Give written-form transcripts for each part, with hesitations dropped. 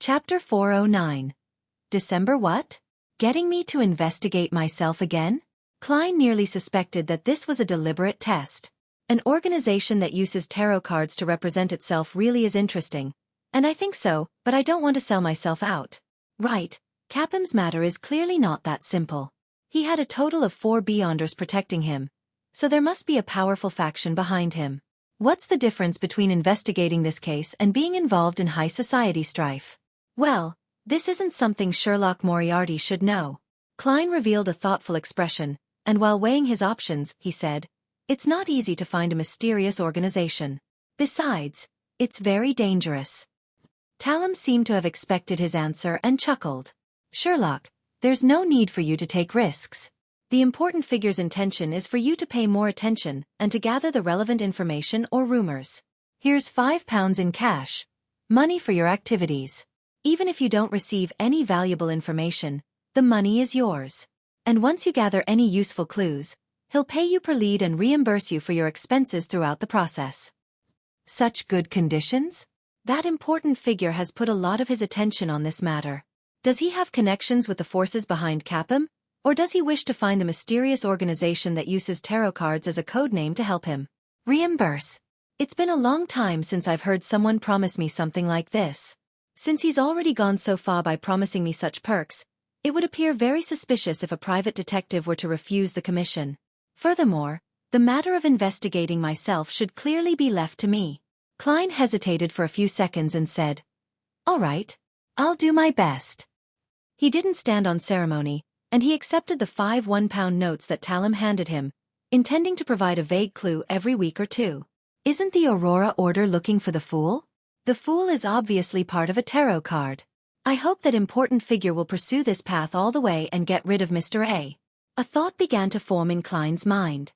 Chapter 409. December what? Getting me to investigate myself again? Klein nearly suspected that this was a deliberate test. An organization that uses tarot cards to represent itself really is interesting. And I think so, but I don't want to sell myself out. Right, Capim's matter is clearly not that simple. He had a total of 4 Beyonders protecting him. So there must be a powerful faction behind him. What's the difference between investigating this case and being involved in high society strife? Well, this isn't something Sherlock Moriarty should know. Klein revealed a thoughtful expression, and while weighing his options, he said, "It's not easy to find a mysterious organization. Besides, it's very dangerous." Talum seemed to have expected his answer and chuckled. "Sherlock, there's no need for you to take risks. The important figure's intention is for you to pay more attention and to gather the relevant information or rumors. Here's £5 in cash. Money for your activities. Even if you don't receive any valuable information, the money is yours. And once you gather any useful clues, he'll pay you per lead and reimburse you for your expenses throughout the process." Such good conditions? That important figure has put a lot of his attention on this matter. Does he have connections with the forces behind Capim? Or does he wish to find the mysterious organization that uses tarot cards as a code name to help him? Reimburse. It's been a long time since I've heard someone promise me something like this. Since he's already gone so far by promising me such perks, it would appear very suspicious if a private detective were to refuse the commission. Furthermore, the matter of investigating myself should clearly be left to me. Klein hesitated for a few seconds and said, "All right, I'll do my best." He didn't stand on ceremony, and he accepted the 5 one-pound notes that Talum handed him, intending to provide a vague clue every week or two. Isn't the Aurora Order looking for the Fool? The Fool is obviously part of a tarot card. I hope that important figure will pursue this path all the way and get rid of Mr. A. A thought began to form in Klein's mind.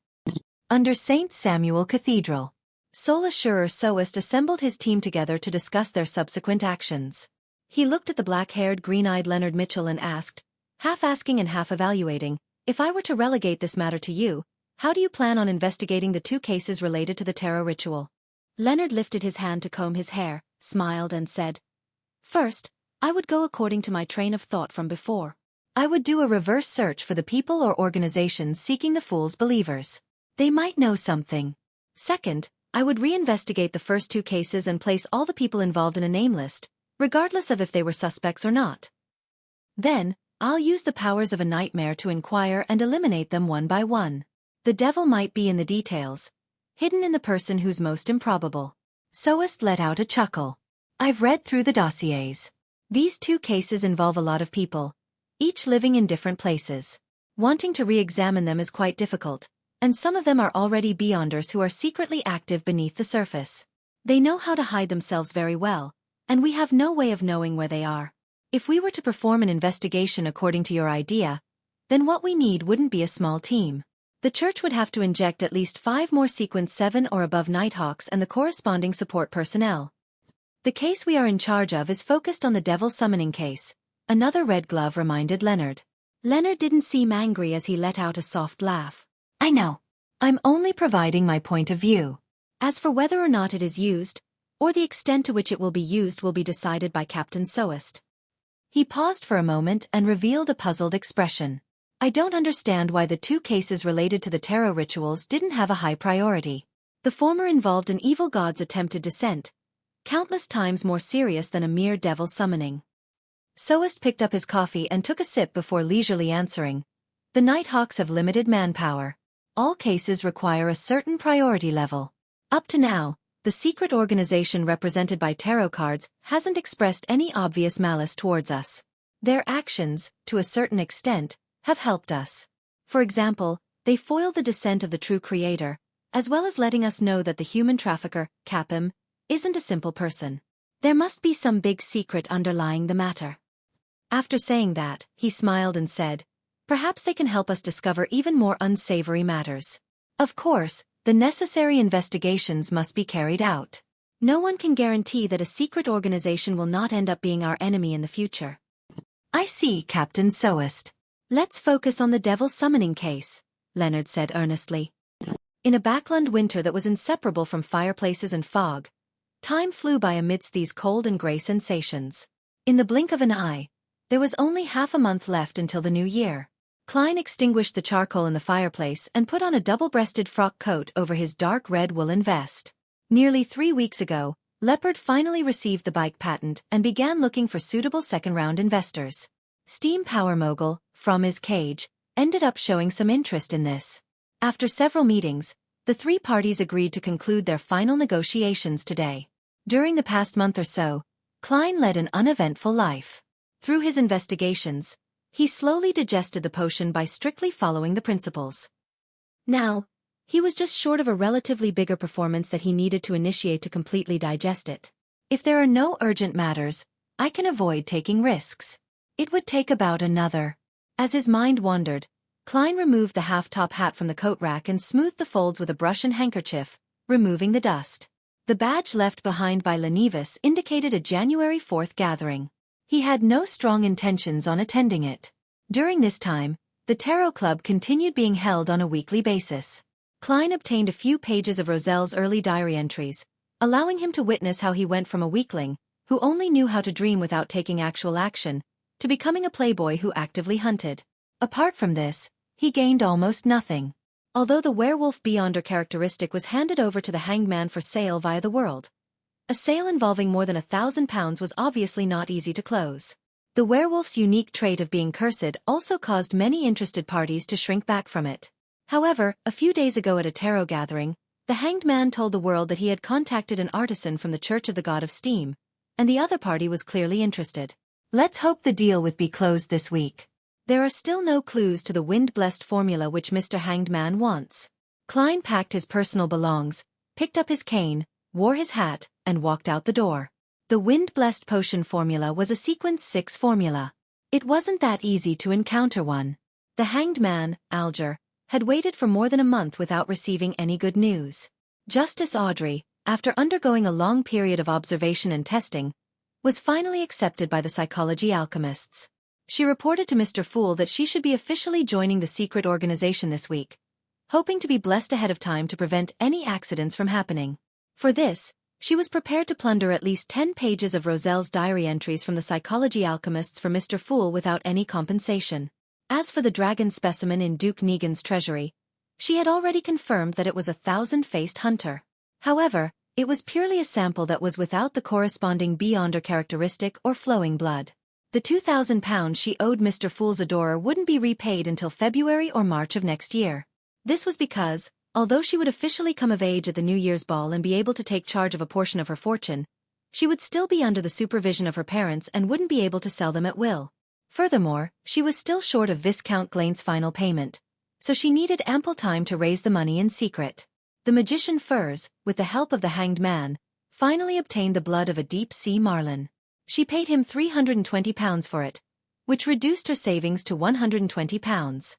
Under St. Samuel Cathedral, Sol Assurer Soest assembled his team together to discuss their subsequent actions. He looked at the black-haired, green-eyed Leonard Mitchell and asked, half asking and half evaluating, "If I were to relegate this matter to you, how do you plan on investigating the 2 cases related to the tarot ritual?" Leonard lifted his hand to comb his hair, smiled and said, "First, I would go according to my train of thought from before. I would do a reverse search for the people or organizations seeking the Fool's believers. They might know something. Second, I would reinvestigate the first 2 cases and place all the people involved in a name list, regardless of if they were suspects or not. Then, I'll use the powers of a nightmare to inquire and eliminate them one by one. The devil might be in the details, hidden in the person who's most improbable." Soest let out a chuckle. "I've read through the dossiers. These 2 cases involve a lot of people, each living in different places. Wanting to re-examine them is quite difficult, and some of them are already Beyonders who are secretly active beneath the surface. They know how to hide themselves very well, and we have no way of knowing where they are. If we were to perform an investigation according to your idea, then what we need wouldn't be a small team. The church would have to inject at least 5 more Sequence 7 or above Nighthawks and the corresponding support personnel. The case we are in charge of is focused on the devil summoning case," another Red Glove reminded Leonard. Leonard didn't seem angry as he let out a soft laugh. "I know. I'm only providing my point of view. As for whether or not it is used, or the extent to which it will be decided by Captain Soest." He paused for a moment and revealed a puzzled expression. "I don't understand why the 2 cases related to the tarot rituals didn't have a high priority. The former involved an evil god's attempted descent, countless times more serious than a mere devil summoning." Soest picked up his coffee and took a sip before leisurely answering, "The Nighthawks have limited manpower. All cases require a certain priority level. Up to now, the secret organization represented by tarot cards hasn't expressed any obvious malice towards us. Their actions, to a certain extent, have helped us. For example, they foiled the descent of the true creator, as well as letting us know that the human trafficker, Capim, isn't a simple person. There must be some big secret underlying the matter." After saying that, he smiled and said, "Perhaps they can help us discover even more unsavory matters. Of course, the necessary investigations must be carried out. No one can guarantee that a secret organization will not end up being our enemy in the future." "I see, Captain Soest. Let's focus on the devil summoning case," Leonard said earnestly. In a backland winter that was inseparable from fireplaces and fog, time flew by amidst these cold and grey sensations. In the blink of an eye, there was only half a month left until the new year. Klein extinguished the charcoal in the fireplace and put on a double-breasted frock coat over his dark red woolen vest. Nearly 3 weeks ago, Leopard finally received the bike patent and began looking for suitable second-round investors. Steam power mogul, Framis Cage, ended up showing some interest in this. After several meetings, the 3 parties agreed to conclude their final negotiations today. During the past month or so, Klein led an uneventful life. Through his investigations, he slowly digested the potion by strictly following the principles. Now, he was just short of a relatively bigger performance that he needed to initiate to completely digest it. If there are no urgent matters, I can avoid taking risks. It would take about another. As his mind wandered, Klein removed the half-top hat from the coat rack and smoothed the folds with a brush and handkerchief, removing the dust. The badge left behind by Lenevis indicated a January 4th gathering. He had no strong intentions on attending it. During this time, the Tarot Club continued being held on a weekly basis. Klein obtained a few pages of Roselle's early diary entries, allowing him to witness how he went from a weakling, who only knew how to dream without taking actual action, to becoming a playboy who actively hunted. Apart from this, he gained almost nothing. Although the werewolf Beyonder characteristic was handed over to the Hanged Man for sale via the world, a sale involving more than £1,000 was obviously not easy to close. The werewolf's unique trait of being cursed also caused many interested parties to shrink back from it. However, a few days ago at a tarot gathering, the Hanged Man told the world that he had contacted an artisan from the Church of the God of Steam, and the other party was clearly interested. Let's hope the deal would be closed this week. There are still no clues to the wind-blessed formula which Mr. Hanged Man wants. Klein packed his personal belongings, picked up his cane, wore his hat, and walked out the door. The wind-blessed potion formula was a sequence 6 formula. It wasn't that easy to encounter one. The Hanged Man, Alger, had waited for more than a month without receiving any good news. Justice Audrey, after undergoing a long period of observation and testing, was finally accepted by the psychology alchemists. She reported to Mr. Fool that she should be officially joining the secret organization this week, hoping to be blessed ahead of time to prevent any accidents from happening. For this, she was prepared to plunder at least 10 pages of Roselle's diary entries from the psychology alchemists for Mr. Fool without any compensation. As for the dragon specimen in Duke Negan's treasury, she had already confirmed that it was a 1,000-faced hunter. However, it was purely a sample that was without the corresponding Beyonder characteristic or flowing blood. The £2,000 she owed Mr. Fool's adorer wouldn't be repaid until February or March of next year. This was because, although she would officially come of age at the New Year's ball and be able to take charge of a portion of her fortune, she would still be under the supervision of her parents and wouldn't be able to sell them at will. Furthermore, she was still short of Viscount Glaine's final payment, so she needed ample time to raise the money in secret. The magician Furs, with the help of the Hanged Man, finally obtained the blood of a deep-sea marlin. She paid him £320 for it, which reduced her savings to £120.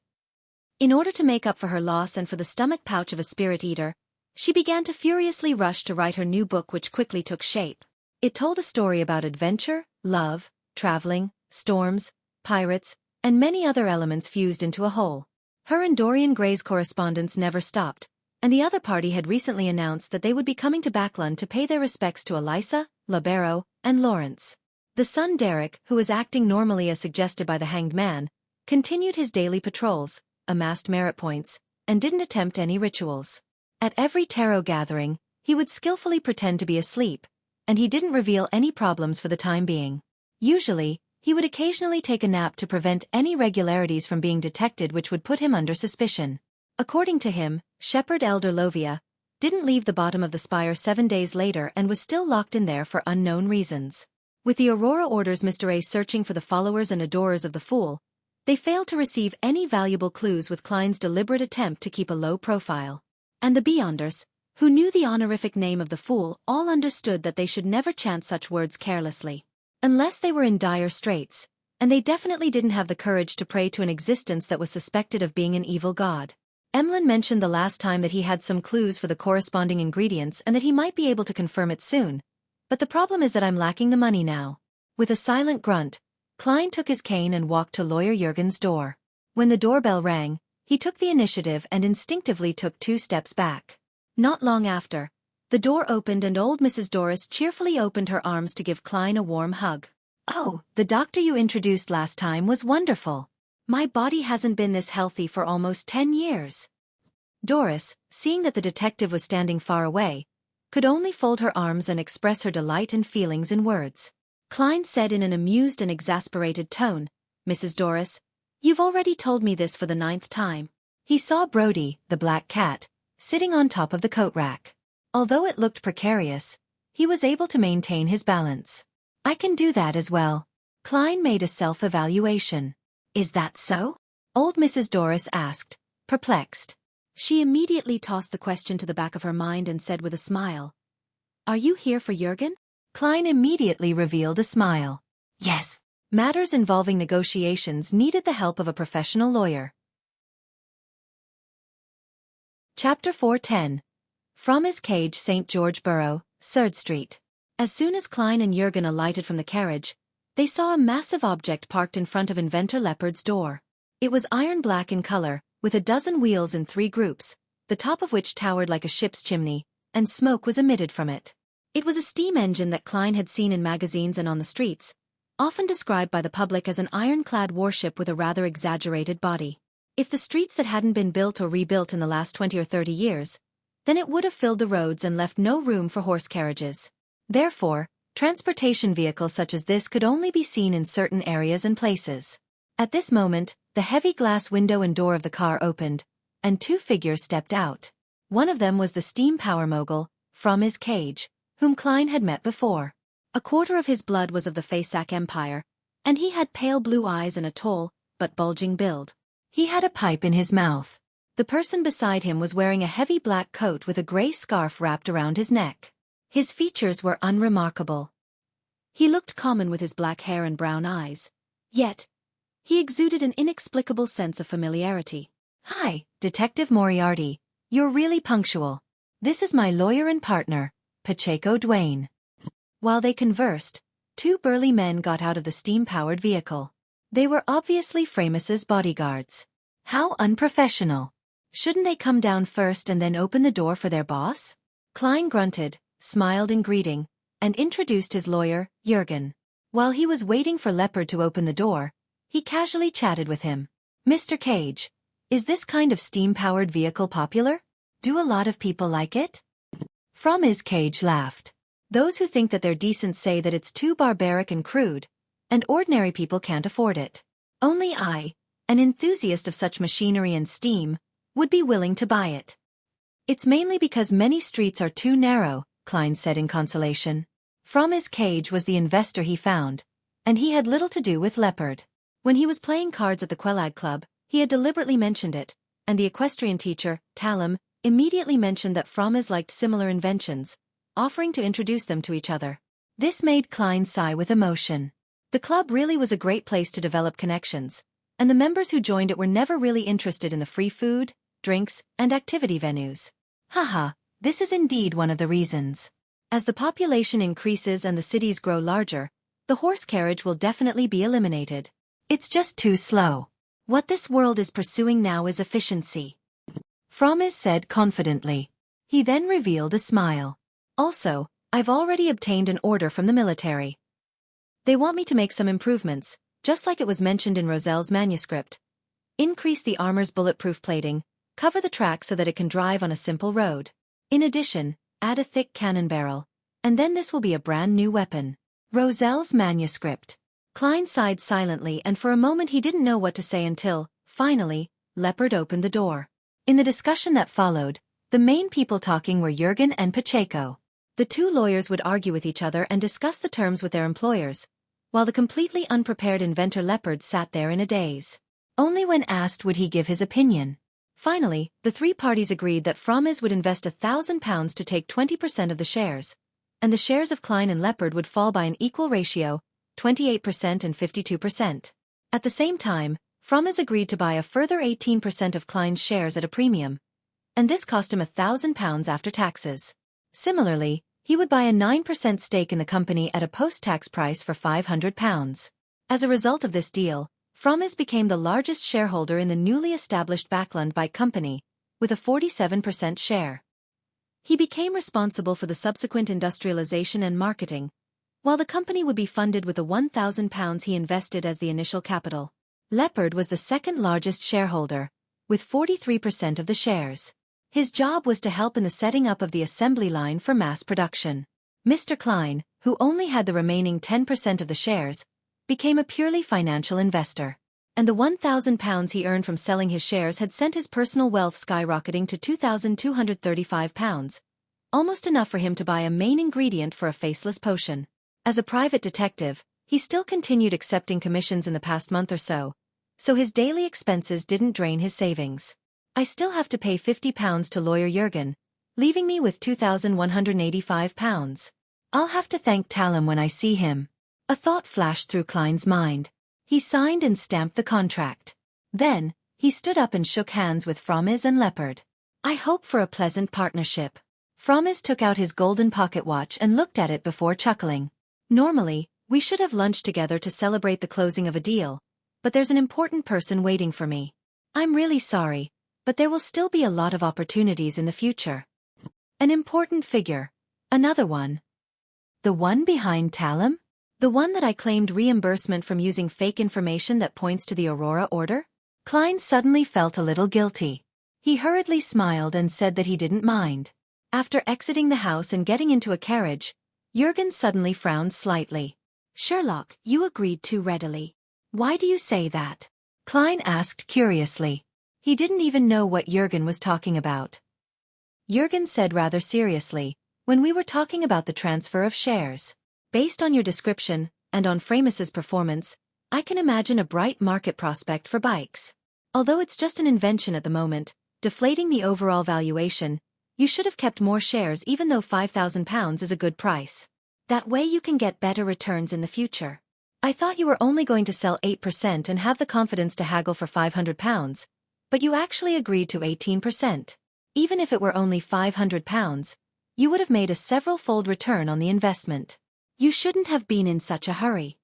In order to make up for her loss and for the stomach pouch of a spirit eater, she began to furiously rush to write her new book, which quickly took shape. It told a story about adventure, love, traveling, storms, pirates, and many other elements fused into a whole. Her and Dorian Gray's correspondence never stopped, and the other party had recently announced that they would be coming to Backlund to pay their respects to Elisa, Labero, and Lawrence. The son Derek, who was acting normally as suggested by the Hanged Man, continued his daily patrols, amassed merit points, and didn't attempt any rituals. At every tarot gathering, he would skillfully pretend to be asleep, and he didn't reveal any problems for the time being. Usually, he would occasionally take a nap to prevent any irregularities from being detected which would put him under suspicion. According to him, Shepherd Elder Lovia didn't leave the bottom of the spire 7 days later and was still locked in there for unknown reasons. With the Aurora Order's Mr. A searching for the followers and adorers of the Fool, they failed to receive any valuable clues with Klein's deliberate attempt to keep a low profile. And the Beyonders, who knew the honorific name of the Fool, all understood that they should never chant such words carelessly. Unless they were in dire straits, and they definitely didn't have the courage to pray to an existence that was suspected of being an evil god. Emlyn mentioned the last time that he had some clues for the corresponding ingredients and that he might be able to confirm it soon. But the problem is that I'm lacking the money now. With a silent grunt, Klein took his cane and walked to Lawyer Jurgen's door. When the doorbell rang, he took the initiative and instinctively took 2 steps back. Not long after, the door opened and old Mrs. Doris cheerfully opened her arms to give Klein a warm hug. Oh, the doctor you introduced last time was wonderful. My body hasn't been this healthy for almost 10 years. Doris, seeing that the detective was standing far away, could only fold her arms and express her delight and feelings in words. Klein said in an amused and exasperated tone, "Mrs. Doris, you've already told me this for the 9th time." He saw Brody, the black cat, sitting on top of the coat rack. Although it looked precarious, he was able to maintain his balance. "I can do that as well." Klein made a self-evaluation. "Is that so?" Old Mrs. Doris asked, perplexed. She immediately tossed the question to the back of her mind and said with a smile, "Are you here for Jürgen?" Klein immediately revealed a smile. "Yes." Matters involving negotiations needed the help of a professional lawyer. Chapter 4:10. Framis Cage, St. George Borough, Surd Street. As soon as Klein and Jürgen alighted from the carriage, they saw a massive object parked in front of Inventor Leopard's door. It was iron-black in color, with a dozen wheels in 3 groups, the top of which towered like a ship's chimney, and smoke was emitted from it. It was a steam engine that Klein had seen in magazines and on the streets, often described by the public as an ironclad warship with a rather exaggerated body. If the streets that hadn't been built or rebuilt in the last 20 or 30 years, then it would have filled the roads and left no room for horse carriages. Therefore, transportation vehicles such as this could only be seen in certain areas and places. At this moment, the heavy glass window and door of the car opened, and 2 figures stepped out. One of them was the steam power mogul, Framis Cage, whom Klein had met before. A quarter of his blood was of the Fasak Empire, and he had pale blue eyes and a tall, but bulging build. He had a pipe in his mouth. The person beside him was wearing a heavy black coat with a gray scarf wrapped around his neck. His features were unremarkable. He looked common with his black hair and brown eyes. Yet, he exuded an inexplicable sense of familiarity. "Hi, Detective Moriarty. You're really punctual. This is my lawyer and partner, Pacheco Duane." While they conversed, 2 burly men got out of the steam-powered vehicle. They were obviously Framis's bodyguards. How unprofessional. Shouldn't they come down first and then open the door for their boss? Klein grunted, smiled in greeting, and introduced his lawyer, Jürgen. While he was waiting for Leopard to open the door, he casually chatted with him. "Mr. Cage, is this kind of steam-powered vehicle popular? Do a lot of people like it?" Framis Cage laughed. "Those who think that they're decent say that it's too barbaric and crude, and ordinary people can't afford it. Only I, an enthusiast of such machinery and steam, would be willing to buy it." "It's mainly because many streets are too narrow," Klein said in consolation. Framis Cage was the investor he found, and he had little to do with Leopard. When he was playing cards at the Quelag Club, he had deliberately mentioned it, and the equestrian teacher, Talum, immediately mentioned that Framis liked similar inventions, offering to introduce them to each other. This made Klein sigh with emotion. The club really was a great place to develop connections, and the members who joined it were never really interested in the free food, drinks, and activity venues. Haha, this is indeed one of the reasons. As the population increases and the cities grow larger, the horse carriage will definitely be eliminated. It's just too slow. What this world is pursuing now is efficiency," Framis said confidently. He then revealed a smile. "Also, I've already obtained an order from the military. They want me to make some improvements, just like it was mentioned in Roselle's manuscript. Increase the armor's bulletproof plating, cover the track so that it can drive on a simple road. In addition, add a thick cannon barrel, and then this will be a brand new weapon." Roselle's manuscript. Klein sighed silently, and for a moment he didn't know what to say until, finally, Leopard opened the door. In the discussion that followed, the main people talking were Jürgen and Pacheco. The 2 lawyers would argue with each other and discuss the terms with their employers, while the completely unprepared inventor Leopard sat there in a daze. Only when asked would he give his opinion. Finally, the 3 parties agreed that Framis would invest £1,000 to take 20% of the shares, and the shares of Klein and Leopard would fall by an equal ratio, 28% and 52%. At the same time, Framis agreed to buy a further 18% of Klein's shares at a premium, and this cost him £1,000 after taxes. Similarly, he would buy a 9% stake in the company at a post-tax price for £500. As a result of this deal, Framis became the largest shareholder in the newly established Backlund Bike Company, with a 47% share. He became responsible for the subsequent industrialization and marketing, while the company would be funded with the £1,000 he invested as the initial capital. Leopard was the second largest shareholder, with 43% of the shares. His job was to help in the setting up of the assembly line for mass production. Mr. Klein, who only had the remaining 10% of the shares, became a purely financial investor. And the £1,000 he earned from selling his shares had sent his personal wealth skyrocketing to £2,235, almost enough for him to buy a main ingredient for a faceless potion. As a private detective, he still continued accepting commissions in the past month or so his daily expenses didn't drain his savings. I still have to pay £50 to lawyer Jurgen, leaving me with £2,185. I'll have to thank Talum when I see him. A thought flashed through Klein's mind. He signed and stamped the contract. Then, he stood up and shook hands with Framis and Leopard. I hope for a pleasant partnership. Framis took out his golden pocket watch and looked at it before chuckling. Normally, we should have lunch together to celebrate the closing of a deal, but there's an important person waiting for me. I'm really sorry, but there will still be a lot of opportunities in the future. An important figure. Another one. The one behind Talum? The one that I claimed reimbursement from using fake information that points to the Aurora order? Klein suddenly felt a little guilty. He hurriedly smiled and said that he didn't mind. After exiting the house and getting into a carriage, Jurgen suddenly frowned slightly. Sherlock, you agreed too readily. Why do you say that? Klein asked curiously. He didn't even know what Jurgen was talking about. Jurgen said rather seriously, when we were talking about the transfer of shares. Based on your description, and on Framis's performance, I can imagine a bright market prospect for bikes. Although it's just an invention at the moment, deflating the overall valuation, you should have kept more shares even though £5,000 is a good price. That way you can get better returns in the future. I thought you were only going to sell 8% and have the confidence to haggle for £500, but you actually agreed to 18%. Even if it were only £500, you would have made a several-fold return on the investment. You shouldn't have been in such a hurry.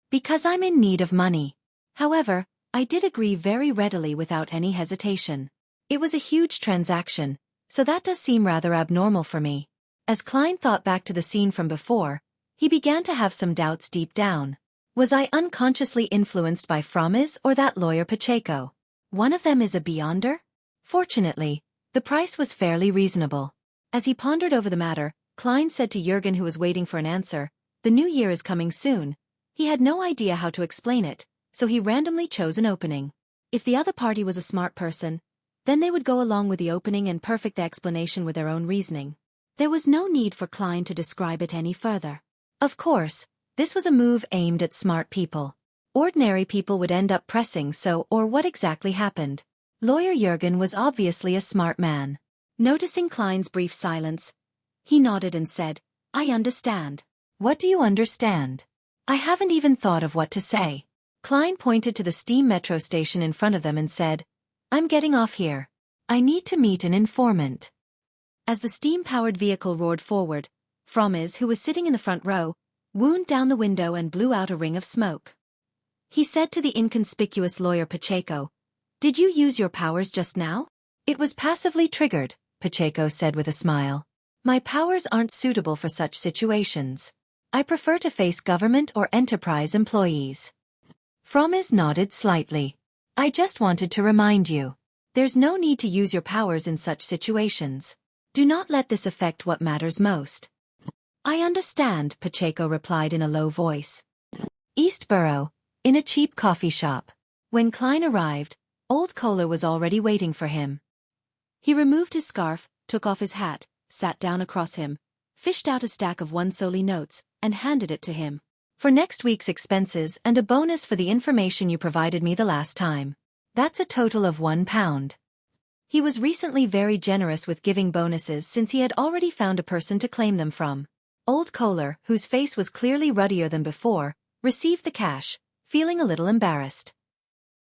Because I'm in need of money. However, I did agree very readily without any hesitation. It was a huge transaction, so that does seem rather abnormal for me. As Klein thought back to the scene from before, he began to have some doubts deep down. Was I unconsciously influenced by Framis or that lawyer Pacheco? One of them is a beyonder? Fortunately, the price was fairly reasonable. As he pondered over the matter, Klein said to Jurgen, who was waiting for an answer, "The new year is coming soon." He had no idea how to explain it, so he randomly chose an opening. If the other party was a smart person, then they would go along with the opening and perfect the explanation with their own reasoning. There was no need for Klein to describe it any further. Of course, this was a move aimed at smart people. Ordinary people would end up pressing or what exactly happened? Lawyer Jurgen was obviously a smart man. Noticing Klein's brief silence, he nodded and said, "I understand." "What do you understand?" "I haven't even thought of what to say." Klein pointed to the steam metro station in front of them and said, "I'm getting off here. I need to meet an informant." As the steam-powered vehicle roared forward, Framis, who was sitting in the front row, wound down the window and blew out a ring of smoke. He said to the inconspicuous lawyer Pacheco, "Did you use your powers just now?" "It was passively triggered," Pacheco said with a smile. "My powers aren't suitable for such situations. I prefer to face government or enterprise employees." Framis nodded slightly. "I just wanted to remind you. There's no need to use your powers in such situations. Do not let this affect what matters most." "I understand," Pacheco replied in a low voice. Eastborough, in a cheap coffee shop. When Klein arrived, old Kohler was already waiting for him. He removed his scarf, took off his hat, sat down across him, fished out a stack of one-solly notes, and handed it to him. "For next week's expenses and a bonus for the information you provided me the last time. That's a total of £1. He was recently very generous with giving bonuses since he had already found a person to claim them from. Old Kohler, whose face was clearly ruddier than before, received the cash, feeling a little embarrassed.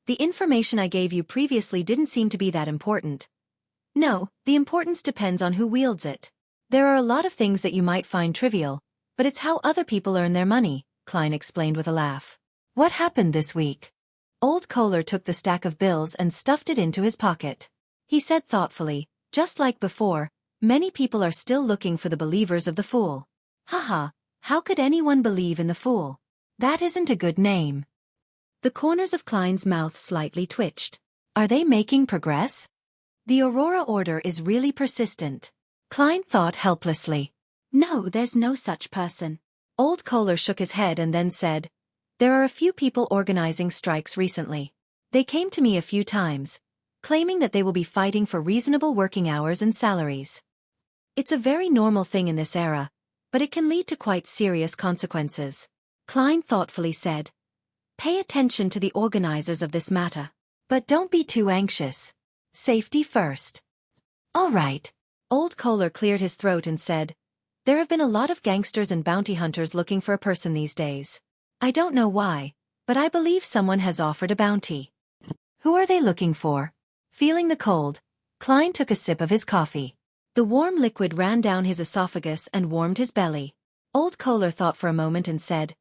"The information I gave you previously didn't seem to be that important." "No, the importance depends on who wields it. There are a lot of things that you might find trivial, but it's how other people earn their money," Klein explained with a laugh. "What happened this week?" Old Kohler took the stack of bills and stuffed it into his pocket. He said thoughtfully, "Just like before, many people are still looking for the believers of the fool. Haha, How could anyone believe in the fool? That isn't a good name. The corners of Klein's mouth slightly twitched. Are they making progress? The Aurora Order is really persistent. Klein thought helplessly. No, there's no such person. Old Kohler shook his head and then said, there are a few people organizing strikes recently. They came to me a few times, claiming that they will be fighting for reasonable working hours and salaries. It's a very normal thing in this era, but it can lead to quite serious consequences. Klein thoughtfully said, pay attention to the organizers of this matter. But don't be too anxious. Safety first. All right. Old Kohler cleared his throat and said, there have been a lot of gangsters and bounty hunters looking for a person these days. I don't know why, but I believe someone has offered a bounty. Who are they looking for? Feeling the cold, Klein took a sip of his coffee. The warm liquid ran down his esophagus and warmed his belly. Old Kohler thought for a moment and said,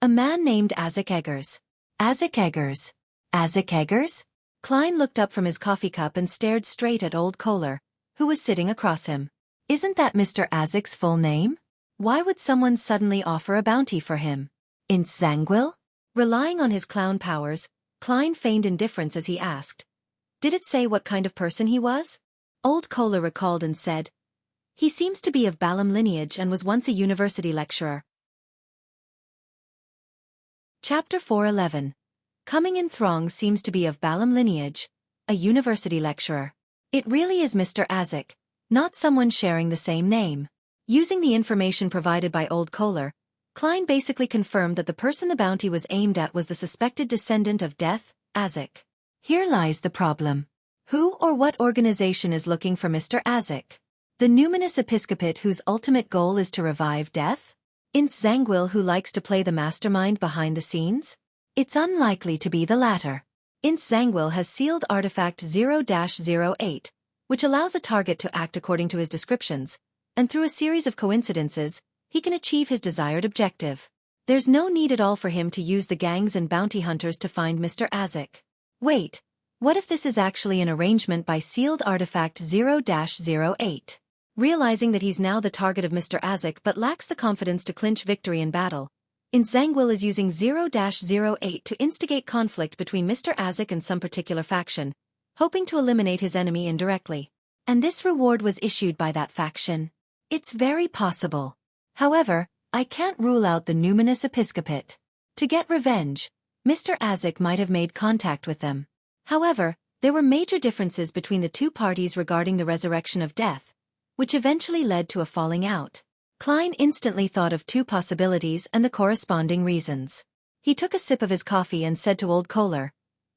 a man named Isaac Eggers. Isaac Eggers? Isaac Eggers? Klein looked up from his coffee cup and stared straight at Old Kohler, who was sitting across him. Isn't that Mr. Isaac's full name? Why would someone suddenly offer a bounty for him? In Zangwill? Relying on his clown powers, Klein feigned indifference as he asked, did it say what kind of person he was? Old Kohler recalled and said, he seems to be of Balam lineage and was once a university lecturer. Chapter 4:11. Coming in Throngs seems to be of Balam lineage, a university lecturer. It really is Mr. Isaac, not someone sharing the same name. Using the information provided by Old Kohler, Klein basically confirmed that the person the bounty was aimed at was the suspected descendant of Death, Isaac. Here lies the problem. Who or what organization is looking for Mr. Isaac? The numinous episcopate whose ultimate goal is to revive Death? Ince Zangwill who likes to play the mastermind behind the scenes? It's unlikely to be the latter. Ince Zangwill has sealed artifact 0-08, which allows a target to act according to his descriptions, and through a series of coincidences, he can achieve his desired objective. There's no need at all for him to use the gangs and bounty hunters to find Mr. Isaac. Wait, what if this is actually an arrangement by sealed artifact 0-08? Realizing that he's now the target of Mr. Isaac but lacks the confidence to clinch victory in battle, Ince Zangwill is using 0-08 to instigate conflict between Mr. Isaac and some particular faction, hoping to eliminate his enemy indirectly. And this reward was issued by that faction. It's very possible. However, I can't rule out the numinous episcopate. To get revenge, Mr. Isaac might have made contact with them. However, there were major differences between the two parties regarding the resurrection of Death, which eventually led to a falling out. Klein instantly thought of two possibilities and the corresponding reasons. He took a sip of his coffee and said to Old Kohler,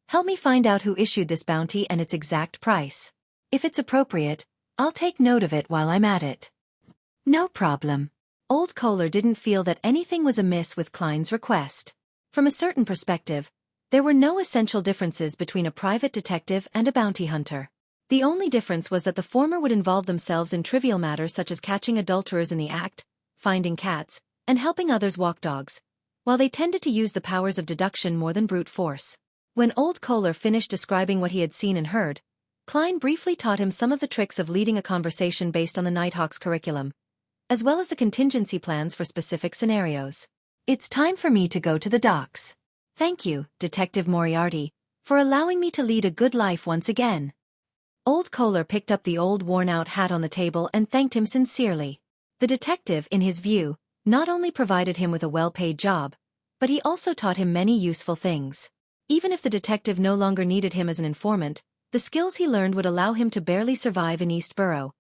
help me find out who issued this bounty and its exact price. If it's appropriate, I'll take note of it while I'm at it. No problem. Old Kohler didn't feel that anything was amiss with Klein's request. From a certain perspective, there were no essential differences between a private detective and a bounty hunter. The only difference was that the former would involve themselves in trivial matters such as catching adulterers in the act, finding cats, and helping others walk dogs, while they tended to use the powers of deduction more than brute force. When Old Kohler finished describing what he had seen and heard, Klein briefly taught him some of the tricks of leading a conversation based on the Nighthawk's curriculum, as well as the contingency plans for specific scenarios. It's time for me to go to the docks. Thank you, Detective Moriarty, for allowing me to lead a good life once again. Old Kohler picked up the old worn-out hat on the table and thanked him sincerely. The detective, in his view, not only provided him with a well-paid job, but he also taught him many useful things. Even if the detective no longer needed him as an informant, the skills he learned would allow him to barely survive in East Borough,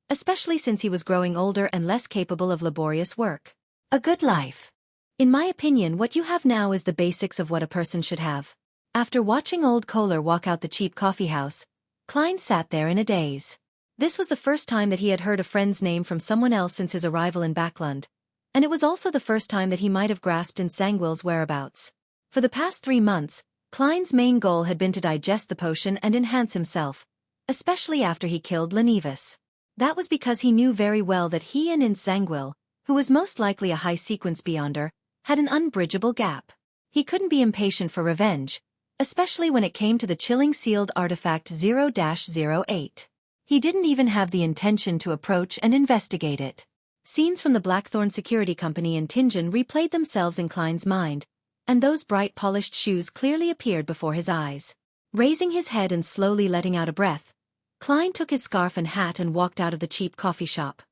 especially since he was growing older and less capable of laborious work. A good life. In my opinion, what you have now is the basics of what a person should have. After watching Old Kohler walk out the cheap coffee house, Klein sat there in a daze. This was the first time that he had heard a friend's name from someone else since his arrival in Backlund, and it was also the first time that he might have grasped in Zangwill's whereabouts. For the past 3 months, Klein's main goal had been to digest the potion and enhance himself, especially after he killed Lenivus. That was because he knew very well that he and Ince Zangwill, who was most likely a high-sequence beyonder, had an unbridgeable gap. He couldn't be impatient for revenge, especially when it came to the chilling sealed artifact 0-08. He didn't even have the intention to approach and investigate it. Scenes from the Blackthorn Security Company in Tingen replayed themselves in Klein's mind, and those bright polished shoes clearly appeared before his eyes. Raising his head and slowly letting out a breath, Klein took his scarf and hat and walked out of the cheap coffee shop.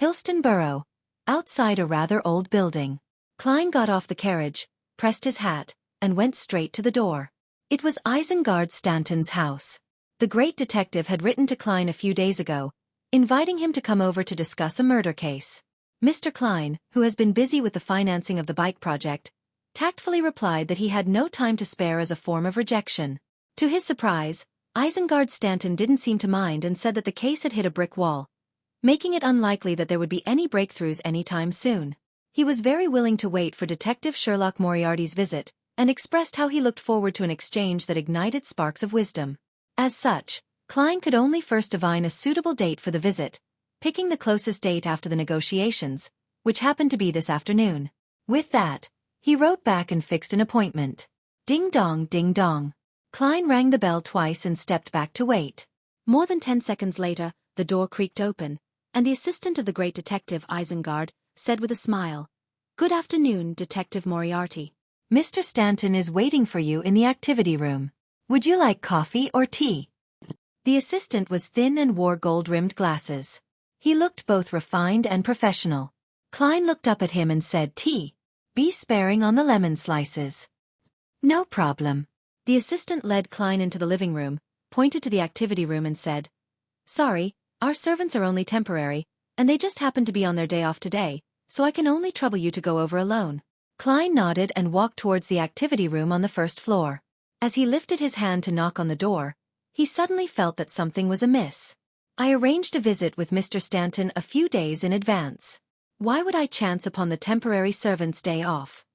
Hillston Borough. Outside a rather old building. Klein got off the carriage, pressed his hat, and went straight to the door. It was Isengard Stanton's house. The great detective had written to Klein a few days ago, inviting him to come over to discuss a murder case. Mr. Klein, who has been busy with the financing of the bike project, tactfully replied that he had no time to spare as a form of rejection. To his surprise, Isengard Stanton didn't seem to mind and said that the case had hit a brick wall, making it unlikely that there would be any breakthroughs anytime soon. He was very willing to wait for Detective Sherlock Moriarty's visit, and expressed how he looked forward to an exchange that ignited sparks of wisdom. As such, Klein could only first divine a suitable date for the visit, picking the closest date after the negotiations, which happened to be this afternoon. With that, he wrote back and fixed an appointment. Ding dong, ding dong. Klein rang the bell twice and stepped back to wait. More than 10 seconds later, the door creaked open, and the assistant of the great detective Isengard said with a smile, "Good afternoon, Detective Moriarty. Mr. Stanton is waiting for you in the activity room. Would you like coffee or tea?" The assistant was thin and wore gold-rimmed glasses. He looked both refined and professional. Klein looked up at him and said, "Tea. Be sparing on the lemon slices." "No problem." The assistant led Klein into the living room, pointed to the activity room and said, "Sorry, our servants are only temporary, and they just happen to be on their day off today, so I can only trouble you to go over alone." Klein nodded and walked towards the activity room on the first floor. As he lifted his hand to knock on the door, he suddenly felt that something was amiss. "I arranged a visit with Mr. Stanton a few days in advance. Why would I chance upon the temporary servant's day off?"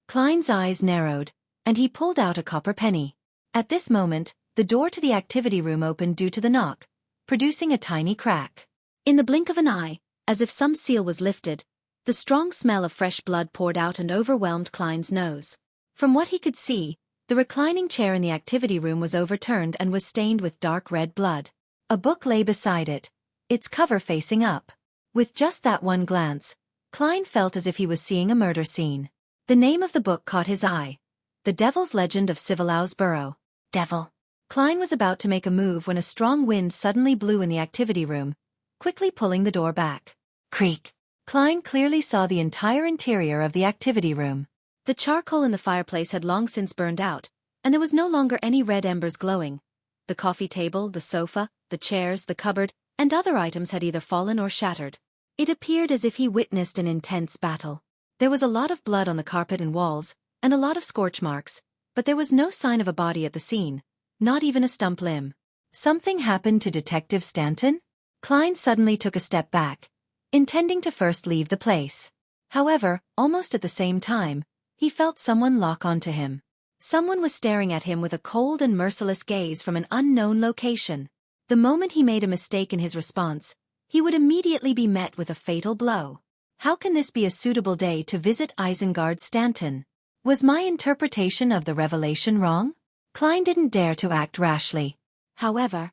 Klein's eyes narrowed, and he pulled out a copper penny. At this moment, the door to the activity room opened due to the knock, producing a tiny crack. In the blink of an eye, as if some seal was lifted, the strong smell of fresh blood poured out and overwhelmed Klein's nose. From what he could see, the reclining chair in the activity room was overturned and was stained with dark red blood. A book lay beside it, its cover facing up. With just that one glance, Klein felt as if he was seeing a murder scene. The name of the book caught his eye. The Devil's Legend of Civilau's Burrow. Devil. Klein was about to make a move when a strong wind suddenly blew in the activity room, quickly pulling the door back. Creak. Klein clearly saw the entire interior of the activity room. The charcoal in the fireplace had long since burned out, and there was no longer any red embers glowing. The coffee table, the sofa, the chairs, the cupboard, and other items had either fallen or shattered. It appeared as if he witnessed an intense battle. There was a lot of blood on the carpet and walls, and a lot of scorch marks, but there was no sign of a body at the scene, not even a stump limb. Something happened to Detective Stanton? Klein suddenly took a step back, intending to first leave the place. However, almost at the same time, he felt someone lock onto him. Someone was staring at him with a cold and merciless gaze from an unknown location. The moment he made a mistake in his response, he would immediately be met with a fatal blow. How can this be a suitable day to visit Isengard Stanton? Was my interpretation of the revelation wrong? Klein didn't dare to act rashly. However,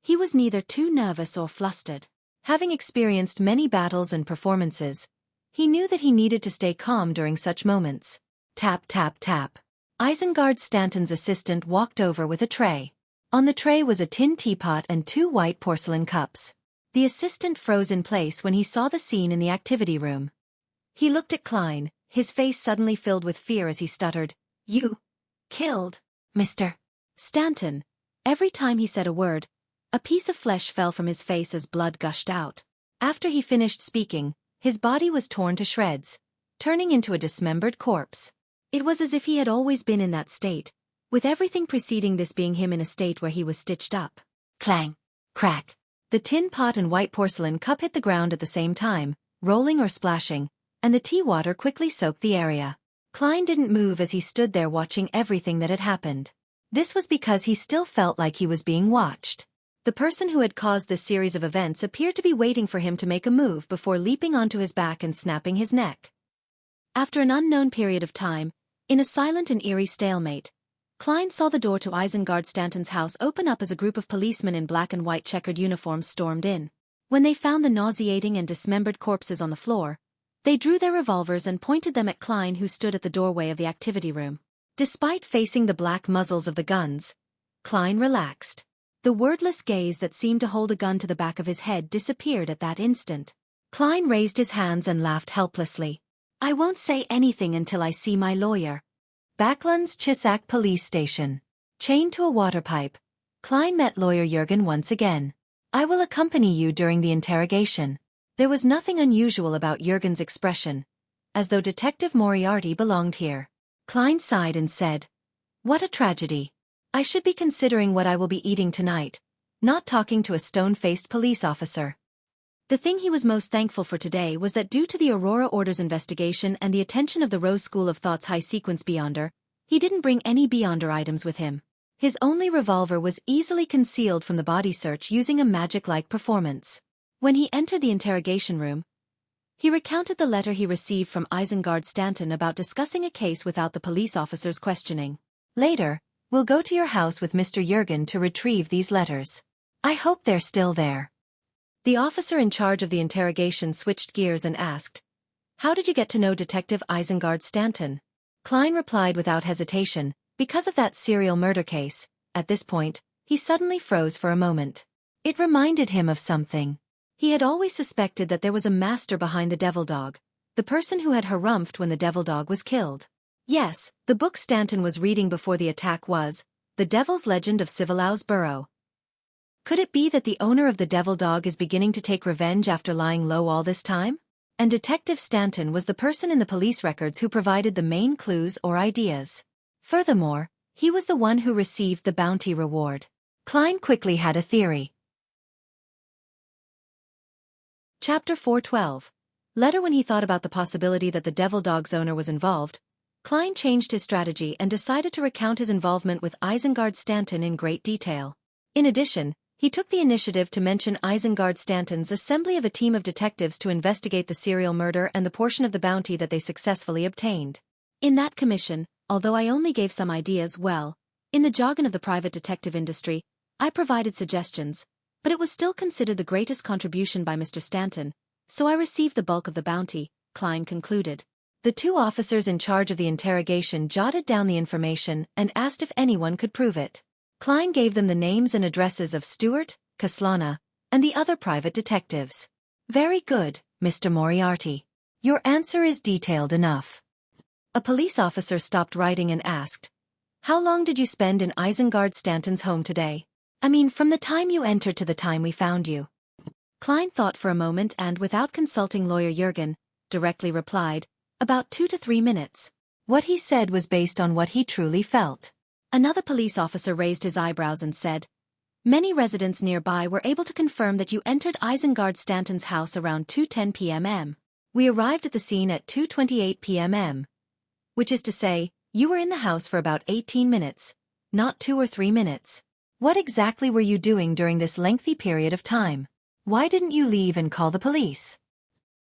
he was neither too nervous or flustered. Having experienced many battles and performances, he knew that he needed to stay calm during such moments. Tap, tap, tap. Isengard Stanton's assistant walked over with a tray. On the tray was a tin teapot and 2 white porcelain cups. The assistant froze in place when he saw the scene in the activity room. He looked at Klein, his face suddenly filled with fear as he stuttered, "You killed Mr. Stanton." Every time he said a word, a piece of flesh fell from his face as blood gushed out. After he finished speaking, his body was torn to shreds, turning into a dismembered corpse. It was as if he had always been in that state, with everything preceding this being him in a state where he was stitched up. Clang! Crack! The tin pot and white porcelain cup hit the ground at the same time, rolling or splashing, and the tea water quickly soaked the area. Klein didn't move as he stood there watching everything that had happened. This was because he still felt like he was being watched. The person who had caused this series of events appeared to be waiting for him to make a move before leaping onto his back and snapping his neck. After an unknown period of time, in a silent and eerie stalemate, Klein saw the door to Isengard Stanton's house open up as a group of policemen in black and white checkered uniforms stormed in. When they found the nauseating and dismembered corpses on the floor, they drew their revolvers and pointed them at Klein, who stood at the doorway of the activity room. Despite facing the black muzzles of the guns, Klein relaxed. The wordless gaze that seemed to hold a gun to the back of his head disappeared at that instant. Klein raised his hands and laughed helplessly. "I won't say anything until I see my lawyer." Backlund's Chisak police station. Chained to a water pipe, Klein met lawyer Jürgen once again. "I will accompany you during the interrogation." There was nothing unusual about Jürgen's expression, as though Detective Moriarty belonged here. Klein sighed and said, "What a tragedy. I should be considering what I will be eating tonight, not talking to a stone-faced police officer." The thing he was most thankful for today was that due to the Aurora Orders investigation and the attention of the Rose School of Thought's high-sequence Beyonder, he didn't bring any Beyonder items with him. His only revolver was easily concealed from the body search using a magic-like performance. When he entered the interrogation room, he recounted the letter he received from Isengard Stanton about discussing a case without the police officer's questioning. "Later, we'll go to your house with Mr. Jürgen to retrieve these letters. I hope they're still there." The officer in charge of the interrogation switched gears and asked, "How did you get to know Detective Isengard Stanton?" Klein replied without hesitation, "Because of that serial murder case." At this point, he suddenly froze for a moment. It reminded him of something. He had always suspected that there was a master behind the devil dog, the person who had harumphed when the devil dog was killed. Yes, the book Stanton was reading before the attack was The Devil's Legend of Civilau's Burrow. Could it be that the owner of the devil dog is beginning to take revenge after lying low all this time? And Detective Stanton was the person in the police records who provided the main clues or ideas. Furthermore, he was the one who received the bounty reward. Klein quickly had a theory. Chapter 412. Later, when he thought about the possibility that the devil dog's owner was involved, Klein changed his strategy and decided to recount his involvement with Isengard Stanton in great detail. In addition, he took the initiative to mention Isengard Stanton's assembly of a team of detectives to investigate the serial murder and the portion of the bounty that they successfully obtained. In that commission, although I only gave some ideas, in the jargon of the private detective industry, I provided suggestions, but it was still considered the greatest contribution by Mr. Stanton, so I received the bulk of the bounty, Klein concluded. The two officers in charge of the interrogation jotted down the information and asked if anyone could prove it. Klein gave them the names and addresses of Stewart, Kaslana, and the other private detectives. "Very good, Mr. Moriarty. Your answer is detailed enough." A police officer stopped writing and asked, "How long did you spend in Isengard Stanton's home today? I mean, from the time you entered to the time we found you." Klein thought for a moment and, without consulting lawyer Jürgen, directly replied, "About 2 to 3 minutes. What he said was based on what he truly felt. Another police officer raised his eyebrows and said, "Many residents nearby were able to confirm that you entered Isengard Stanton's house around 2:10 p.m. We arrived at the scene at 2:28 p.m. Which is to say, you were in the house for about 18 minutes, not 2 or 3 minutes. What exactly were you doing during this lengthy period of time? Why didn't you leave and call the police?"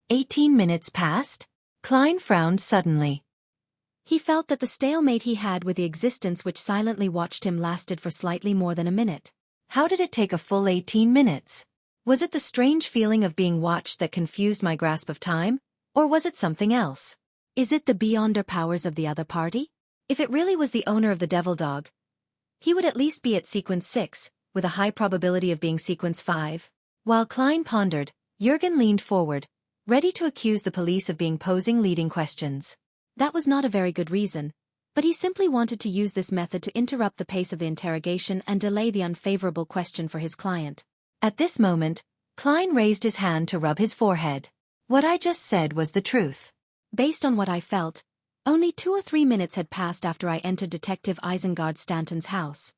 18 minutes passed? Klein frowned suddenly. He felt that the stalemate he had with the existence which silently watched him lasted for slightly more than a minute. How did it take a full 18 minutes? Was it the strange feeling of being watched that confused my grasp of time, or was it something else? Is it the beyonder powers of the other party? If it really was the owner of the devil dog, he would at least be at sequence 6, with a high probability of being sequence 5. While Klein pondered, Jürgen leaned forward, ready to accuse the police of being posing leading questions. That was not a very good reason, but he simply wanted to use this method to interrupt the pace of the interrogation and delay the unfavorable question for his client. At this moment, Klein raised his hand to rub his forehead. "What I just said was the truth. Based on what I felt, only 2 or 3 minutes had passed after I entered Detective Isengard Stanton's house."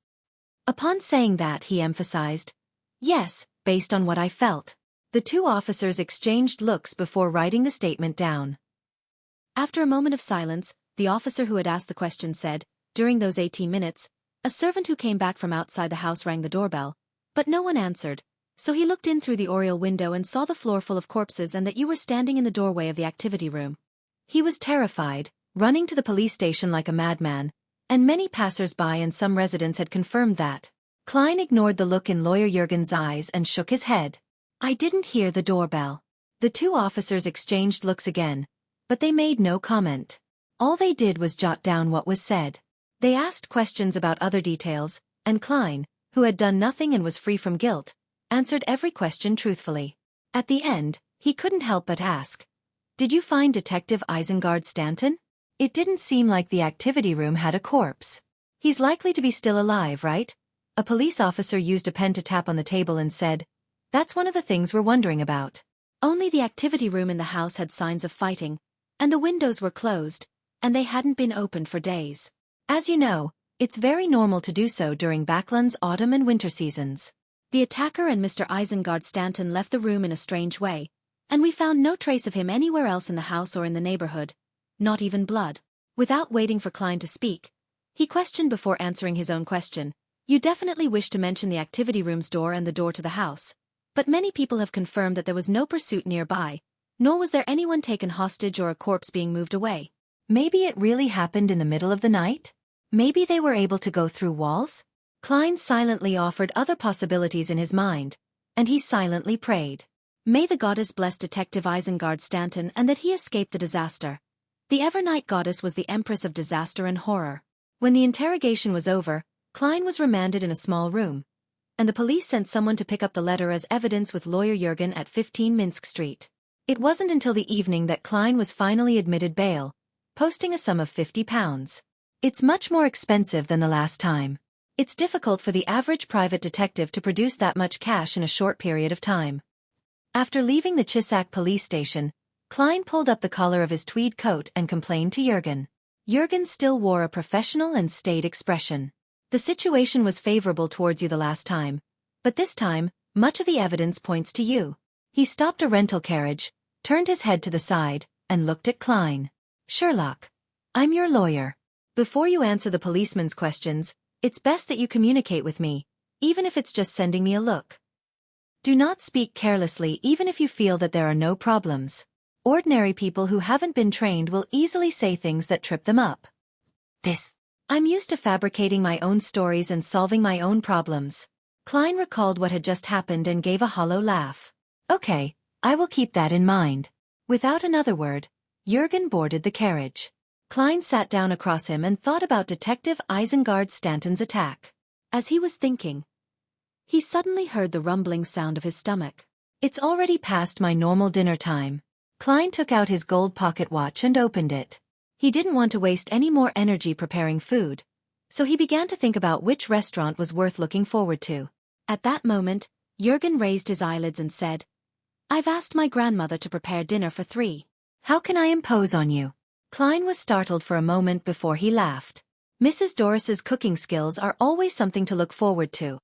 Upon saying that, he emphasized, "Yes, based on what I felt." The two officers exchanged looks before writing the statement down. After a moment of silence, the officer who had asked the question said, "During those 18 minutes, a servant who came back from outside the house rang the doorbell, but no one answered, so he looked in through the oriel window and saw the floor full of corpses and that you were standing in the doorway of the activity room." He was terrified, running to the police station like a madman, and many passers-by and some residents had confirmed that. Klein ignored the look in lawyer Jürgen's eyes and shook his head. I didn't hear the doorbell. The two officers exchanged looks again, but they made no comment. All they did was jot down what was said. They asked questions about other details, and Klein, who had done nothing and was free from guilt, answered every question truthfully. At the end, he couldn't help but ask, "Did you find Detective Isengard Stanton? It didn't seem like the activity room had a corpse. He's likely to be still alive, right?" A police officer used a pen to tap on the table and said, "That's one of the things we're wondering about. Only the activity room in the house had signs of fighting, and the windows were closed, and they hadn't been opened for days. As you know, it's very normal to do so during Backlund's autumn and winter seasons. The attacker and Mr. Isengard Stanton left the room in a strange way, and we found no trace of him anywhere else in the house or in the neighborhood, not even blood." Without waiting for Klein to speak, he questioned before answering his own question. "You definitely wish to mention the activity room's door and the door to the house, but many people have confirmed that there was no pursuit nearby, nor was there anyone taken hostage or a corpse being moved away. Maybe it really happened in the middle of the night? Maybe they were able to go through walls?" Klein silently offered other possibilities in his mind, and he silently prayed. May the goddess bless Detective Isengard Stanton and that he escaped the disaster. The Evernight goddess was the empress of disaster and horror. When the interrogation was over, Klein was remanded in a small room, and the police sent someone to pick up the letter as evidence with lawyer Jürgen at 15 Minsk Street. It wasn't until the evening that Klein was finally admitted bail, posting a sum of £50. It's much more expensive than the last time. It's difficult for the average private detective to produce that much cash in a short period of time. After leaving the Chisak police station, Klein pulled up the collar of his tweed coat and complained to Jürgen. Jürgen still wore a professional and staid expression. "The situation was favorable towards you the last time, but this time, much of the evidence points to you." He stopped a rental carriage, turned his head to the side, and looked at Klein. "Sherlock, I'm your lawyer. Before you answer the policeman's questions, it's best that you communicate with me, even if it's just sending me a look. Do not speak carelessly even if you feel that there are no problems. Ordinary people who haven't been trained will easily say things that trip them up. I'm used to fabricating my own stories and solving my own problems." Klein recalled what had just happened and gave a hollow laugh. "Okay, I will keep that in mind." Without another word, Jürgen boarded the carriage. Klein sat down across him and thought about Detective Isengard Stanton's attack. As he was thinking, he suddenly heard the rumbling sound of his stomach. "It's already past my normal dinner time." Klein took out his gold pocket watch and opened it. He didn't want to waste any more energy preparing food, so he began to think about which restaurant was worth looking forward to. At that moment, Jürgen raised his eyelids and said, "I've asked my grandmother to prepare dinner for 3. How can I impose on you?" Klein was startled for a moment before he laughed. Mrs. Doris's cooking skills are always something to look forward to.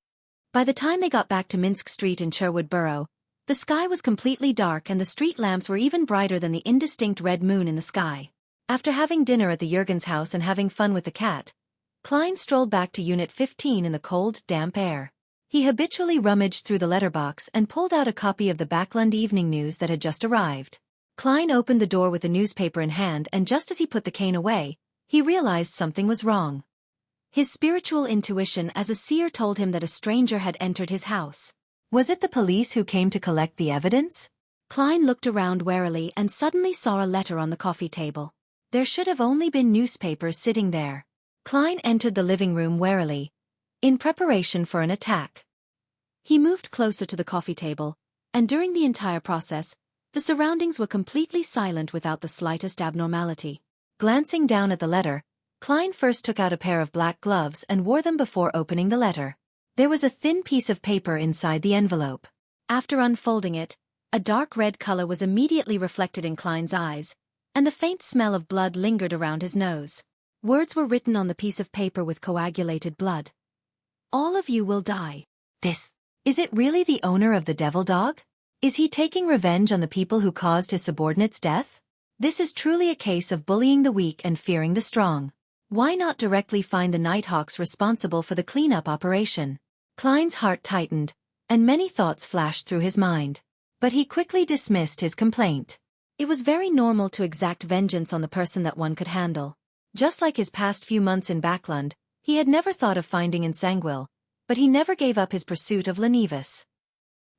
By the time they got back to Minsk Street in Sherwood Borough, the sky was completely dark and the street lamps were even brighter than the indistinct red moon in the sky. After having dinner at the Jürgens house and having fun with the cat, Klein strolled back to Unit 15 in the cold, damp air. He habitually rummaged through the letterbox and pulled out a copy of the Backlund Evening News that had just arrived. Klein opened the door with the newspaper in hand, and just as he put the cane away, he realized something was wrong. His spiritual intuition as a seer told him that a stranger had entered his house. Was it the police who came to collect the evidence? Klein looked around warily and suddenly saw a letter on the coffee table. There should have only been newspapers sitting there. Klein entered the living room warily, in preparation for an attack. He moved closer to the coffee table, and during the entire process, the surroundings were completely silent without the slightest abnormality. Glancing down at the letter, Klein first took out a pair of black gloves and wore them before opening the letter. There was a thin piece of paper inside the envelope. After unfolding it, a dark red color was immediately reflected in Klein's eyes, and the faint smell of blood lingered around his nose. Words were written on the piece of paper with coagulated blood. "All of you will die." Is it really the owner of the devil dog? Is he taking revenge on the people who caused his subordinate's death? This is truly a case of bullying the weak and fearing the strong. Why not directly find the Nighthawks responsible for the cleanup operation? Klein's heart tightened, and many thoughts flashed through his mind. But he quickly dismissed his complaint. It was very normal to exact vengeance on the person that one could handle. Just like his past few months in Backlund, he had never thought of finding Ensangwil, but he never gave up his pursuit of Lenivus.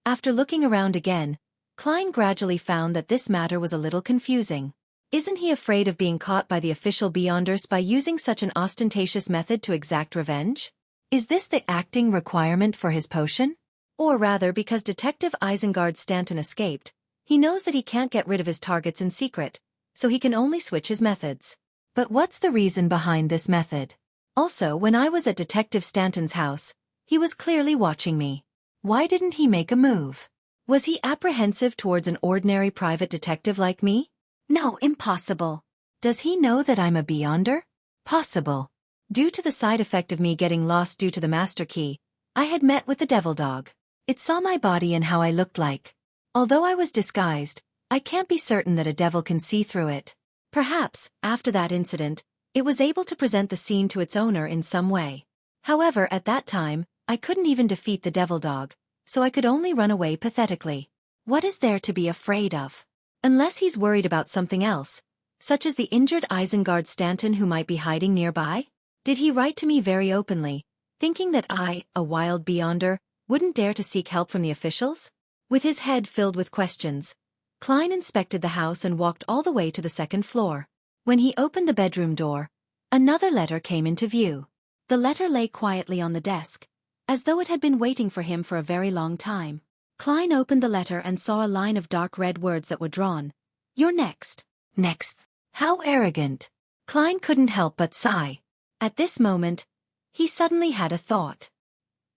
After looking around again, Klein gradually found that this matter was a little confusing. Isn't he afraid of being caught by the official Beyonders by using such an ostentatious method to exact revenge? Is this the acting requirement for his potion? Or rather, because Detective Isengard Stanton escaped, he knows that he can't get rid of his targets in secret, so he can only switch his methods. But what's the reason behind this method? Also, when I was at Detective Stanton's house, he was clearly watching me. Why didn't he make a move? Was he apprehensive towards an ordinary private detective like me? No, impossible. Does he know that I'm a Beyonder? Possible. Due to the side effect of me getting lost due to the master key, I had met with the devil dog. It saw my body and how I looked like. Although I was disguised, I can't be certain that a devil can see through it. Perhaps, after that incident, it was able to present the scene to its owner in some way. However, at that time, I couldn't even defeat the devil dog, so I could only run away pathetically. What is there to be afraid of? Unless he's worried about something else, such as the injured Isengard Stanton who might be hiding nearby? Did he write to me very openly, thinking that I, a wild Beyonder, wouldn't dare to seek help from the officials? With his head filled with questions, Klein inspected the house and walked all the way to the second floor. When he opened the bedroom door, another letter came into view. The letter lay quietly on the desk, as though it had been waiting for him for a very long time. Klein opened the letter and saw a line of dark red words that were drawn. "You're next." Next. How arrogant. Klein couldn't help but sigh. At this moment, he suddenly had a thought.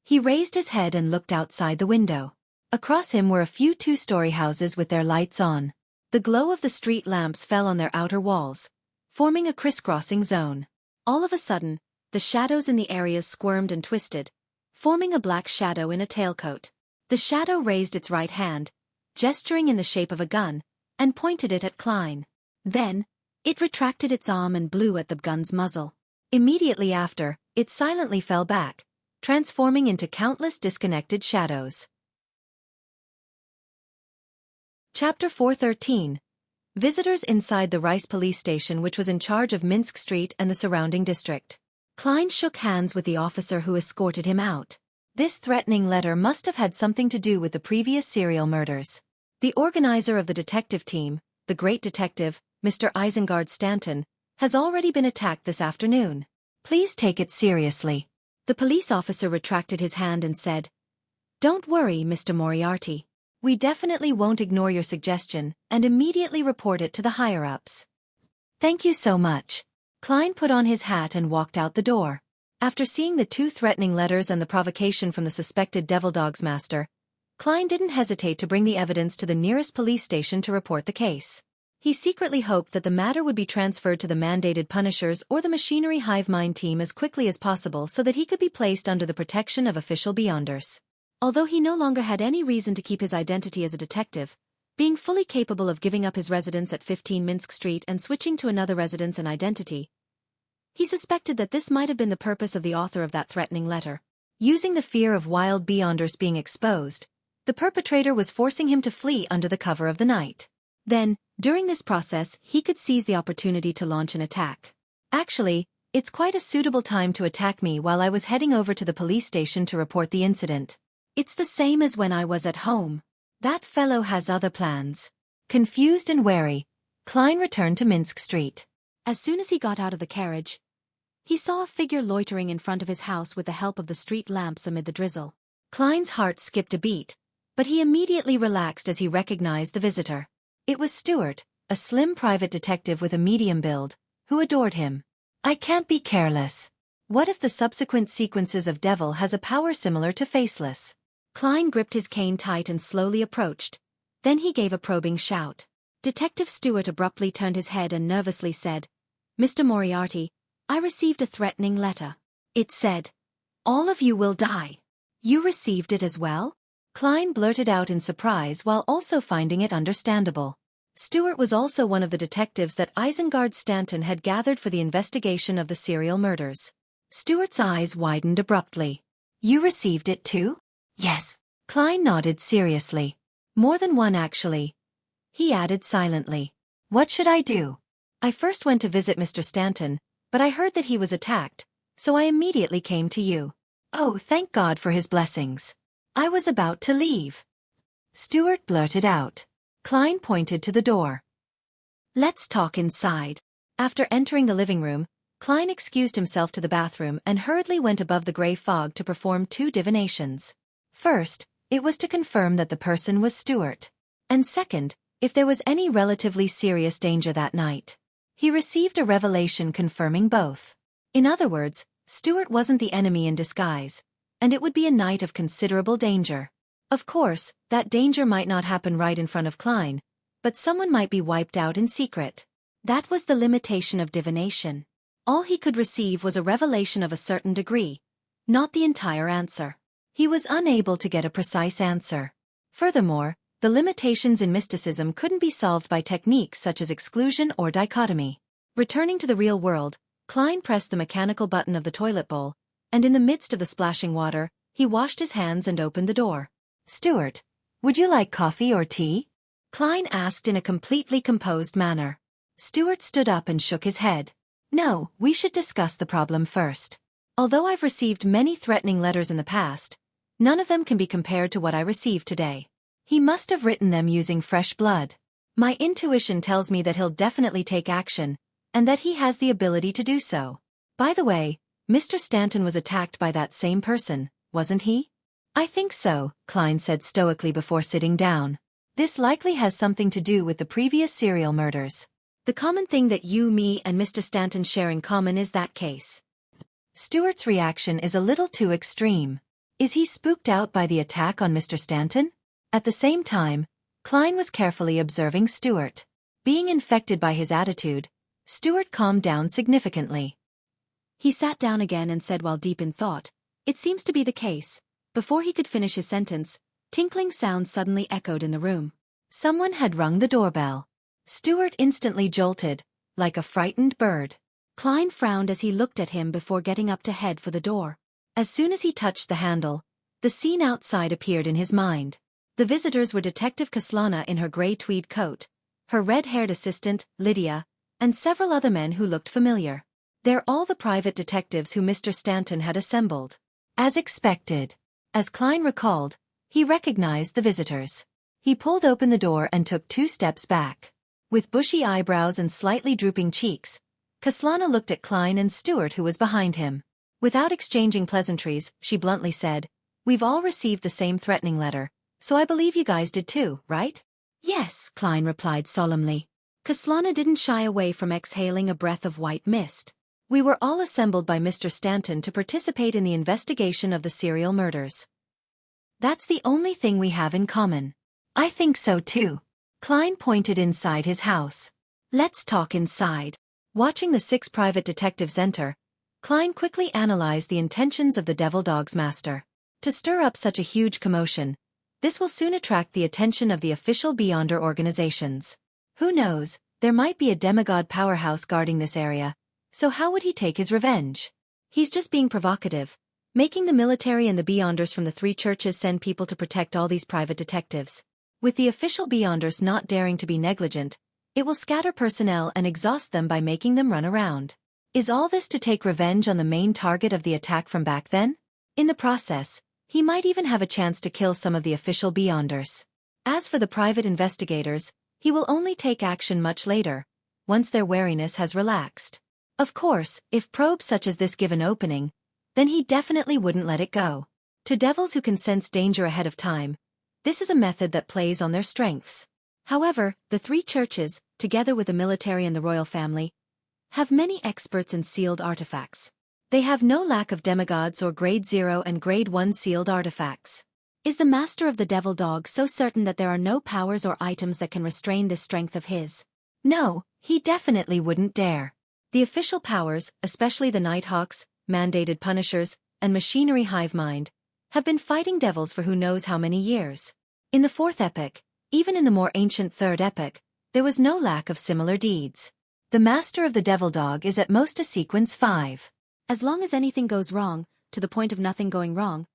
He raised his head and looked outside the window. Across him were a few two-story houses with their lights on. The glow of the street lamps fell on their outer walls, forming a crisscrossing zone. All of a sudden, the shadows in the areas squirmed and twisted, forming a black shadow in a tailcoat. The shadow raised its right hand, gesturing in the shape of a gun, and pointed it at Klein. Then, it retracted its arm and blew at the gun's muzzle. Immediately after, it silently fell back, transforming into countless disconnected shadows. Chapter 413. Visitors inside the Rice police station, which was in charge of Minsk Street and the surrounding district. Klein shook hands with the officer who escorted him out. This threatening letter must have had something to do with the previous serial murders. The organizer of the detective team, the great detective, Mr. Isengard Stanton, has already been attacked this afternoon. Please take it seriously. The police officer retracted his hand and said, "Don't worry, Mr. Moriarty. We definitely won't ignore your suggestion and immediately report it to the higher-ups." "Thank you so much." Klein put on his hat and walked out the door. After seeing the two threatening letters and the provocation from the suspected devil dog's master, Klein didn't hesitate to bring the evidence to the nearest police station to report the case. He secretly hoped that the matter would be transferred to the mandated punishers or the machinery hive mind team as quickly as possible so that he could be placed under the protection of official Beyonders. Although he no longer had any reason to keep his identity as a detective, being fully capable of giving up his residence at 15 Minsk Street and switching to another residence and identity, he suspected that this might have been the purpose of the author of that threatening letter. Using the fear of wild Beyonders being exposed, the perpetrator was forcing him to flee under the cover of the night. Then, during this process, he could seize the opportunity to launch an attack. Actually, it's quite a suitable time to attack me while I was heading over to the police station to report the incident. It's the same as when I was at home. That fellow has other plans. Confused and wary, Klein returned to Minsk Street. As soon as he got out of the carriage, he saw a figure loitering in front of his house with the help of the street lamps amid the drizzle. Klein's heart skipped a beat, but he immediately relaxed as he recognized the visitor. It was Stuart, a slim private detective with a medium build, who adored him. I can't be careless. What if the subsequent sequences of Devil has a power similar to Faceless? Klein gripped his cane tight and slowly approached. Then he gave a probing shout. Detective Stuart abruptly turned his head and nervously said, "Mr. Moriarty, I received a threatening letter. It said, 'All of you will die.' You received it as well?" Klein blurted out in surprise while also finding it understandable. Stuart was also one of the detectives that Isengard Stanton had gathered for the investigation of the serial murders. Stuart's eyes widened abruptly. "You received it too?" "Yes." Klein nodded seriously. "More than one actually." He added silently. "What should I do?" "I first went to visit Mr. Stanton, but I heard that he was attacked, so I immediately came to you." "Oh, thank God for his blessings. I was about to leave." Stuart blurted out. Klein pointed to the door. Let's talk inside. After entering the living room, Klein excused himself to the bathroom and hurriedly went above the gray fog to perform 2 divinations. First, it was to confirm that the person was Stuart. And second, if there was any relatively serious danger that night. He received a revelation confirming both. In other words, Stuart wasn't the enemy in disguise, and it would be a night of considerable danger. Of course, that danger might not happen right in front of Klein, but someone might be wiped out in secret. That was the limitation of divination. All he could receive was a revelation of a certain degree, not the entire answer. He was unable to get a precise answer. Furthermore, the limitations in mysticism couldn't be solved by techniques such as exclusion or dichotomy. Returning to the real world, Klein pressed the mechanical button of the toilet bowl, and in the midst of the splashing water, he washed his hands and opened the door. Stuart, would you like coffee or tea? Klein asked in a completely composed manner. Stuart stood up and shook his head. No, we should discuss the problem first. Although I've received many threatening letters in the past, none of them can be compared to what I received today. He must have written them using fresh blood. My intuition tells me that he'll definitely take action, and that he has the ability to do so. By the way, Mr. Stanton was attacked by that same person, wasn't he? I think so, Klein said stoically before sitting down. This likely has something to do with the previous serial murders. The common thing that you, me, and Mr. Stanton share in common is that case. Stuart's reaction is a little too extreme. Is he spooked out by the attack on Mr. Stanton? At the same time, Klein was carefully observing Stuart. Being infected by his attitude, Stuart calmed down significantly. He sat down again and said while deep in thought, "It seems to be the case." Before he could finish his sentence, tinkling sounds suddenly echoed in the room. Someone had rung the doorbell. Stuart instantly jolted, like a frightened bird. Klein frowned as he looked at him before getting up to head for the door. As soon as he touched the handle, the scene outside appeared in his mind. The visitors were Detective Kaslana in her gray tweed coat, her red-haired assistant, Lydia, and several other men who looked familiar. They're all the private detectives who Mr. Stanton had assembled. As expected. As Klein recalled, he recognized the visitors. He pulled open the door and took 2 steps back. With bushy eyebrows and slightly drooping cheeks, Kaslana looked at Klein and Stuart, who was behind him. Without exchanging pleasantries, she bluntly said, "We've all received the same threatening letter, so I believe you guys did too, right?" "Yes," Klein replied solemnly. Kaslana didn't shy away from exhaling a breath of white mist. "We were all assembled by Mr. Stanton to participate in the investigation of the serial murders. That's the only thing we have in common." "I think so too." Klein pointed inside his house. "Let's talk inside." Watching the 6 private detectives enter, Klein quickly analyzed the intentions of the Devil Dog's master. To stir up such a huge commotion, this will soon attract the attention of the official Beyonder organizations. Who knows, there might be a demigod powerhouse guarding this area, so how would he take his revenge? He's just being provocative, making the military and the Beyonders from the 3 churches send people to protect all these private detectives. With the official Beyonders not daring to be negligent, it will scatter personnel and exhaust them by making them run around. Is all this to take revenge on the main target of the attack from back then? In the process, he might even have a chance to kill some of the official Beyonders. As for the private investigators, he will only take action much later, once their wariness has relaxed. Of course, if probes such as this give an opening, then he definitely wouldn't let it go. To devils who can sense danger ahead of time, this is a method that plays on their strengths. However, the 3 churches, together with the military and the royal family, have many experts in sealed artifacts. They have no lack of demigods or grade 0 and grade 1 sealed artifacts. Is the master of the Devil Dog so certain that there are no powers or items that can restrain this strength of his? No, he definitely wouldn't dare. The official powers, especially the Nighthawks, mandated punishers, and machinery hive mind, have been fighting devils for who knows how many years. In the 4th epoch, even in the more ancient 3rd epoch, there was no lack of similar deeds. The master of the Devil Dog is at most a sequence 5. As long as anything goes wrong, to the point of nothing going wrong,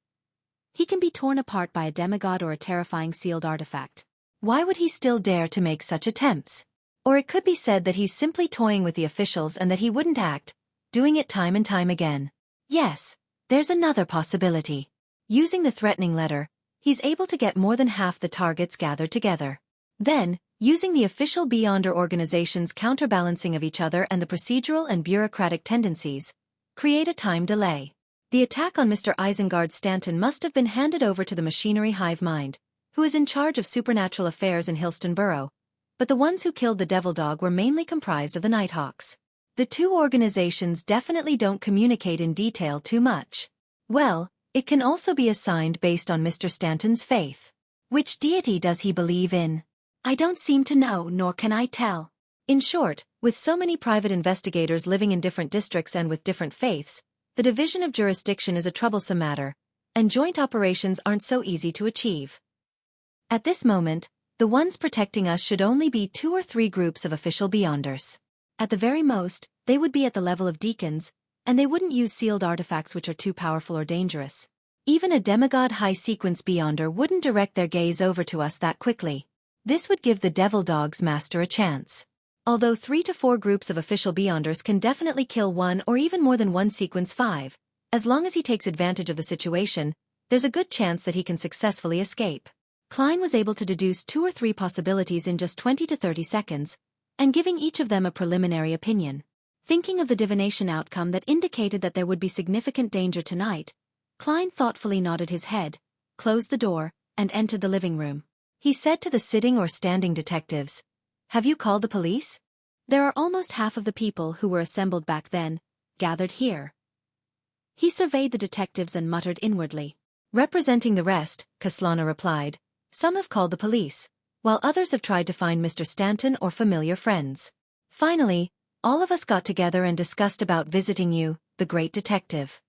he can be torn apart by a demigod or a terrifying sealed artifact. Why would he still dare to make such attempts? Or it could be said that he's simply toying with the officials and that he wouldn't act, doing it time and time again. Yes, there's another possibility. Using the threatening letter, he's able to get more than half the targets gathered together. Then, using the official Beyonder organization's counterbalancing of each other and the procedural and bureaucratic tendencies, create a time delay. The attack on Mr. Isengard Stanton must have been handed over to the machinery hive mind, who is in charge of supernatural affairs in Hillston Borough, but the ones who killed the Devil Dog were mainly comprised of the Nighthawks. The two organizations definitely don't communicate in detail too much. Well, it can also be assigned based on Mr. Stanton's faith. Which deity does he believe in? I don't seem to know, nor can I tell. In short, with so many private investigators living in different districts and with different faiths, the division of jurisdiction is a troublesome matter, and joint operations aren't so easy to achieve. At this moment, the ones protecting us should only be 2 or 3 groups of official Beyonders. At the very most, they would be at the level of deacons, and they wouldn't use sealed artifacts which are too powerful or dangerous. Even a demigod high-sequence Beyonder wouldn't direct their gaze over to us that quickly. This would give the Devil Dog's master a chance. Although 3 to 4 groups of official Beyonders can definitely kill one or even more than one Sequence 5, as long as he takes advantage of the situation, there's a good chance that he can successfully escape. Klein was able to deduce 2 or 3 possibilities in just 20 to 30 seconds, and giving each of them a preliminary opinion. Thinking of the divination outcome that indicated that there would be significant danger tonight, Klein thoughtfully nodded his head, closed the door, and entered the living room. He said to the sitting or standing detectives, "Have you called the police?" There are almost half of the people who were assembled back then, gathered here. He surveyed the detectives and muttered inwardly. Representing the rest, Kaslana replied, "Some have called the police, while others have tried to find Mr. Stanton or familiar friends. Finally, all of us got together and discussed about visiting you, the great detective."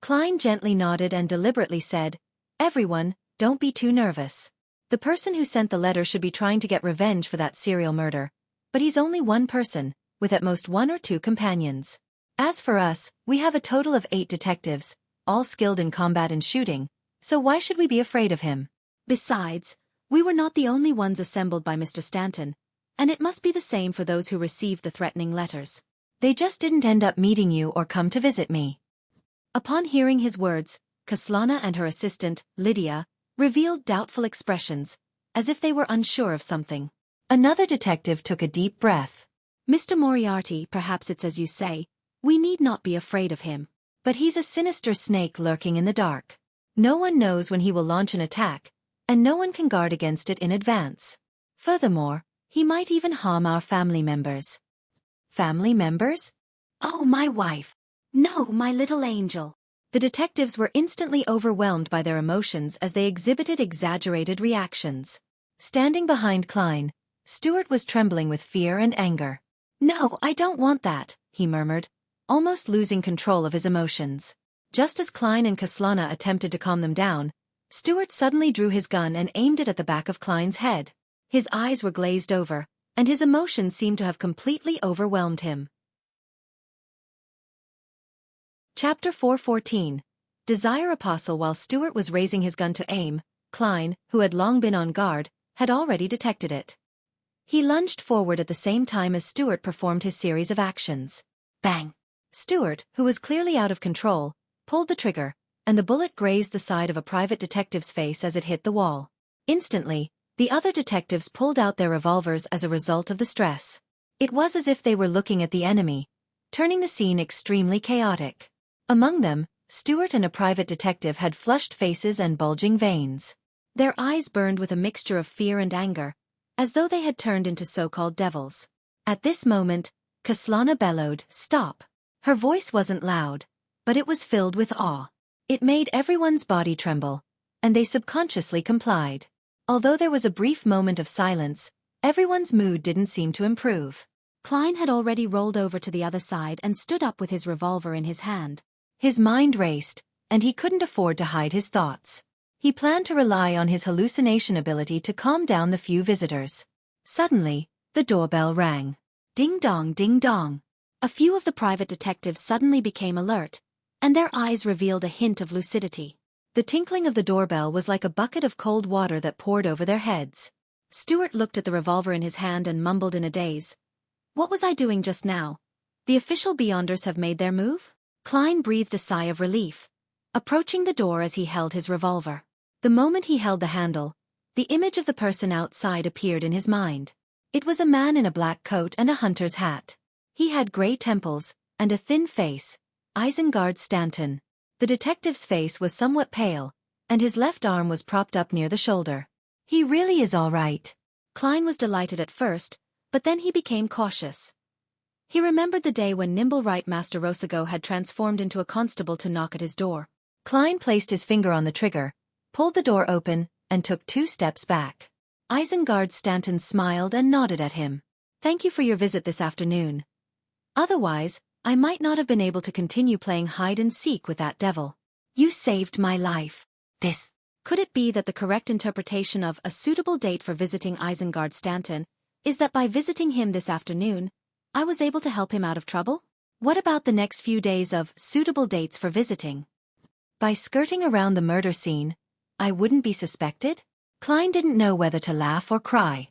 Klein gently nodded and deliberately said, "Everyone, don't be too nervous. The person who sent the letter should be trying to get revenge for that serial murder, but he's only one person, with at most 1 or 2 companions. As for us, we have a total of 8 detectives, all skilled in combat and shooting, so why should we be afraid of him? Besides, we were not the only ones assembled by Mr. Stanton, and it must be the same for those who received the threatening letters. They just didn't end up meeting you or come to visit me." Upon hearing his words, Kaslana and her assistant, Lydia, revealed doubtful expressions, as if they were unsure of something. Another detective took a deep breath. "Mr. Moriarty, perhaps it's as you say, we need not be afraid of him. But he's a sinister snake lurking in the dark. No one knows when he will launch an attack, and no one can guard against it in advance. Furthermore, he might even harm our family members." "Family members? Oh, my wife! No, my little angel!" The detectives were instantly overwhelmed by their emotions as they exhibited exaggerated reactions. Standing behind Klein, Stuart was trembling with fear and anger. "No, I don't want that," he murmured, almost losing control of his emotions. Just as Klein and Kaslana attempted to calm them down, Stuart suddenly drew his gun and aimed it at the back of Klein's head. His eyes were glazed over, and his emotions seemed to have completely overwhelmed him. Chapter 4:14. Desire Apostle. While Stuart was raising his gun to aim, Klein, who had long been on guard, had already detected it. He lunged forward at the same time as Stuart performed his series of actions. Bang! Stuart, who was clearly out of control, pulled the trigger, and the bullet grazed the side of a private detective's face as it hit the wall. Instantly, the other detectives pulled out their revolvers as a result of the stress. It was as if they were looking at the enemy, turning the scene extremely chaotic. Among them, Stuart and a private detective had flushed faces and bulging veins. Their eyes burned with a mixture of fear and anger, as though they had turned into so-called devils. At this moment, Kaslana bellowed, "Stop!" Her voice wasn't loud, but it was filled with awe. It made everyone's body tremble, and they subconsciously complied. Although there was a brief moment of silence, everyone's mood didn't seem to improve. Klein had already rolled over to the other side and stood up with his revolver in his hand. His mind raced, and he couldn't afford to hide his thoughts. He planned to rely on his hallucination ability to calm down the few visitors. Suddenly, the doorbell rang. Ding dong, ding dong. A few of the private detectives suddenly became alert, and their eyes revealed a hint of lucidity. The tinkling of the doorbell was like a bucket of cold water that poured over their heads. Stuart looked at the revolver in his hand and mumbled in a daze. "What was I doing just now? The official Beyonders have made their move?" Klein breathed a sigh of relief, approaching the door as he held his revolver. The moment he held the handle, the image of the person outside appeared in his mind. It was a man in a black coat and a hunter's hat. He had gray temples and a thin face, Isengard Stanton. The detective's face was somewhat pale, and his left arm was propped up near the shoulder. He really is all right. Klein was delighted at first, but then he became cautious. He remembered the day when nimble right Master Rosago had transformed into a constable to knock at his door. Klein placed his finger on the trigger, pulled the door open, and took 2 steps back. Isengard Stanton smiled and nodded at him. "Thank you for your visit this afternoon. Otherwise, I might not have been able to continue playing hide-and-seek with that devil. You saved my life." Could it be that the correct interpretation of a suitable date for visiting Isengard Stanton is that by visiting him this afternoon, I was able to help him out of trouble? What about the next few days of suitable dates for visiting? By skirting around the murder scene, I wouldn't be suspected? Klein didn't know whether to laugh or cry.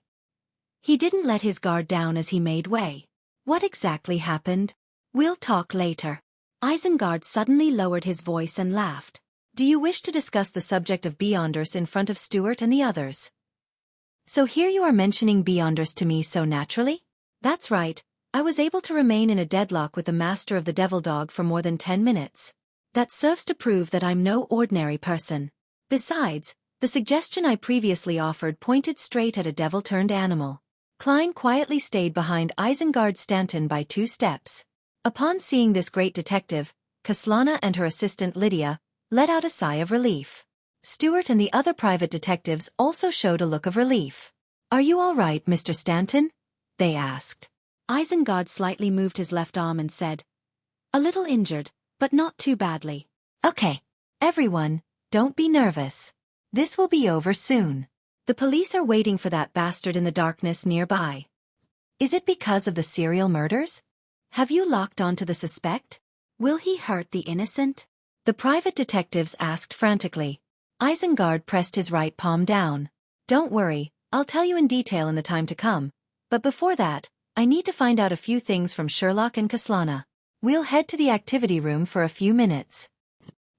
He didn't let his guard down as he made way. What exactly happened? We'll talk later. Isengard suddenly lowered his voice and laughed. Do you wish to discuss the subject of Beyonders in front of Stuart and the others? So here you are mentioning Beyonders to me so naturally? That's right, I was able to remain in a deadlock with the master of the Devil Dog for more than 10 minutes. That serves to prove that I'm no ordinary person. Besides, the suggestion I previously offered pointed straight at a devil-turned animal. Klein quietly stayed behind Isengard Stanton by 2 steps. Upon seeing this great detective, Kaslana and her assistant Lydia let out a sigh of relief. Stuart and the other private detectives also showed a look of relief. "Are you all right, Mr. Stanton?" they asked. Isengard slightly moved his left arm and said, "A little injured, but not too badly." "Okay. Everyone, don't be nervous. This will be over soon. The police are waiting for that bastard in the darkness nearby." "Is it because of the serial murders? Have you locked onto the suspect? Will he hurt the innocent?" the private detectives asked frantically. Isengard pressed his right palm down. "Don't worry, I'll tell you in detail in the time to come. But before that, I need to find out a few things from Sherlock and Kaslana. We'll head to the activity room for a few minutes."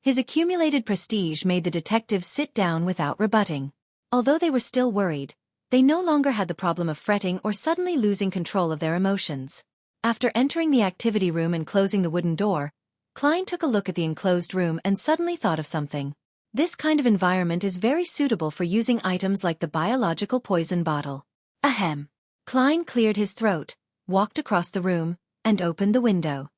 His accumulated prestige made the detectives sit down without rebutting. Although they were still worried, they no longer had the problem of fretting or suddenly losing control of their emotions. After entering the activity room and closing the wooden door, Klein took a look at the enclosed room and suddenly thought of something. This kind of environment is very suitable for using items like the biological poison bottle. Ahem. Klein cleared his throat, walked across the room, and opened the window.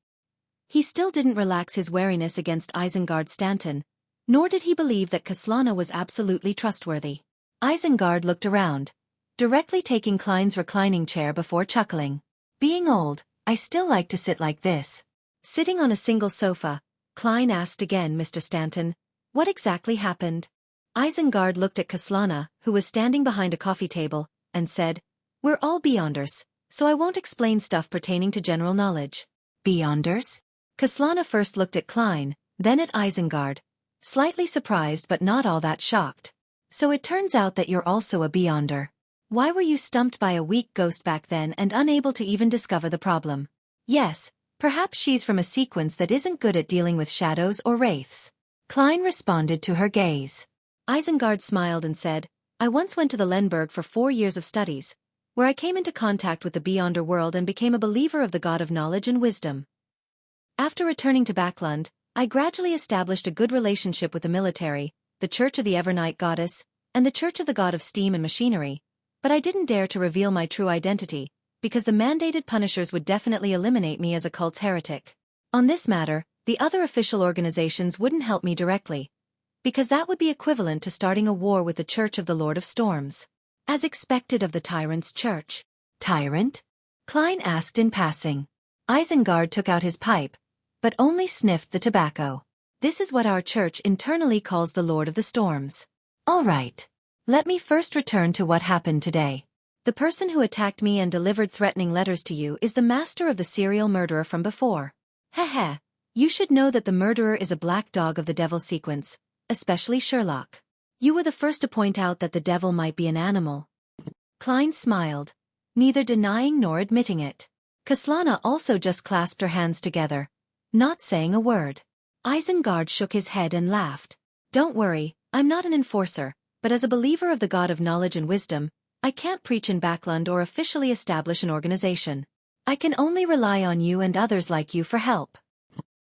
He still didn't relax his wariness against Isengard Stanton, nor did he believe that Kaslana was absolutely trustworthy. Isengard looked around, directly taking Klein's reclining chair before chuckling. "Being old, I still like to sit like this." Sitting on a single sofa, Klein asked again, "Mr. Stanton, what exactly happened?" Isengard looked at Kaslana, who was standing behind a coffee table, and said, "We're all Beyonders, so I won't explain stuff pertaining to general knowledge." "Beyonders?" Kaslana first looked at Klein, then at Isengard, slightly surprised but not all that shocked. "So it turns out that you're also a Beyonder. Why were you stumped by a weak ghost back then and unable to even discover the problem?" "Yes, perhaps she's from a sequence that isn't good at dealing with shadows or wraiths." Klein responded to her gaze. Isengard smiled and said, "I once went to the Lenberg for 4 years of studies, where I came into contact with the Beyonder world and became a believer of the god of knowledge and wisdom. After returning to Backlund, I gradually established a good relationship with the military, the Church of the Evernight Goddess, and the Church of the God of Steam and Machinery, but I didn't dare to reveal my true identity, because the mandated punishers would definitely eliminate me as a cult's heretic. On this matter, the other official organizations wouldn't help me directly, because that would be equivalent to starting a war with the Church of the Lord of Storms. As expected of the Tyrant's Church." "Tyrant?" Klein asked in passing. Isengard took out his pipe, but only sniffed the tobacco. "This is what our church internally calls the Lord of the Storms." "All right. Let me first return to what happened today. The person who attacked me and delivered threatening letters to you is the master of the serial murderer from before. Heh. You should know that the murderer is a black dog of the devil sequence, especially Sherlock. You were the first to point out that the devil might be an animal." Klein smiled, neither denying nor admitting it. Kaslana also just clasped her hands together, not saying a word. Isengard shook his head and laughed. "Don't worry, I'm not an enforcer, but as a believer of the God of knowledge and wisdom, I can't preach in Backland or officially establish an organization. I can only rely on you and others like you for help.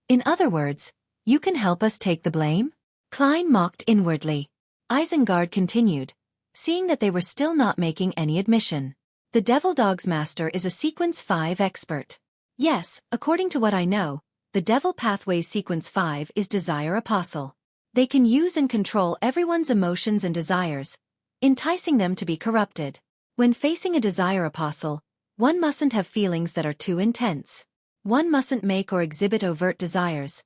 In other words, you can help us take the blame? Klein mocked inwardly. Isengard continued, seeing that they were still not making any admission. The Devil Dog's master is a Sequence 5 expert. Yes, according to what I know, the Devil Pathways Sequence 5 is Desire Apostle. They can use and control everyone's emotions and desires, enticing them to be corrupted. When facing a Desire Apostle, one mustn't have feelings that are too intense. One mustn't make or exhibit overt desires.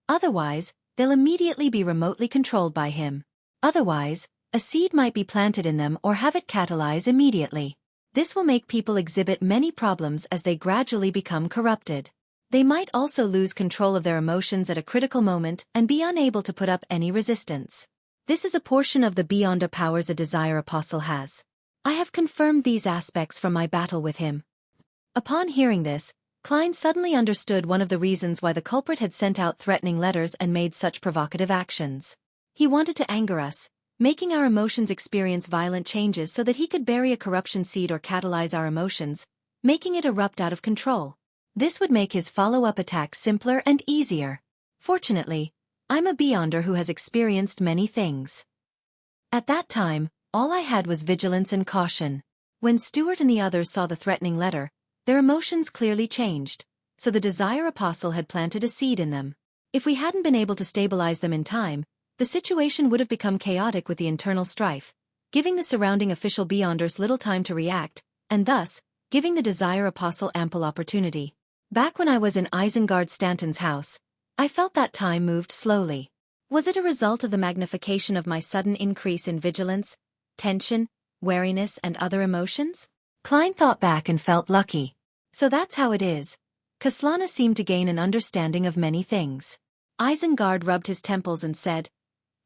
Otherwise, they'll immediately be remotely controlled by him. Otherwise, a seed might be planted in them or have it catalyze immediately. This will make people exhibit many problems as they gradually become corrupted. They might also lose control of their emotions at a critical moment and be unable to put up any resistance. This is a portion of the beyonder powers a Desire Apostle has. I have confirmed these aspects from my battle with him. Upon hearing this, Klein suddenly understood one of the reasons why the culprit had sent out threatening letters and made such provocative actions. He wanted to anger us, making our emotions experience violent changes so that he could bury a corruption seed or catalyze our emotions, making it erupt out of control. This would make his follow-up attack simpler and easier. Fortunately, I'm a beyonder who has experienced many things. At that time, all I had was vigilance and caution. When Stuart and the others saw the threatening letter, their emotions clearly changed, so the Desire Apostle had planted a seed in them. If we hadn't been able to stabilize them in time, the situation would have become chaotic with the internal strife, giving the surrounding official beyonders little time to react, and thus, giving the Desire Apostle ample opportunity. Back when I was in Isengard Stanton's house, I felt that time moved slowly. Was it a result of the magnification of my sudden increase in vigilance, tension, wariness and other emotions? Klein thought back and felt lucky. So that's how it is. Kaslana seemed to gain an understanding of many things. Isengard rubbed his temples and said,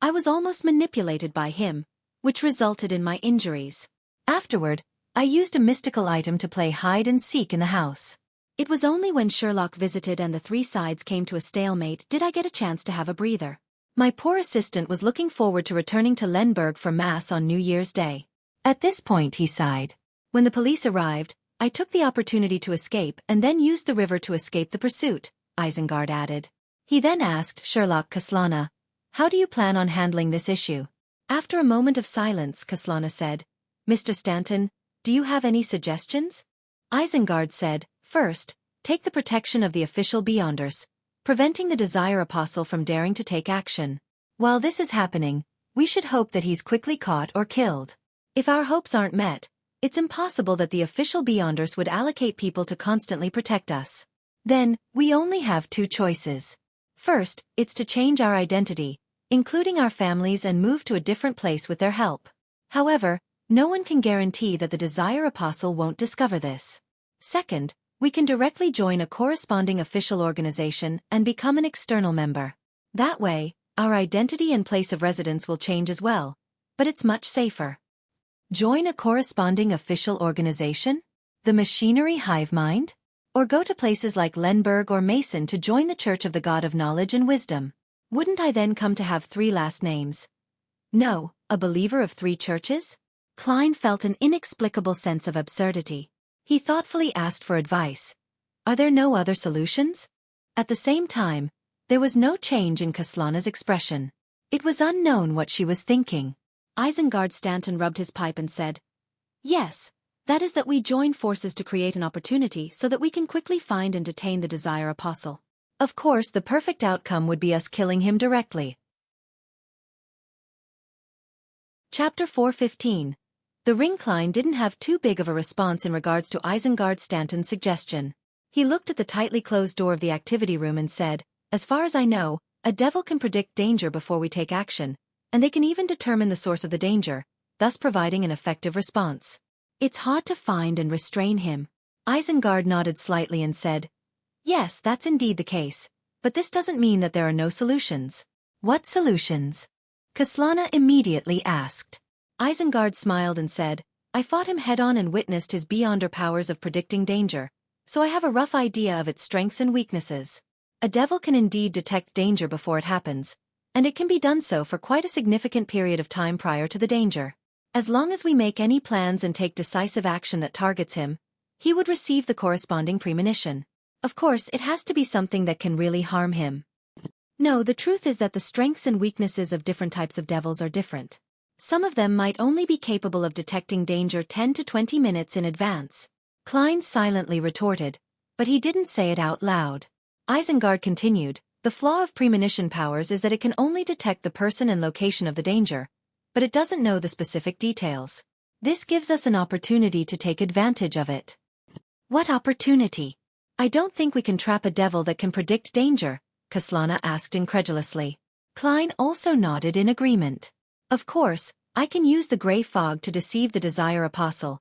I was almost manipulated by him, which resulted in my injuries. Afterward, I used a mystical item to play hide and seek in the house. It was only when Sherlock visited and the three sides came to a stalemate did I get a chance to have a breather. My poor assistant was looking forward to returning to Lenberg for Mass on New Year's Day. At this point he sighed. When the police arrived, I took the opportunity to escape and then used the river to escape the pursuit, Isengard added. He then asked Sherlock Kaslana, how do you plan on handling this issue? After a moment of silence, Kaslana said, Mr. Stanton, do you have any suggestions? Isengard said, first, take the protection of the official beyonders, preventing the Desire Apostle from daring to take action. While this is happening, we should hope that he's quickly caught or killed. If our hopes aren't met, it's impossible that the official beyonders would allocate people to constantly protect us. Then, we only have two choices. First, it's to change our identity, including our families, and move to a different place with their help. However, no one can guarantee that the Desire Apostle won't discover this. Second, we can directly join a corresponding official organization and become an external member. That way, our identity and place of residence will change as well, but it's much safer. Join a corresponding official organization? The machinery hive mind? Or go to places like Lenberg or Mason to join the Church of the God of Knowledge and Wisdom? Wouldn't I then come to have 3 last names? No, a believer of 3 churches? Klein felt an inexplicable sense of absurdity. He thoughtfully asked for advice. Are there no other solutions? At the same time, there was no change in Kaslana's expression. It was unknown what she was thinking. Isengard Stanton rubbed his pipe and said, Yes, that is that we join forces to create an opportunity so that we can quickly find and detain the Desire Apostle. Of course, the perfect outcome would be us killing him directly. Chapter 4:15. The Ring. Klein didn't have too big of a response in regards to Isengard Stanton's suggestion. He looked at the tightly closed door of the activity room and said, As far as I know, a devil can predict danger before we take action, and they can even determine the source of the danger, thus providing an effective response. It's hard to find and restrain him. Isengard nodded slightly and said, Yes, that's indeed the case, but this doesn't mean that there are no solutions. What solutions? Kaslana immediately asked. Isengard smiled and said, I fought him head-on and witnessed his beyonder powers of predicting danger, so I have a rough idea of its strengths and weaknesses. A devil can indeed detect danger before it happens, and it can be done so for quite a significant period of time prior to the danger. As long as we make any plans and take decisive action that targets him, he would receive the corresponding premonition. Of course, it has to be something that can really harm him. No, the truth is that the strengths and weaknesses of different types of devils are different. Some of them might only be capable of detecting danger 10 to 20 minutes in advance. Klein silently retorted, but he didn't say it out loud. Isengard continued, the flaw of premonition powers is that it can only detect the person and location of the danger, but it doesn't know the specific details. This gives us an opportunity to take advantage of it. What opportunity? I don't think we can trap a devil that can predict danger, Kaslana asked incredulously. Klein also nodded in agreement. Of course, I can use the gray fog to deceive the Desire Apostle,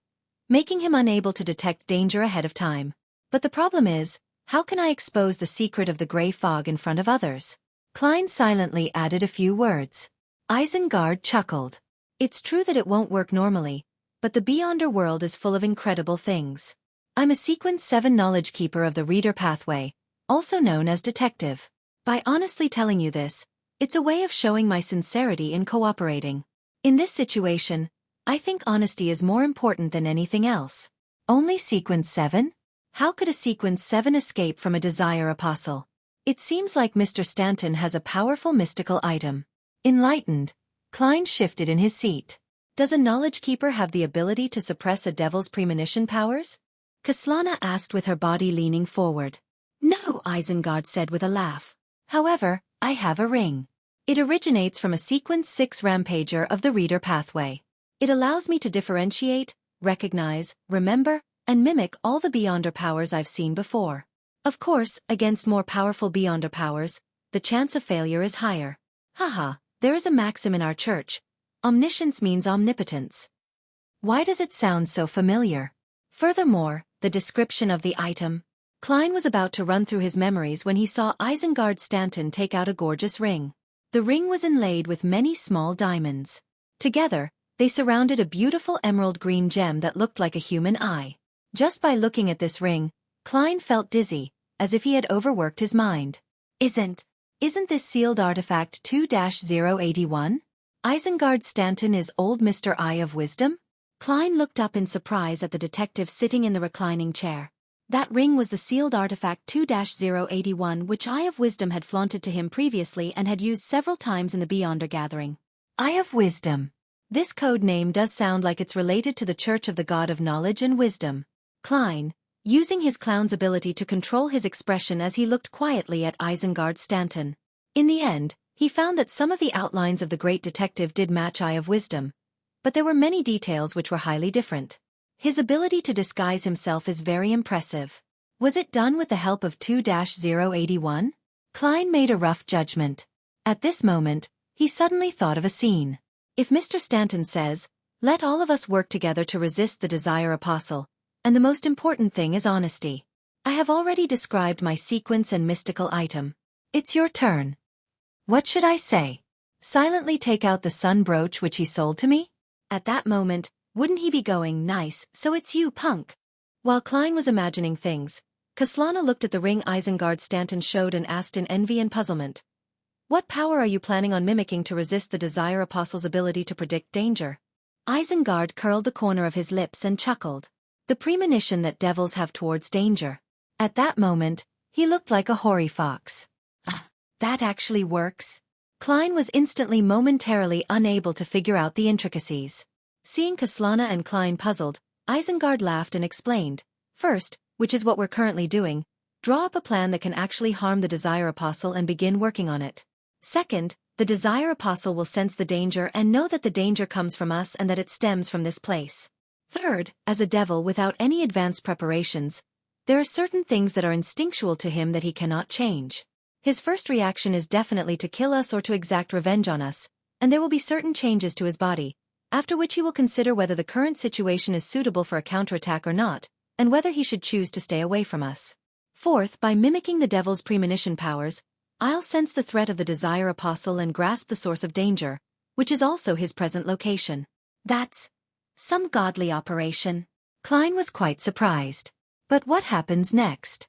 making him unable to detect danger ahead of time. But the problem is, how can I expose the secret of the gray fog in front of others? Klein silently added a few words. Isengard chuckled. It's true that it won't work normally, but the Beyonder world is full of incredible things. I'm a Sequence 7 knowledge keeper of the reader pathway, also known as detective. By honestly telling you this, it's a way of showing my sincerity in cooperating. In this situation, I think honesty is more important than anything else. Only Sequence 7? How could a Sequence 7 escape from a Desire Apostle? It seems like Mr. Stanton has a powerful mystical item. Enlightened, Klein shifted in his seat. Does a knowledge keeper have the ability to suppress a devil's premonition powers? Kaslana asked with her body leaning forward. No, Isengard said with a laugh. However, I have a ring. It originates from a Sequence 6 rampager of the reader pathway. It allows me to differentiate, recognize, remember, and mimic all the Beyonder powers I've seen before. Of course, against more powerful Beyonder powers, the chance of failure is higher. Haha, there is a maxim in our church. Omniscience means omnipotence. Why does it sound so familiar? Furthermore, the description of the item. Klein was about to run through his memories when he saw Isengard Stanton take out a gorgeous ring. The ring was inlaid with many small diamonds. Together, they surrounded a beautiful emerald green gem that looked like a human eye. Just by looking at this ring, Klein felt dizzy, as if he had overworked his mind. Isn't this sealed artifact 2-081? Isengard Stanton is old Mr. Eye of Wisdom? Klein looked up in surprise at the detective sitting in the reclining chair. That ring was the sealed artifact 2-081 which Eye of Wisdom had flaunted to him previously and had used several times in the Beyonder gathering. Eye of Wisdom. This code name does sound like it's related to the Church of the God of Knowledge and Wisdom. Klein, using his clown's ability to control his expression as he looked quietly at Isengard Stanton. In the end, he found that some of the outlines of the great detective did match Eye of Wisdom, but there were many details which were highly different. His ability to disguise himself is very impressive. Was it done with the help of 2-081? Klein made a rough judgment. At this moment, he suddenly thought of a scene. If Mr. Stanton says, let all of us work together to resist the Desire Apostle, and the most important thing is honesty. I have already described my sequence and mystical item. It's your turn. What should I say? Silently take out the sun brooch which he sold to me? At that moment, wouldn't he be going, nice, so it's you, punk? While Klein was imagining things, Kaslana looked at the ring Isengard Stanton showed and asked in envy and puzzlement. What power are you planning on mimicking to resist the Desire Apostle's ability to predict danger? Isengard curled the corner of his lips and chuckled. The premonition that devils have towards danger. At that moment, he looked like a hoary fox. That actually works? Klein was instantly momentarily unable to figure out the intricacies. Seeing Kaslana and Klein puzzled, Isengard laughed and explained, first, which is what we're currently doing, draw up a plan that can actually harm the Desire Apostle and begin working on it. Second, the Desire Apostle will sense the danger and know that the danger comes from us and that it stems from this place. Third, as a devil without any advanced preparations, there are certain things that are instinctual to him that he cannot change. His first reaction is definitely to kill us or to exact revenge on us, and there will be certain changes to his body, after which he will consider whether the current situation is suitable for a counterattack or not, and whether he should choose to stay away from us. Fourth, by mimicking the devil's premonition powers, I'll sense the threat of the Desire Apostle and grasp the source of danger, which is also his present location. That's some godly operation. Klein was quite surprised. But what happens next?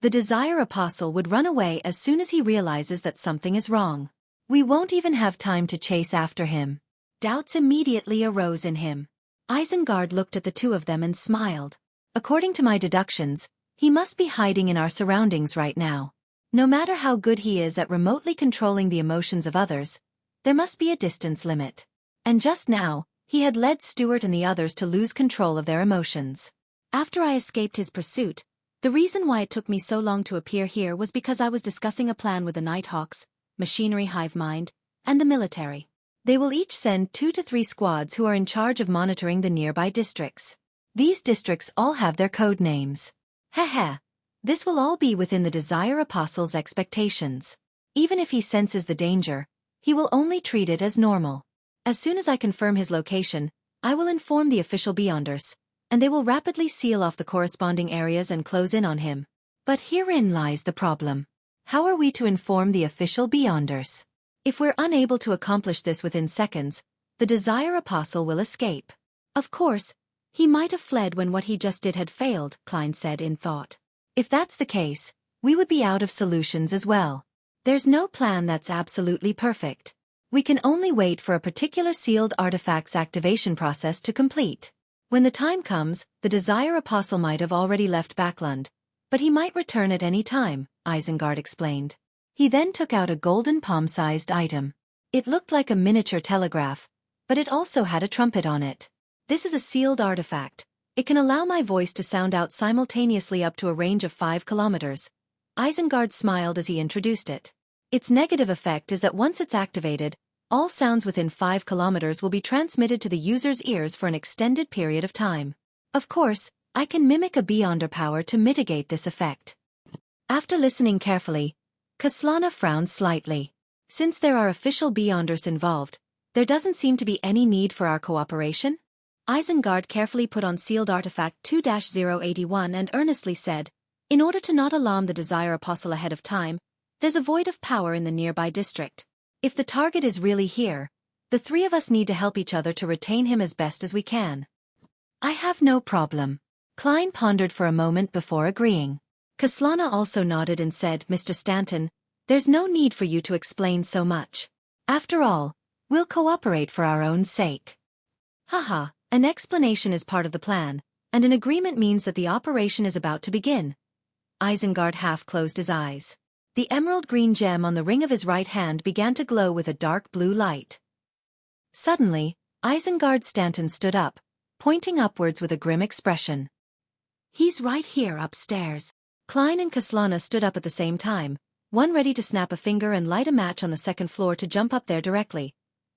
The Desire Apostle would run away as soon as he realizes that something is wrong. We won't even have time to chase after him. Doubts immediately arose in him. Isengard looked at the two of them and smiled. According to my deductions, he must be hiding in our surroundings right now. No matter how good he is at remotely controlling the emotions of others, there must be a distance limit. And just now, he had led Stuart and the others to lose control of their emotions. After I escaped his pursuit, the reason why it took me so long to appear here was because I was discussing a plan with the Nighthawks, Machinery Hive Mind, and the military. They will each send 2 to 3 squads who are in charge of monitoring the nearby districts. These districts all have their code names. Heh. This will all be within the Desire Apostle's expectations. Even if he senses the danger, he will only treat it as normal. As soon as I confirm his location, I will inform the official Beyonders, and they will rapidly seal off the corresponding areas and close in on him. But herein lies the problem. How are we to inform the official Beyonders? If we're unable to accomplish this within seconds, the Desire Apostle will escape. Of course, he might have fled when what he just did had failed, Klein said in thought. If that's the case, we would be out of solutions as well. There's no plan that's absolutely perfect. We can only wait for a particular sealed artifact's activation process to complete. When the time comes, the Desire Apostle might have already left Backlund, but he might return at any time, Isengard explained. He then took out a golden palm-sized item. It looked like a miniature telegraph, but it also had a trumpet on it. This is a sealed artifact. It can allow my voice to sound out simultaneously up to a range of 5 kilometers. Isengard smiled as he introduced it. Its negative effect is that once it's activated, all sounds within 5 kilometers will be transmitted to the user's ears for an extended period of time. Of course, I can mimic a Beyonder power to mitigate this effect. After listening carefully, Kaslana frowned slightly. Since there are official Beyonders involved, there doesn't seem to be any need for our cooperation? Isengard carefully put on sealed artifact 2-081 and earnestly said, in order to not alarm the Desire Apostle ahead of time, there's a void of power in the nearby district. If the target is really here, the 3 of us need to help each other to retain him as best as we can. I have no problem. Klein pondered for a moment before agreeing. Kaslana also nodded and said, Mr. Stanton, there's no need for you to explain so much. After all, we'll cooperate for our own sake. Haha, an explanation is part of the plan, and an agreement means that the operation is about to begin. Isengard half closed his eyes. The emerald green gem on the ring of his right hand began to glow with a dark blue light. Suddenly, Isengard Stanton stood up, pointing upwards with a grim expression. He's right here upstairs. Klein and Kaslana stood up at the same time, one ready to snap a finger and light a match on the second floor to jump up there directly,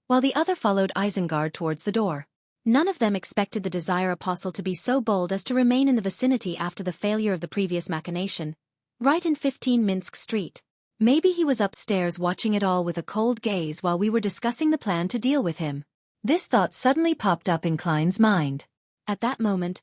while the other followed Isengard towards the door. None of them expected the Desire Apostle to be so bold as to remain in the vicinity after the failure of the previous machination, right in 15 Minsk Street. Maybe he was upstairs watching it all with a cold gaze while we were discussing the plan to deal with him. This thought suddenly popped up in Klein's mind. At that moment,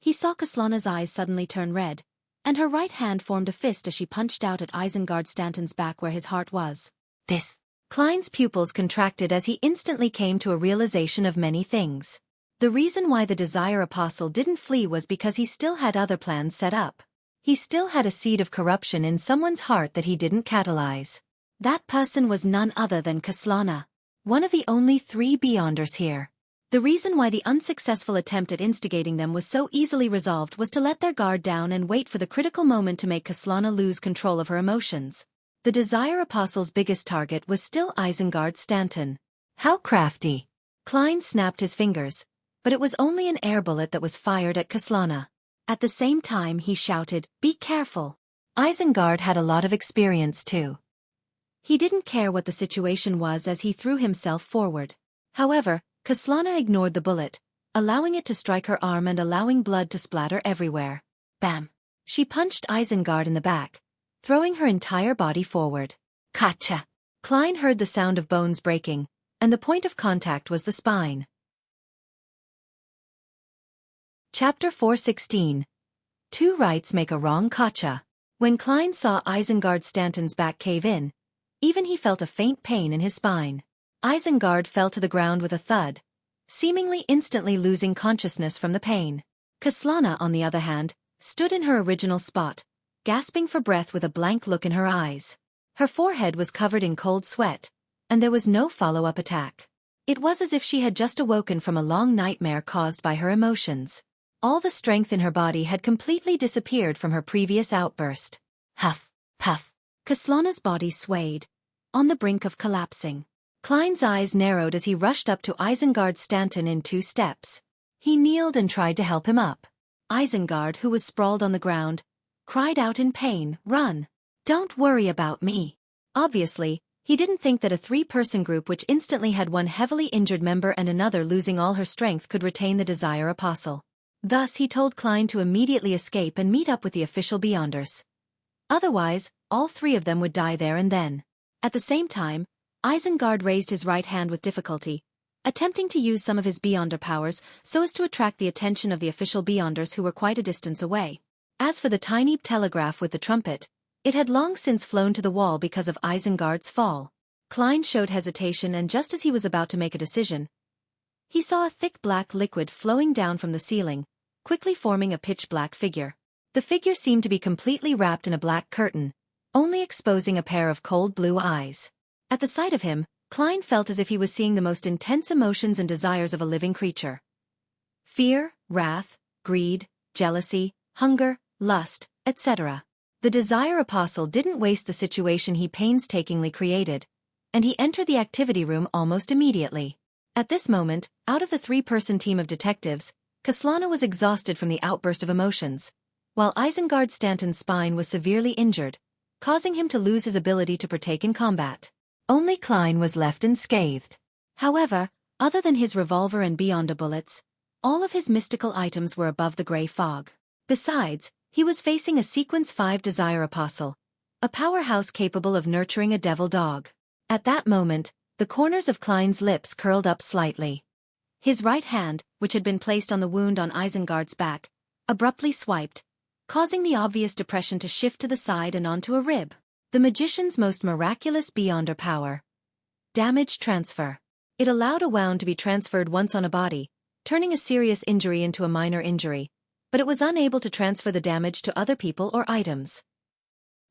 he saw Kaslana's eyes suddenly turn red, and her right hand formed a fist as she punched out at Isengard Stanton's back where his heart was. This. Klein's pupils contracted as he instantly came to a realization of many things. The reason why the Desire Apostle didn't flee was because he still had other plans set up. He still had a seed of corruption in someone's heart that he didn't catalyze. That person was none other than Kaslana, one of the only 3 Beyonders here. The reason why the unsuccessful attempt at instigating them was so easily resolved was to let their guard down and wait for the critical moment to make Kaslana lose control of her emotions. The Desire Apostle's biggest target was still Isengard Stanton. How crafty! Klein snapped his fingers, but it was only an air bullet that was fired at Kaslana. At the same time he shouted, "Be careful!" Isengard had a lot of experience too. He didn't care what the situation was as he threw himself forward. However, Kaslana ignored the bullet, allowing it to strike her arm and allowing blood to splatter everywhere. Bam! She punched Isengard in the back, throwing her entire body forward. Kacha! Klein heard the sound of bones breaking, and the point of contact was the spine. Chapter 416. 2 rights make a wrong kacha. When Klein saw Isengard Stanton's back cave in, even he felt a faint pain in his spine. Isengard fell to the ground with a thud, seemingly instantly losing consciousness from the pain. Kaslana, on the other hand, stood in her original spot, gasping for breath with a blank look in her eyes. Her forehead was covered in cold sweat, and there was no follow-up attack. It was as if she had just awoken from a long nightmare caused by her emotions. All the strength in her body had completely disappeared from her previous outburst. Huff, puff. Kaslana's body swayed, on the brink of collapsing. Klein's eyes narrowed as he rushed up to Isengard Stanton in 2 steps. He kneeled and tried to help him up. Isengard, who was sprawled on the ground, cried out in pain, "Run! Don't worry about me." Obviously, he didn't think that a 3-person group which instantly had one heavily injured member and another losing all her strength could retain the Desire Apostle. Thus he told Klein to immediately escape and meet up with the official Beyonders. Otherwise, all 3 of them would die there and then. At the same time, Isengard raised his right hand with difficulty, attempting to use some of his Beyonder powers so as to attract the attention of the official Beyonders who were quite a distance away. As for the tiny telegraph with the trumpet, it had long since flown to the wall because of Isengard's fall. Klein showed hesitation, and just as he was about to make a decision, he saw a thick black liquid flowing down from the ceiling, quickly forming a pitch-black figure. The figure seemed to be completely wrapped in a black curtain, only exposing a pair of cold blue eyes. At the sight of him, Klein felt as if he was seeing the most intense emotions and desires of a living creature. Fear, wrath, greed, jealousy, hunger, lust, etc. The Desire Apostle didn't waste the situation he painstakingly created, and he entered the activity room almost immediately. At this moment, out of the 3-person team of detectives, Kaslana was exhausted from the outburst of emotions, while Isengard Stanton's spine was severely injured, causing him to lose his ability to partake in combat. Only Klein was left unscathed. However, other than his revolver and Beyonder bullets, all of his mystical items were above the grey fog. Besides, he was facing a Sequence 5 Desire Apostle, a powerhouse capable of nurturing a devil dog. At that moment, the corners of Klein's lips curled up slightly. His right hand, which had been placed on the wound on Isengard's back, abruptly swiped, causing the obvious depression to shift to the side and onto a rib. The magician's most miraculous Beyonder power. Damage transfer. It allowed a wound to be transferred once on a body, turning a serious injury into a minor injury, but it was unable to transfer the damage to other people or items.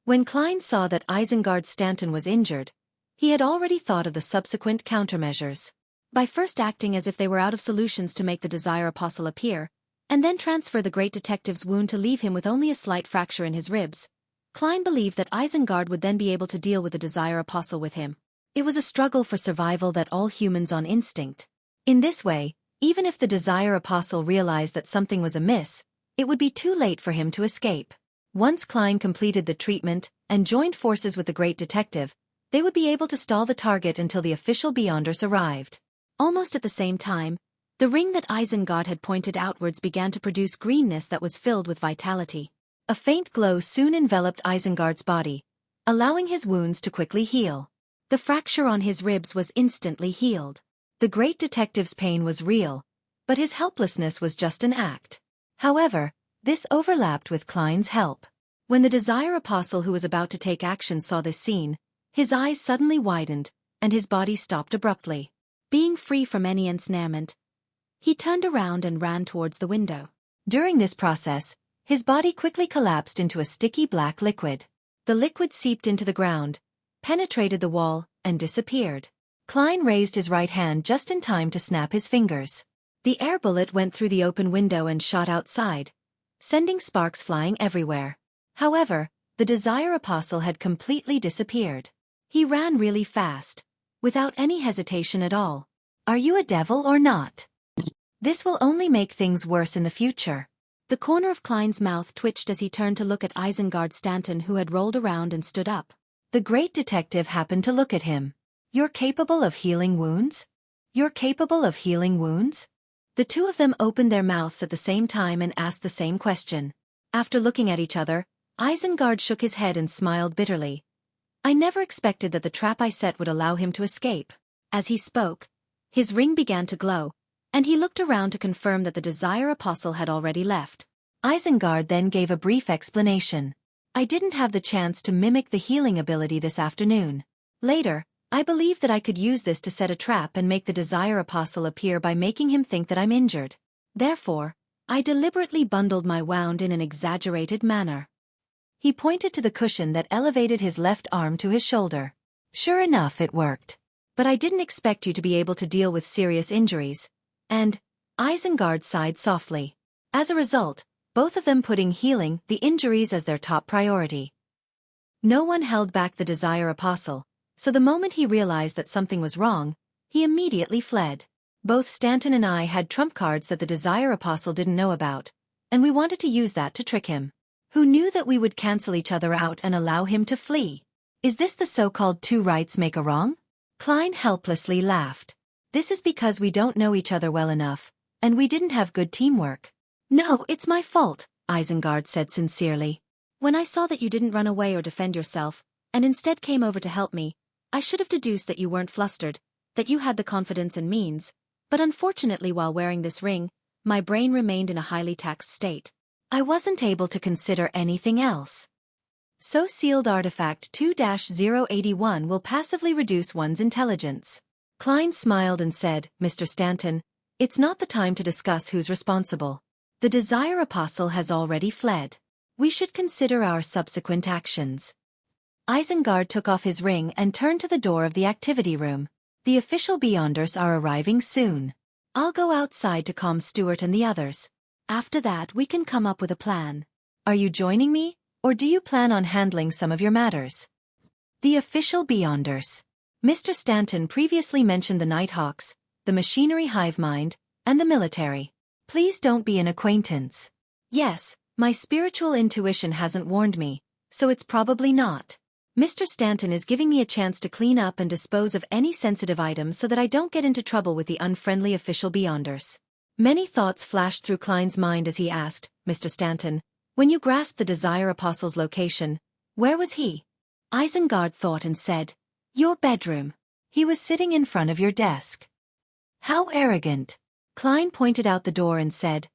When Klein saw that Isengard Stanton was injured, he had already thought of the subsequent countermeasures. By first acting as if they were out of solutions to make the Desire Apostle appear, and then transfer the great detective's wound to leave him with only a slight fracture in his ribs, Klein believed that Isengard would then be able to deal with the Desire Apostle with him. It was a struggle for survival that all humans on instinct. In this way, even if the Desire Apostle realized that something was amiss, it would be too late for him to escape. Once Klein completed the treatment and joined forces with the great detective, they would be able to stall the target until the official Beyonders arrived. Almost at the same time, the ring that Isengard had pointed outwards began to produce greenness that was filled with vitality. A faint glow soon enveloped Isengard's body, allowing his wounds to quickly heal. The fracture on his ribs was instantly healed. The great detective's pain was real, but his helplessness was just an act. However, this overlapped with Klein's help. When the Desire Apostle who was about to take action saw this scene, his eyes suddenly widened, and his body stopped abruptly. Being free from any ensnarement, he turned around and ran towards the window. During this process, his body quickly collapsed into a sticky black liquid. The liquid seeped into the ground, penetrated the wall, and disappeared. Klein raised his right hand just in time to snap his fingers. The air bullet went through the open window and shot outside, sending sparks flying everywhere. However, the Desire Apostle had completely disappeared. He ran really fast, without any hesitation at all. Are you a devil or not? This will only make things worse in the future. The corner of Klein's mouth twitched as he turned to look at Isengard Stanton, who had rolled around and stood up. The great detective happened to look at him. You're capable of healing wounds? You're capable of healing wounds? The two of them opened their mouths at the same time and asked the same question. After looking at each other, Isengard shook his head and smiled bitterly. I never expected that the trap I set would allow him to escape. As he spoke, his ring began to glow, and he looked around to confirm that the Desire Apostle had already left. Isengard then gave a brief explanation. I didn't have the chance to mimic the healing ability this afternoon. Later, I believed that I could use this to set a trap and make the Desire Apostle appear by making him think that I'm injured. Therefore, I deliberately bundled my wound in an exaggerated manner. He pointed to the cushion that elevated his left arm to his shoulder. Sure enough, it worked. but I didn't expect you to be able to deal with serious injuries. And Isengard sighed softly. As a result, both of them putting healing the injuries as their top priority. No one held back the Desire Apostle, so the moment he realized that something was wrong, he immediately fled. Both Stanton and I had trump cards that the Desire Apostle didn't know about, and we wanted to use that to trick him. Who knew that we would cancel each other out and allow him to flee? Is this the so-called two rights make a wrong? Klein helplessly laughed. This is because we don't know each other well enough, and we didn't have good teamwork. No, it's my fault, Isengard said sincerely. When I saw that you didn't run away or defend yourself, and instead came over to help me, I should have deduced that you weren't flustered, that you had the confidence and means, but unfortunately while wearing this ring, my brain remained in a highly taxed state. I wasn't able to consider anything else. So sealed artifact 2-081 will passively reduce one's intelligence. Klein smiled and said, Mr. Stanton, it's not the time to discuss who's responsible. The Desire Apostle has already fled. We should consider our subsequent actions. Isengard took off his ring and turned to the door of the activity room. The official Beyonders are arriving soon. I'll go outside to calm Stuart and the others. After that we can come up with a plan. Are you joining me, or do you plan on handling some of your matters? The official Beyonders. Mr. Stanton previously mentioned the Nighthawks, the machinery hive mind, and the military. Please don't be an acquaintance. Yes, my spiritual intuition hasn't warned me, so it's probably not. Mr. Stanton is giving me a chance to clean up and dispose of any sensitive items so that I don't get into trouble with the unfriendly official Beyonders. Many thoughts flashed through Klein's mind as he asked, Mr. Stanton, when you grasped the Desire Apostle's location, where was he? Isengard thought and said, your bedroom. He was sitting in front of your desk. How arrogant. Klein pointed out the door and said,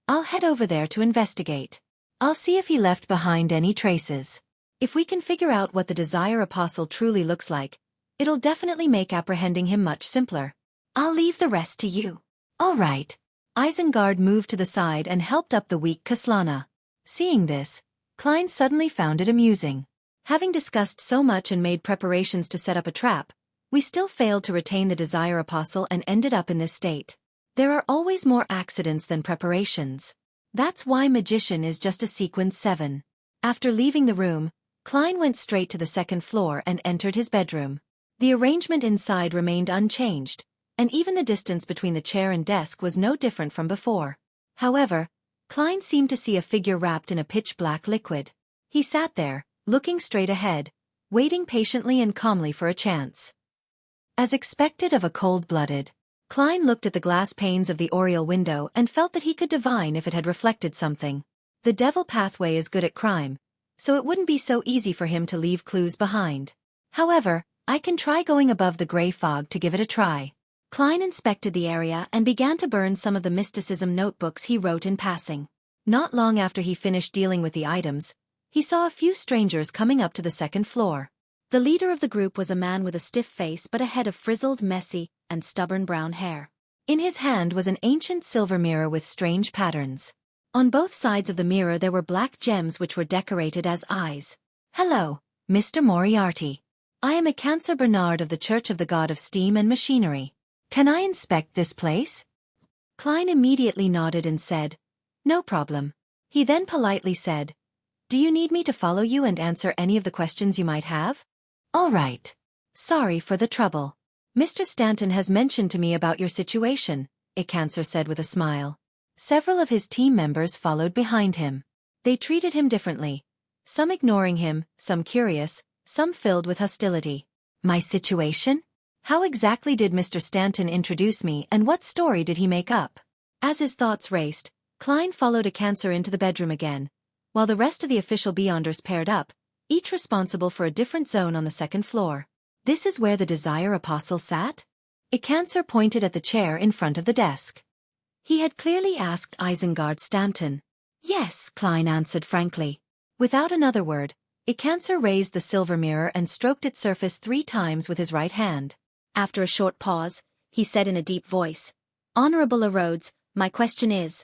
I'll head over there to investigate. I'll see if he left behind any traces. If we can figure out what the Desire Apostle truly looks like, it'll definitely make apprehending him much simpler. I'll leave the rest to you. All right. Isengard moved to the side and helped up the weak Kaslana. Seeing this, Klein suddenly found it amusing. Having discussed so much and made preparations to set up a trap, we still failed to retain the Desire Apostle and ended up in this state. There are always more accidents than preparations. That's why Magician is just a sequence 7. After leaving the room, Klein went straight to the second floor and entered his bedroom. The arrangement inside remained unchanged, and even the distance between the chair and desk was no different from before. However, Klein seemed to see a figure wrapped in a pitch-black liquid. He sat there, looking straight ahead, waiting patiently and calmly for a chance. As expected of a cold-blooded, Klein looked at the glass panes of the oriel window and felt that he could divine if it had reflected something. The devil pathway is good at crime, so it wouldn't be so easy for him to leave clues behind. However, I can try going above the gray fog to give it a try. Klein inspected the area and began to burn some of the mysticism notebooks he wrote in passing. Not long after he finished dealing with the items, he saw a few strangers coming up to the second floor. The leader of the group was a man with a stiff face but a head of frizzled, messy, and stubborn brown hair. In his hand was an ancient silver mirror with strange patterns. On both sides of the mirror there were black gems which were decorated as eyes. Hello, Mr. Moriarty. I am a Cancer Bernard of the Church of the God of Steam and Machinery. Can I inspect this place? Klein immediately nodded and said, no problem. He then politely said, do you need me to follow you and answer any of the questions you might have? All right. Sorry for the trouble. Mr. Stanton has mentioned to me about your situation, Cancer said with a smile. Several of his team members followed behind him. They treated him differently, some ignoring him, some curious, some filled with hostility. My situation? How exactly did Mr. Stanton introduce me and what story did he make up? As his thoughts raced, Klein followed a Cancer into the bedroom again, while the rest of the official Beyonders paired up, each responsible for a different zone on the second floor. This is where the Desire Apostle sat? A Cancer pointed at the chair in front of the desk. He had clearly asked Isengard Stanton. Yes, Klein answered frankly. Without another word, a Cancer raised the silver mirror and stroked its surface 3 times with his right hand. After a short pause, he said in a deep voice, Honorable Arrodes, my question is,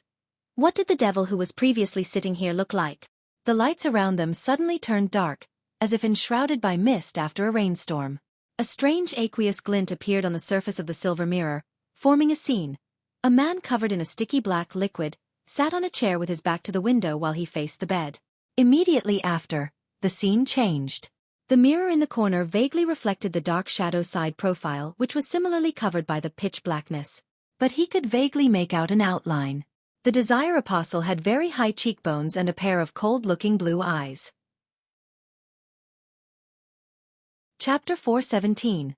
what did the devil who was previously sitting here look like? The lights around them suddenly turned dark, as if enshrouded by mist after a rainstorm. A strange aqueous glint appeared on the surface of the silver mirror, forming a scene. A man covered in a sticky black liquid sat on a chair with his back to the window while he faced the bed. Immediately after, the scene changed. The mirror in the corner vaguely reflected the dark shadow side profile, which was similarly covered by the pitch blackness. But he could vaguely make out an outline. The Desire Apostle had very high cheekbones and a pair of cold-looking blue eyes. Chapter 4:17.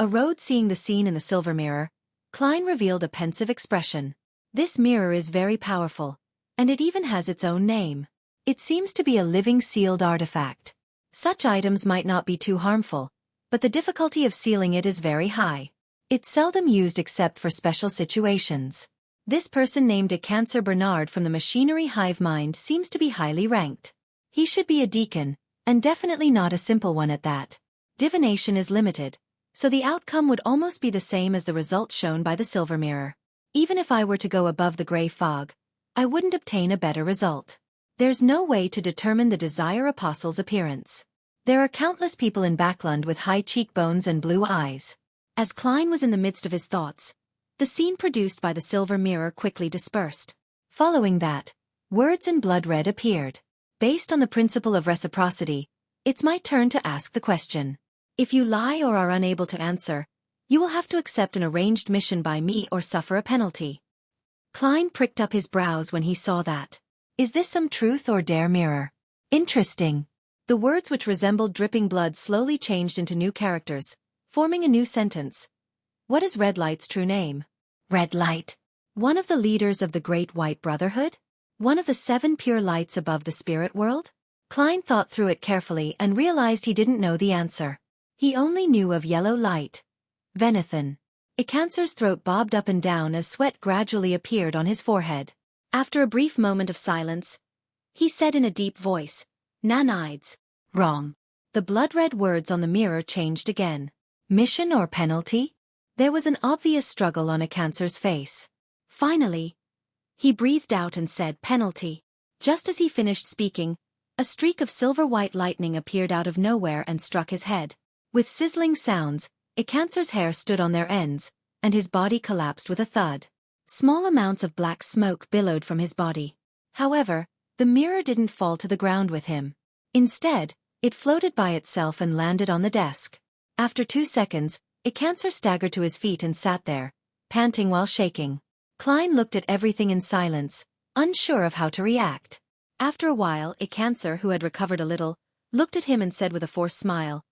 Arrodes seeing the scene in the silver mirror, Klein revealed a pensive expression. This mirror is very powerful, and it even has its own name. It seems to be a living sealed artifact. Such items might not be too harmful, but the difficulty of sealing it is very high. It's seldom used except for special situations. This person named a Cancer Bernard from the machinery hive mind seems to be highly ranked. He should be a deacon, and definitely not a simple one at that. Divination is limited, so the outcome would almost be the same as the result shown by the silver mirror. Even if I were to go above the gray fog, I wouldn't obtain a better result. There's no way to determine the Desire Apostle's appearance. There are countless people in Backlund with high cheekbones and blue eyes. As Klein was in the midst of his thoughts, the scene produced by the silver mirror quickly dispersed. Following that, words in blood red appeared. Based on the principle of reciprocity, it's my turn to ask the question. If you lie or are unable to answer, you will have to accept an arranged mission by me or suffer a penalty. Klein pricked up his brows when he saw that. Is this some truth or dare mirror? Interesting. The words which resembled dripping blood slowly changed into new characters, forming a new sentence. What is Red Light's true name? Red Light. One of the leaders of the Great White Brotherhood? One of the 7 pure lights above the spirit world? Klein thought through it carefully and realized he didn't know the answer. He only knew of Yellow Light. Venethan. Icancer's throat bobbed up and down as sweat gradually appeared on his forehead. After a brief moment of silence, he said in a deep voice, Nanides. Wrong. The blood-red words on the mirror changed again. Mission or penalty? There was an obvious struggle on Icancer's face. Finally, he breathed out and said penalty. Just as he finished speaking, a streak of silver-white lightning appeared out of nowhere and struck his head. With sizzling sounds, Icancer's hair stood on their ends, and his body collapsed with a thud. Small amounts of black smoke billowed from his body. However, the mirror didn't fall to the ground with him. Instead, it floated by itself and landed on the desk. After 2 seconds, Icancer staggered to his feet and sat there, panting while shaking. Klein looked at everything in silence, unsure of how to react. After a while, Icancer, who had recovered a little, looked at him and said with a forced smile,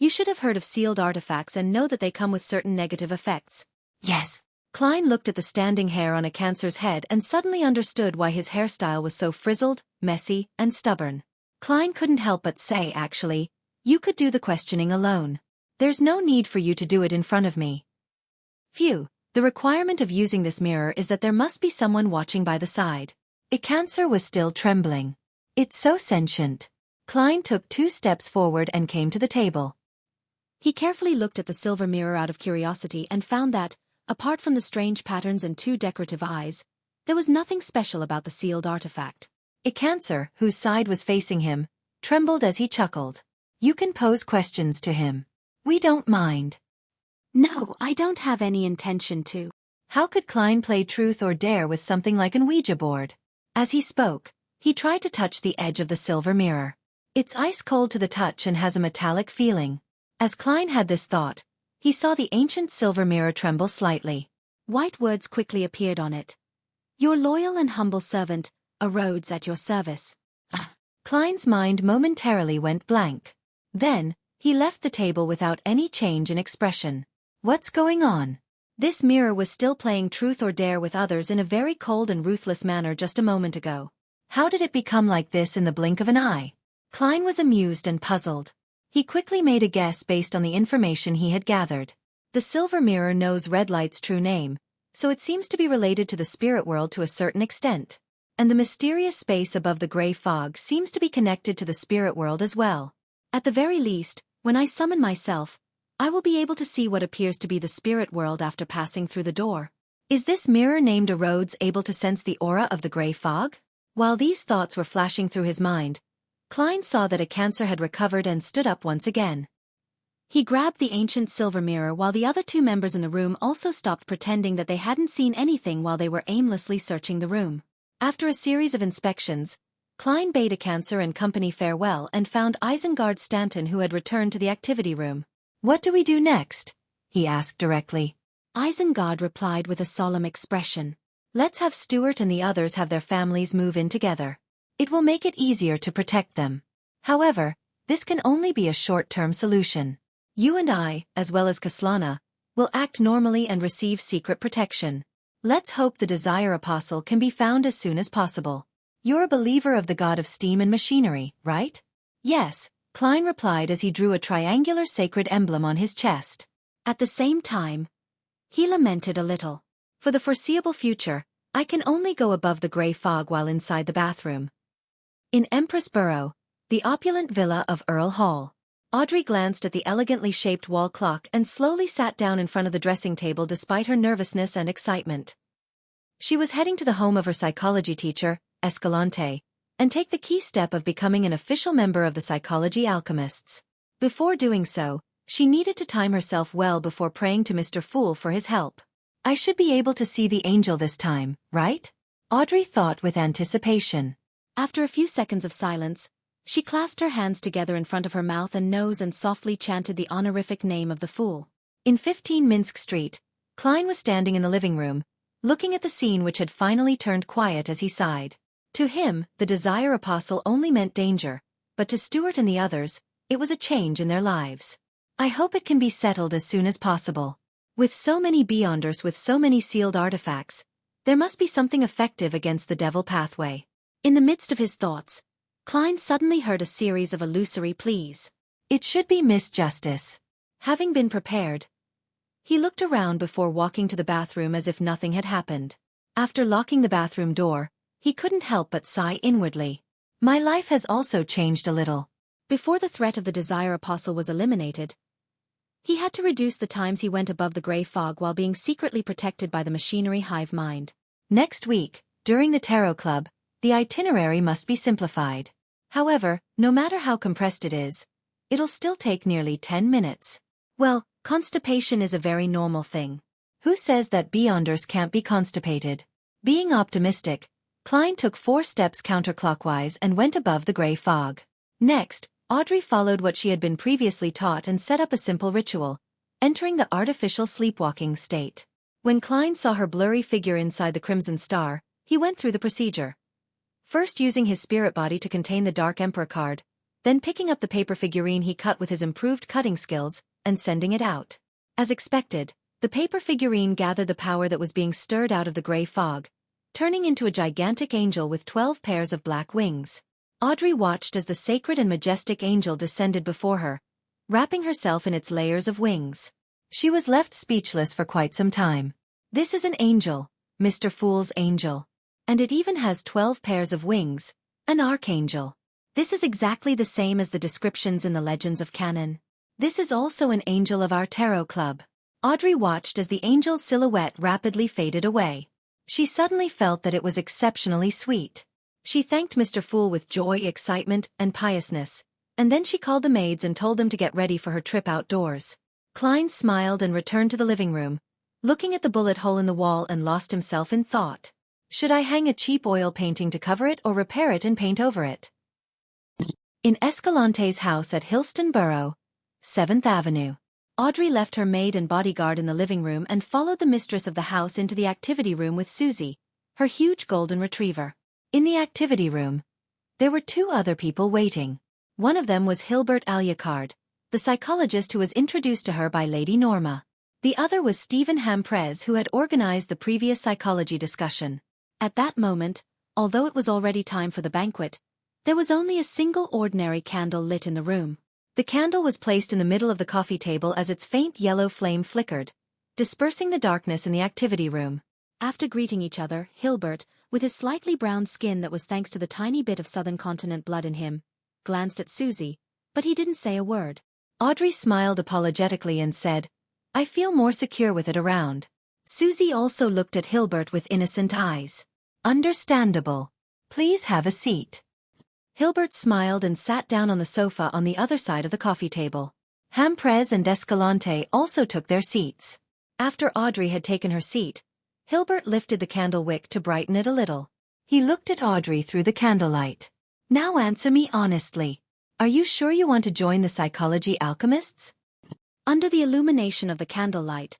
You should have heard of sealed artifacts and know that they come with certain negative effects. Yes. Klein looked at the standing hair on Icancer's head and suddenly understood why his hairstyle was so frizzled, messy, and stubborn. Klein couldn't help but say, actually, you could do the questioning alone. There's no need for you to do it in front of me. Phew, the requirement of using this mirror is that there must be someone watching by the side. Icancer was still trembling. It's so sentient. Klein took 2 steps forward and came to the table. He carefully looked at the silver mirror out of curiosity and found that, apart from the strange patterns and 2 decorative eyes, there was nothing special about the sealed artifact. Icancer, whose side was facing him, trembled as he chuckled. You can pose questions to him. We don't mind. No, I don't have any intention to. How could Klein play truth or dare with something like an Ouija board? As he spoke, he tried to touch the edge of the silver mirror. It's ice cold to the touch and has a metallic feeling. As Klein had this thought, he saw the ancient silver mirror tremble slightly. White words quickly appeared on it. Your loyal and humble servant, Arrodes, at your service. Klein's mind momentarily went blank. Then, he left the table without any change in expression. What's going on? This mirror was still playing truth or dare with others in a very cold and ruthless manner just a moment ago. How did it become like this in the blink of an eye? Klein was amused and puzzled. He quickly made a guess based on the information he had gathered. The silver mirror knows Red Light's true name, so it seems to be related to the spirit world to a certain extent. And the mysterious space above the gray fog seems to be connected to the spirit world as well. At the very least, when I summon myself, I will be able to see what appears to be the spirit world after passing through the door. Is this mirror named Arrodes able to sense the aura of the gray fog? While these thoughts were flashing through his mind, Klein saw that Icancer had recovered and stood up once again. He grabbed the ancient silver mirror while the other two members in the room also stopped pretending that they hadn't seen anything while they were aimlessly searching the room. After a series of inspections, Klein bade Akanser and company farewell and found Isengard Stanton, who had returned to the activity room. "What do we do next?" he asked directly. Isengard replied with a solemn expression. "Let's have Stuart and the others have their families move in together. It will make it easier to protect them. However, this can only be a short-term solution. You and I, as well as Kaslana, will act normally and receive secret protection. Let's hope the Desire Apostle can be found as soon as possible. You're a believer of the god of steam and machinery, right?" "Yes," Klein replied as he drew a triangular sacred emblem on his chest. At the same time, he lamented a little. "For the foreseeable future, I can only go above the grey fog while inside the bathroom." In Empress Borough, the opulent villa of Earl Hall, Audrey glanced at the elegantly shaped wall clock and slowly sat down in front of the dressing table despite her nervousness and excitement. She was heading to the home of her psychology teacher, Escalante, and take the key step of becoming an official member of the Psychology Alchemists. Before doing so, she needed to time herself well before praying to Mr. Fool for his help. "I should be able to see the angel this time, right?" Audrey thought with anticipation. After a few seconds of silence, she clasped her hands together in front of her mouth and nose and softly chanted the honorific name of the Fool. In 15 Minsk Street, Klein was standing in the living room, looking at the scene which had finally turned quiet as he sighed. To him, the Desire Apostle only meant danger, but to Stuart and the others, it was a change in their lives. "I hope it can be settled as soon as possible. With so many Beyonders with so many sealed artifacts, there must be something effective against the devil pathway." In the midst of his thoughts, Klein suddenly heard a series of illusory pleas. "It should be Miss Justice." Having been prepared, he looked around before walking to the bathroom as if nothing had happened. After locking the bathroom door, he couldn't help but sigh inwardly. "My life has also changed a little." Before the threat of the Desire Apostle was eliminated, he had to reduce the times he went above the grey fog while being secretly protected by the machinery hive mind. Next week, during the Tarot Club, the itinerary must be simplified. However, no matter how compressed it is, it'll still take nearly 10 minutes. Well, constipation is a very normal thing. Who says that Beyonders can't be constipated? Being optimistic, Klein took 4 steps counterclockwise and went above the grey fog. Next, Audrey followed what she had been previously taught and set up a simple ritual, entering the artificial sleepwalking state. When Klein saw her blurry figure inside the Crimson Star, he went through the procedure. First using his spirit body to contain the Dark Emperor card, then picking up the paper figurine he cut with his improved cutting skills, and sending it out. As expected, the paper figurine gathered the power that was being stirred out of the grey fog, turning into a gigantic angel with 12 pairs of black wings. Audrey watched as the sacred and majestic angel descended before her, wrapping herself in its layers of wings. She was left speechless for quite some time. "This is an angel, Mr. Fool's angel. And it even has 12 pairs of wings, an archangel. This is exactly the same as the descriptions in the legends of canon. This is also an angel of our tarot club." Audrey watched as the angel's silhouette rapidly faded away. She suddenly felt that it was exceptionally sweet. She thanked Mr. Fool with joy, excitement, and piousness, and then she called the maids and told them to get ready for her trip outdoors. Klein smiled and returned to the living room, looking at the bullet hole in the wall and lost himself in thought. Should I hang a cheap oil painting to cover it or repair it and paint over it? In Escalante's house at Hillston Borough, 7th Avenue, Audrey left her maid and bodyguard in the living room and followed the mistress of the house into the activity room with Susie, her huge golden retriever. In the activity room, there were 2 other people waiting. One of them was Hilbert Alucard, the psychologist who was introduced to her by Lady Norma. The other was Stephen Hamprez, who had organized the previous psychology discussion. At that moment, although it was already time for the banquet, there was only a single ordinary candle lit in the room. The candle was placed in the middle of the coffee table as its faint yellow flame flickered, dispersing the darkness in the activity room. After greeting each other, Hilbert, with his slightly browned skin that was thanks to the tiny bit of Southern Continent blood in him, glanced at Susie, but he didn't say a word. Audrey smiled apologetically and said, "I feel more secure with it around." Susie also looked at Hilbert with innocent eyes. "Understandable. Please have a seat." Hilbert smiled and sat down on the sofa on the other side of the coffee table. Hamprez and Escalante also took their seats. After Audrey had taken her seat, Hilbert lifted the candle wick to brighten it a little. He looked at Audrey through the candlelight. Now answer me honestly. Are you sure you want to join the psychology alchemists? Under the illumination of the candlelight,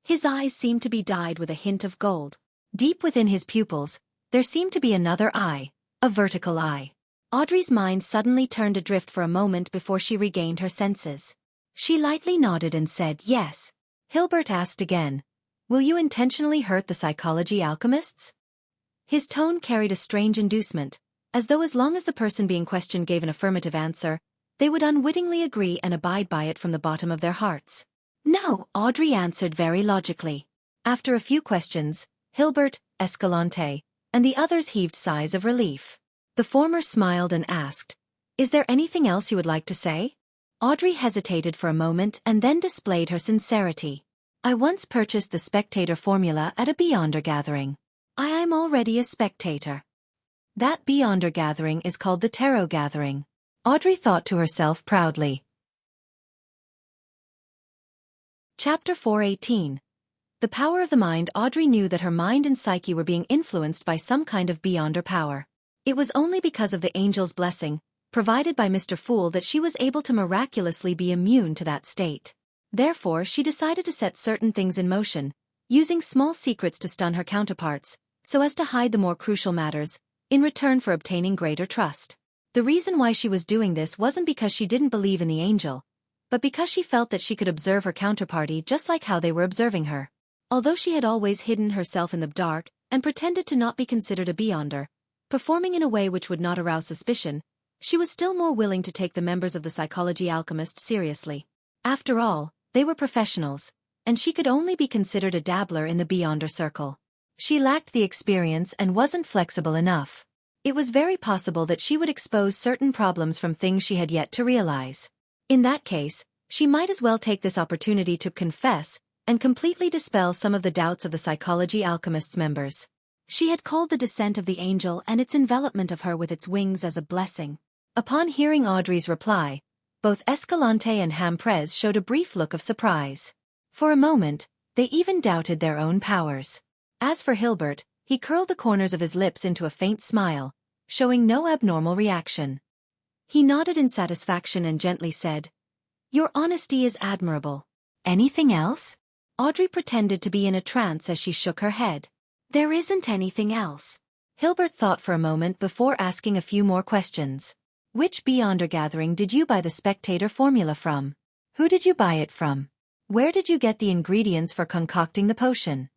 his eyes seemed to be dyed with a hint of gold. Deep within his pupils, there seemed to be another eye, a vertical eye. Audrey's mind suddenly turned adrift for a moment before she regained her senses. She lightly nodded and said yes. Hilbert asked again, "Will you intentionally hurt the psychology alchemists?" His tone carried a strange inducement, as though as long as the person being questioned gave an affirmative answer, they would unwittingly agree and abide by it from the bottom of their hearts. "No," Audrey answered very logically. After a few questions, Hilbert, Escalante, and the others heaved sighs of relief. The former smiled and asked, "Is there anything else you would like to say?" Audrey hesitated for a moment and then displayed her sincerity. "I once purchased the spectator formula at a Beyonder gathering. I am already a spectator." That Beyonder gathering is called the Tarot Gathering. Audrey thought to herself proudly. Chapter 418. The power of the mind. Audrey knew that her mind and psyche were being influenced by some kind of Beyonder power. It was only because of the angel's blessing, provided by Mr. Fool, that she was able to miraculously be immune to that state. Therefore, she decided to set certain things in motion, using small secrets to stun her counterparts, so as to hide the more crucial matters, in return for obtaining greater trust. The reason why she was doing this wasn't because she didn't believe in the angel, but because she felt that she could observe her counterparty just like how they were observing her. Although she had always hidden herself in the dark and pretended to not be considered a Beyonder, performing in a way which would not arouse suspicion, she was still more willing to take the members of the psychology alchemist seriously. After all, they were professionals, and she could only be considered a dabbler in the Beyonder circle. She lacked the experience and wasn't flexible enough. It was very possible that she would expose certain problems from things she had yet to realize. In that case, she might as well take this opportunity to confess and completely dispel some of the doubts of the psychology alchemist's members. She had called the descent of the angel and its envelopment of her with its wings as a blessing. Upon hearing Audrey's reply, both Escalante and Hamprez showed a brief look of surprise. For a moment, they even doubted their own powers. As for Hilbert, he curled the corners of his lips into a faint smile, showing no abnormal reaction. He nodded in satisfaction and gently said, "Your honesty is admirable. Anything else?" Audrey pretended to be in a trance as she shook her head. "There isn't anything else." Hilbert thought for a moment before asking a few more questions. "Which Beyonder gathering did you buy the spectator formula from? Who did you buy it from? Where did you get the ingredients for concocting the potion?"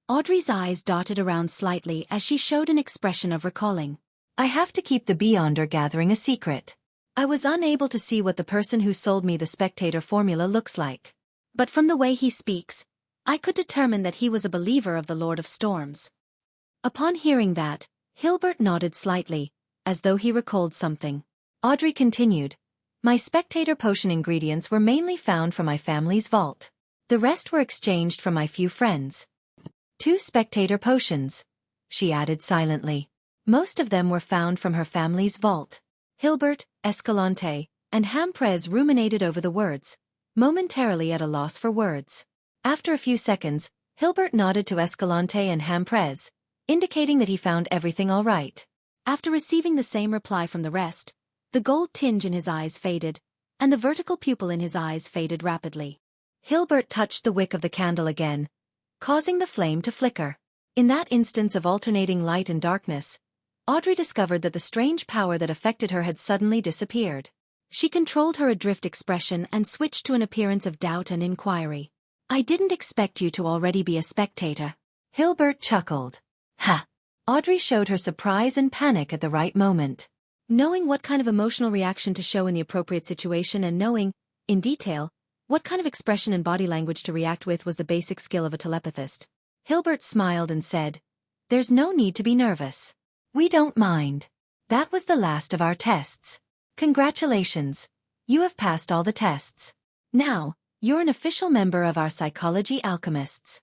Audrey's eyes dotted around slightly as she showed an expression of recalling. "I have to keep the Beyonder gathering a secret. I was unable to see what the person who sold me the spectator formula looks like. But from the way he speaks, I could determine that he was a believer of the Lord of Storms." Upon hearing that, Hilbert nodded slightly, as though he recalled something. Audrey continued, "My spectator potion ingredients were mainly found from my family's vault. The rest were exchanged from my few friends." 2 spectator potions, she added silently. Most of them were found from her family's vault. Hilbert, Escalante, and Hamprez ruminated over the words, momentarily at a loss for words. After a few seconds, Hilbert nodded to Escalante and Hamprez, indicating that he found everything all right. After receiving the same reply from the rest, the gold tinge in his eyes faded, and the vertical pupil in his eyes faded rapidly. Hilbert touched the wick of the candle again, causing the flame to flicker. In that instance of alternating light and darkness, Audrey discovered that the strange power that affected her had suddenly disappeared. She controlled her adrift expression and switched to an appearance of doubt and inquiry. "I didn't expect you to already be a spectator." Hilbert chuckled. "Ha!" Audrey showed her surprise and panic at the right moment. Knowing what kind of emotional reaction to show in the appropriate situation and knowing, in detail, what kind of expression and body language to react with was the basic skill of a telepathist. Hilbert smiled and said, "There's no need to be nervous. We don't mind. That was the last of our tests. Congratulations. You have passed all the tests. Now, you're an official member of our psychology alchemists."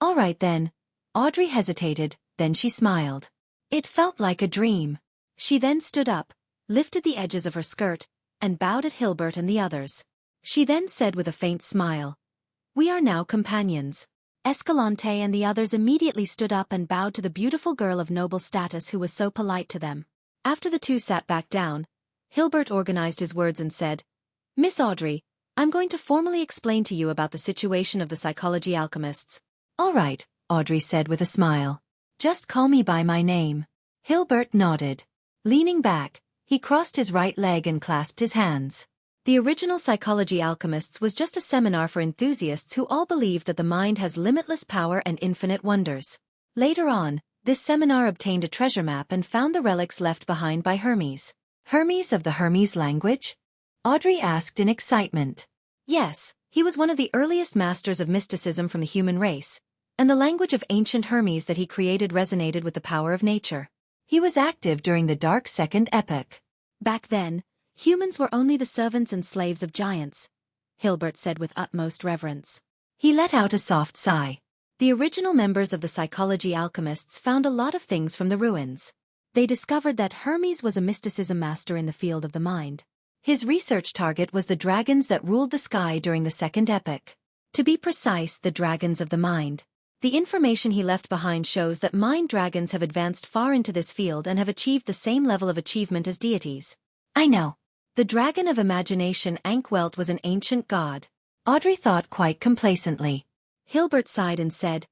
"All right then." Audrey hesitated, then she smiled. It felt like a dream. She then stood up, lifted the edges of her skirt, and bowed at Hilbert and the others. She then said with a faint smile, "We are now companions." Escalante and the others immediately stood up and bowed to the beautiful girl of noble status who was so polite to them. After the two sat back down, Hilbert organized his words and said, "Miss Audrey, I'm going to formally explain to you about the situation of the psychology alchemists." "All right," Audrey said with a smile. "Just call me by my name." Hilbert nodded. Leaning back, he crossed his right leg and clasped his hands. The original Psychology Alchemists was just a seminar for enthusiasts who all believed that the mind has limitless power and infinite wonders. Later on, this seminar obtained a treasure map and found the relics left behind by Hermes. Hermes of the Hermes language? Audrey asked in excitement. Yes, he was one of the earliest masters of mysticism from the human race, and the language of ancient Hermes that he created resonated with the power of nature. He was active during the Dark Second Epoch. Back then, humans were only the servants and slaves of giants, Hilbert said with utmost reverence. He let out a soft sigh. The original members of the Psychology Alchemists found a lot of things from the ruins. They discovered that Hermes was a mysticism master in the field of the mind. His research target was the dragons that ruled the sky during the Second Epoch. To be precise, the dragons of the mind. The information he left behind shows that mind dragons have advanced far into this field and have achieved the same level of achievement as deities. I know. The dragon of imagination Ankwelt was an ancient god. Audrey thought quite complacently. Hilbert sighed and said,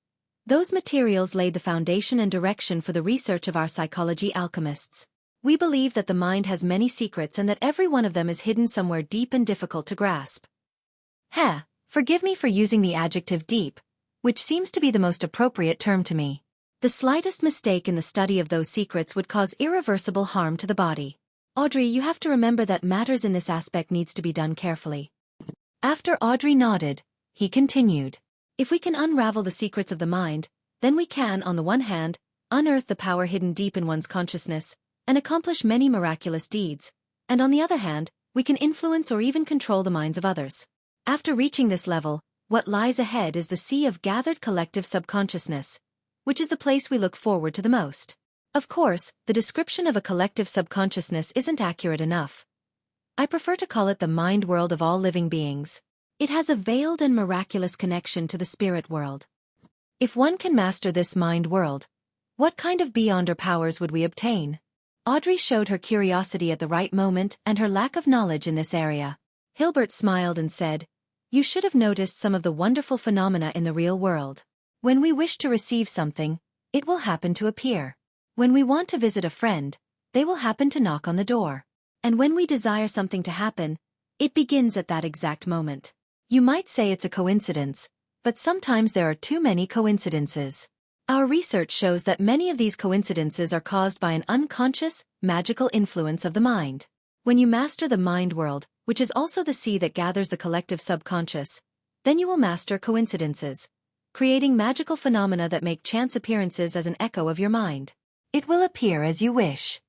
"Those materials laid the foundation and direction for the research of our psychology alchemists. We believe that the mind has many secrets and that every one of them is hidden somewhere deep and difficult to grasp." Forgive me for using the adjective deep, which seems to be the most appropriate term to me. The slightest mistake in the study of those secrets would cause irreversible harm to the body. Audrey, you have to remember that matters in this aspect needs to be done carefully. After Audrey nodded, he continued, "If we can unravel the secrets of the mind, then we can, on the one hand, unearth the power hidden deep in one's consciousness, and accomplish many miraculous deeds, and on the other hand, we can influence or even control the minds of others. After reaching this level, what lies ahead is the sea of gathered collective subconsciousness, which is the place we look forward to the most. Of course, the description of a collective subconsciousness isn't accurate enough. I prefer to call it the mind world of all living beings. It has a veiled and miraculous connection to the spirit world. If one can master this mind world, what kind of beyonder powers would we obtain?" Audrey showed her curiosity at the right moment and her lack of knowledge in this area. Hilbert smiled and said, "You should have noticed some of the wonderful phenomena in the real world. When we wish to receive something, it will happen to appear. When we want to visit a friend, they will happen to knock on the door. And when we desire something to happen, it begins at that exact moment. You might say it's a coincidence, but sometimes there are too many coincidences. Our research shows that many of these coincidences are caused by an unconscious, magical influence of the mind. When you master the mind world, which is also the sea that gathers the collective subconscious, then you will master coincidences, creating magical phenomena that make chance appearances as an echo of your mind. It will appear as you wish."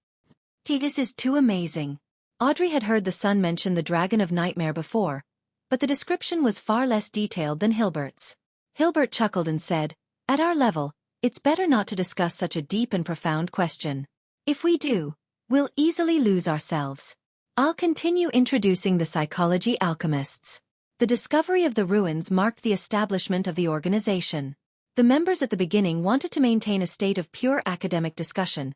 This is too amazing. Audrey had heard the son mention the dragon of nightmare before, but the description was far less detailed than Hilbert's. Hilbert chuckled and said, "At our level, it's better not to discuss such a deep and profound question. If we do, we'll easily lose ourselves. I'll continue introducing the Psychology Alchemists." The discovery of the ruins marked the establishment of the organization. The members at the beginning wanted to maintain a state of pure academic discussion,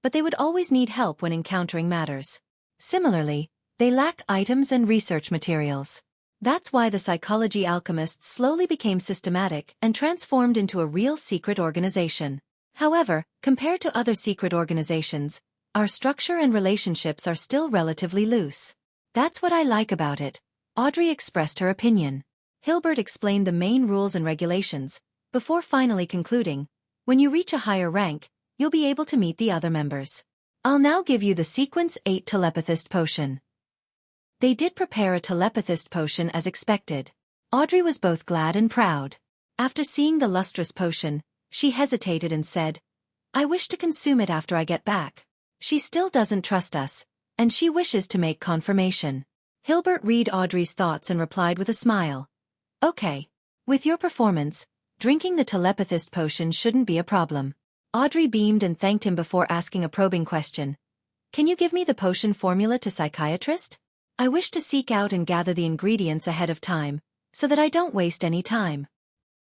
but they would always need help when encountering matters. Similarly, they lack items and research materials. That's why the Psychology Alchemists slowly became systematic and transformed into a real secret organization. However, compared to other secret organizations, our structure and relationships are still relatively loose. That's what I like about it. Audrey expressed her opinion. Hilbert explained the main rules and regulations, before finally concluding, "When you reach a higher rank, you'll be able to meet the other members. I'll now give you the Sequence 8 Telepathist Potion." They did prepare a telepathist potion as expected. Audrey was both glad and proud. After seeing the lustrous potion, she hesitated and said, "I wish to consume it after I get back." She still doesn't trust us, and she wishes to make confirmation. Hilbert read Audrey's thoughts and replied with a smile. "Okay. With your performance, drinking the telepathist potion shouldn't be a problem." Audrey beamed and thanked him before asking a probing question. "Can you give me the potion formula to psychiatrist?" I wish to seek out and gather the ingredients ahead of time, so that I don't waste any time.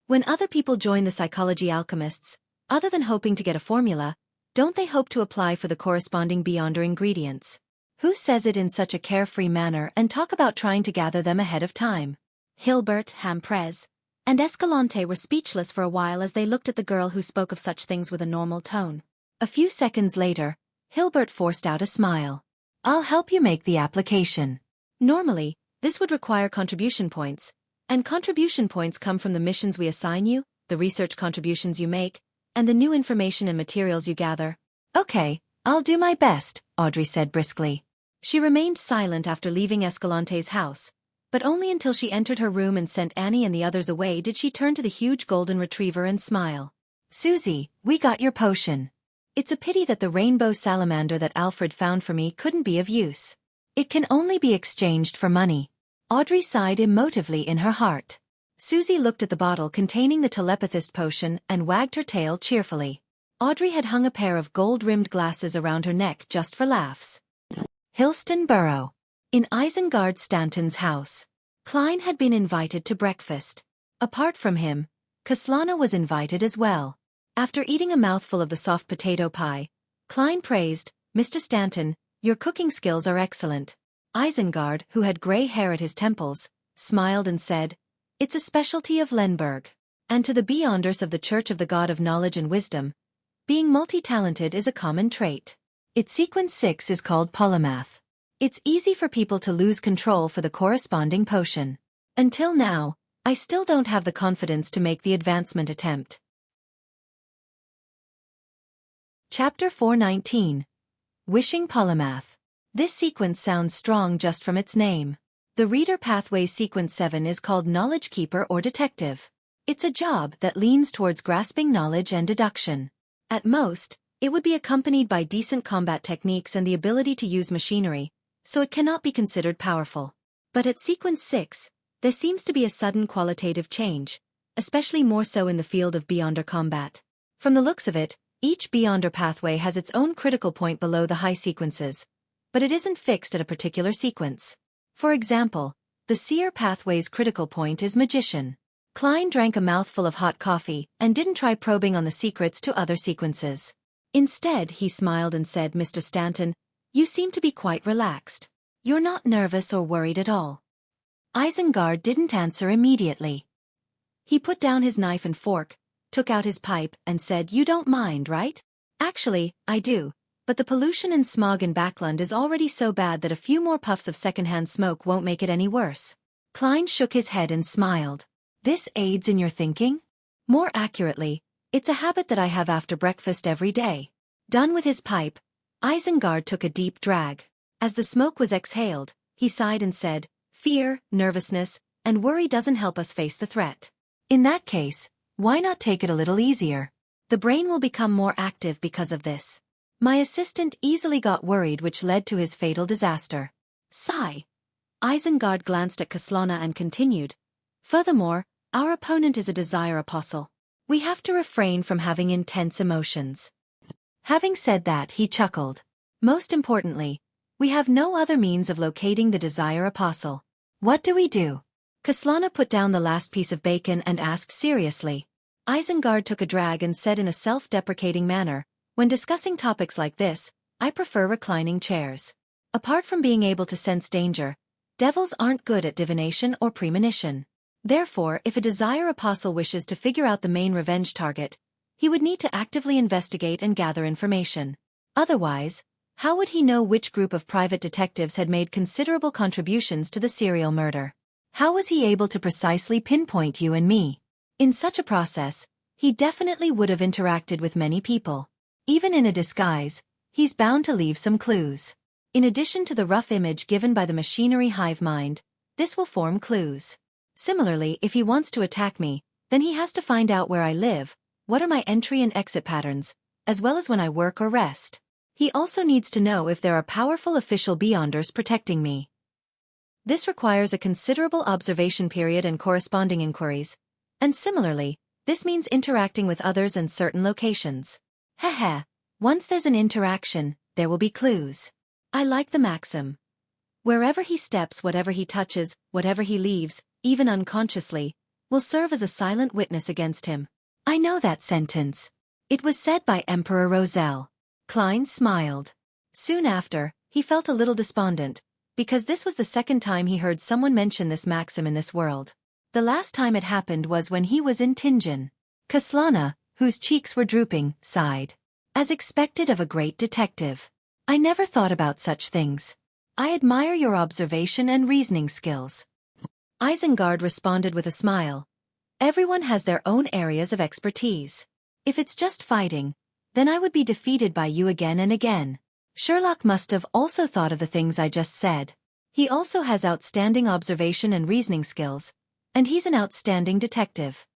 When other people join the psychology alchemists, other than hoping to get a formula, don't they hope to apply for the corresponding beyonder ingredients? Who says it in such a carefree manner and talk about trying to gather them ahead of time? Hilbert, Hamprez, and Escalante were speechless for a while as they looked at the girl who spoke of such things with a normal tone. A few seconds later, Hilbert forced out a smile. I'll help you make the application. Normally, this would require contribution points, and contribution points come from the missions we assign you, the research contributions you make, and the new information and materials you gather. Okay, I'll do my best, Audrey said briskly. She remained silent after leaving Escalante's house, but only until she entered her room and sent Annie and the others away did she turn to the huge golden retriever and smile. Susie, we got your potion. It's a pity that the rainbow salamander that Alfred found for me couldn't be of use. It can only be exchanged for money. Audrey sighed emotively in her heart. Susie looked at the bottle containing the telepathist potion and wagged her tail cheerfully. Audrey had hung a pair of gold-rimmed glasses around her neck just for laughs. Hillston Burrow. In Isengard Stanton's house. Klein had been invited to breakfast. Apart from him, Kaslana was invited as well. After eating a mouthful of the soft potato pie, Klein praised, Mr. Stanton, your cooking skills are excellent. Isengard, who had gray hair at his temples, smiled and said, it's a specialty of Lenberg. And to the Beyonders of the Church of the God of Knowledge and Wisdom, being multi-talented is a common trait. Its sequence 6 is called polymath. It's easy for people to lose control for the corresponding potion. Until now, I still don't have the confidence to make the advancement attempt. Chapter 419. Wishing Polymath. This sequence sounds strong just from its name. The Reader Pathway's Sequence 7 is called Knowledge Keeper or Detective. It's a job that leans towards grasping knowledge and deduction. At most, it would be accompanied by decent combat techniques and the ability to use machinery, so it cannot be considered powerful. But at Sequence 6, there seems to be a sudden qualitative change, especially more so in the field of Beyonder combat. From the looks of it, each Beyonder pathway has its own critical point below the high sequences, but it isn't fixed at a particular sequence. For example, the Seer pathway's critical point is Magician. Klein drank a mouthful of hot coffee and didn't try probing on the secrets to other sequences. Instead, he smiled and said, Mr. Stanton, you seem to be quite relaxed. You're not nervous or worried at all. Isengard didn't answer immediately. He put down his knife and fork, took out his pipe, and said, you don't mind, right? Actually, I do, but the pollution and smog in Backland is already so bad that a few more puffs of secondhand smoke won't make it any worse. Klein shook his head and smiled. This aids in your thinking? More accurately, it's a habit that I have after breakfast every day. Done with his pipe, Isengard took a deep drag. As the smoke was exhaled, he sighed and said, fear, nervousness, and worry doesn't help us face the threat. In that case, why not take it a little easier? The brain will become more active because of this. My assistant easily got worried, which led to his fatal disaster. Sigh. Isengard glanced at Kaslana and continued. Furthermore, our opponent is a desire apostle. We have to refrain from having intense emotions. Having said that, he chuckled. Most importantly, we have no other means of locating the desire apostle. What do we do? Kaslana put down the last piece of bacon and asked seriously. Isengard took a drag and said in a self-deprecating manner, when discussing topics like this, I prefer reclining chairs. Apart from being able to sense danger, devils aren't good at divination or premonition. Therefore, if a desire apostle wishes to figure out the main revenge target, he would need to actively investigate and gather information. Otherwise, how would he know which group of private detectives had made considerable contributions to the serial murder? How was he able to precisely pinpoint you and me? In such a process, he definitely would have interacted with many people. Even in a disguise, he's bound to leave some clues. In addition to the rough image given by the machinery hive mind, this will form clues. Similarly, if he wants to attack me, then he has to find out where I live, what are my entry and exit patterns, as well as when I work or rest. He also needs to know if there are powerful official Beyonders protecting me. This requires a considerable observation period and corresponding inquiries, and similarly, this means interacting with others and certain locations. Once there's an interaction, there will be clues. I like the maxim. Wherever he steps, whatever he touches, whatever he leaves, even unconsciously, will serve as a silent witness against him. I know that sentence. It was said by Emperor Roselle. Klein smiled. Soon after, he felt a little despondent, because this was the second time he heard someone mention this maxim in this world. The last time it happened was when he was in Tingen. Kaslana, whose cheeks were drooping, sighed. As expected of a great detective. I never thought about such things. I admire your observation and reasoning skills. Isengard responded with a smile. Everyone has their own areas of expertise. If it's just fighting, then I would be defeated by you again and again. Sherlock must have also thought of the things I just said. He also has outstanding observation and reasoning skills, and he's an outstanding detective.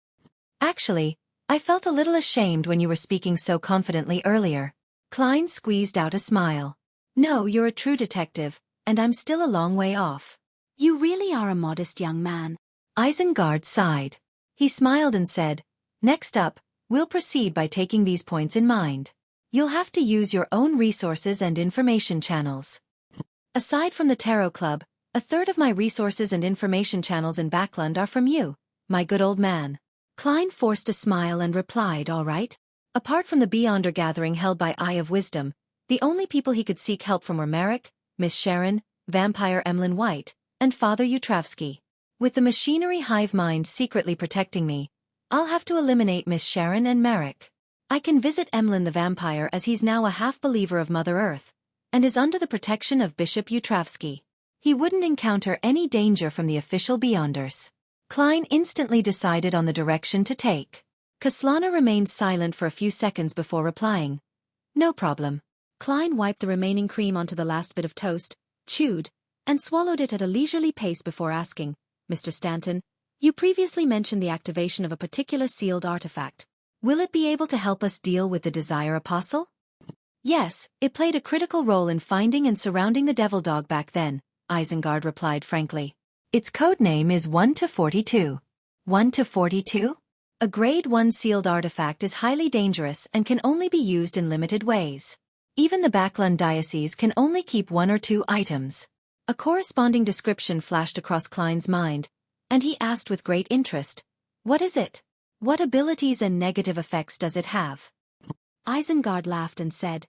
Actually, I felt a little ashamed when you were speaking so confidently earlier. Klein squeezed out a smile. No, you're a true detective, and I'm still a long way off. You really are a modest young man. Isengard sighed. He smiled and said, Next up, we'll proceed by taking these points in mind. You'll have to use your own resources and information channels. Aside from the Tarot Club, a third of my resources and information channels in Backland are from you, my good old man. Klein forced a smile and replied, all right. Apart from the Beyonder gathering held by Eye of Wisdom, the only people he could seek help from were Merrick, Miss Sharon, Vampire Emlyn White, and Father Utravsky. With the machinery hive mind secretly protecting me, I'll have to eliminate Miss Sharon and Merrick. I can visit Emlyn the vampire as he's now a half-believer of Mother Earth, and is under the protection of Bishop Utravsky. He wouldn't encounter any danger from the official Beyonders. Klein instantly decided on the direction to take. Kaslana remained silent for a few seconds before replying. No problem. Klein wiped the remaining cream onto the last bit of toast, chewed, and swallowed it at a leisurely pace before asking, Mr. Stanton, you previously mentioned the activation of a particular sealed artifact. Will it be able to help us deal with the Desire Apostle? Yes, it played a critical role in finding and surrounding the Devil Dog back then, Isengard replied frankly. Its code name is 1-42. 1-42? A Grade 1 sealed artifact is highly dangerous and can only be used in limited ways. Even the Backland Diocese can only keep 1 or 2 items. A corresponding description flashed across Klein's mind, and he asked with great interest, What is it? What abilities and negative effects does it have? Isengard laughed and said,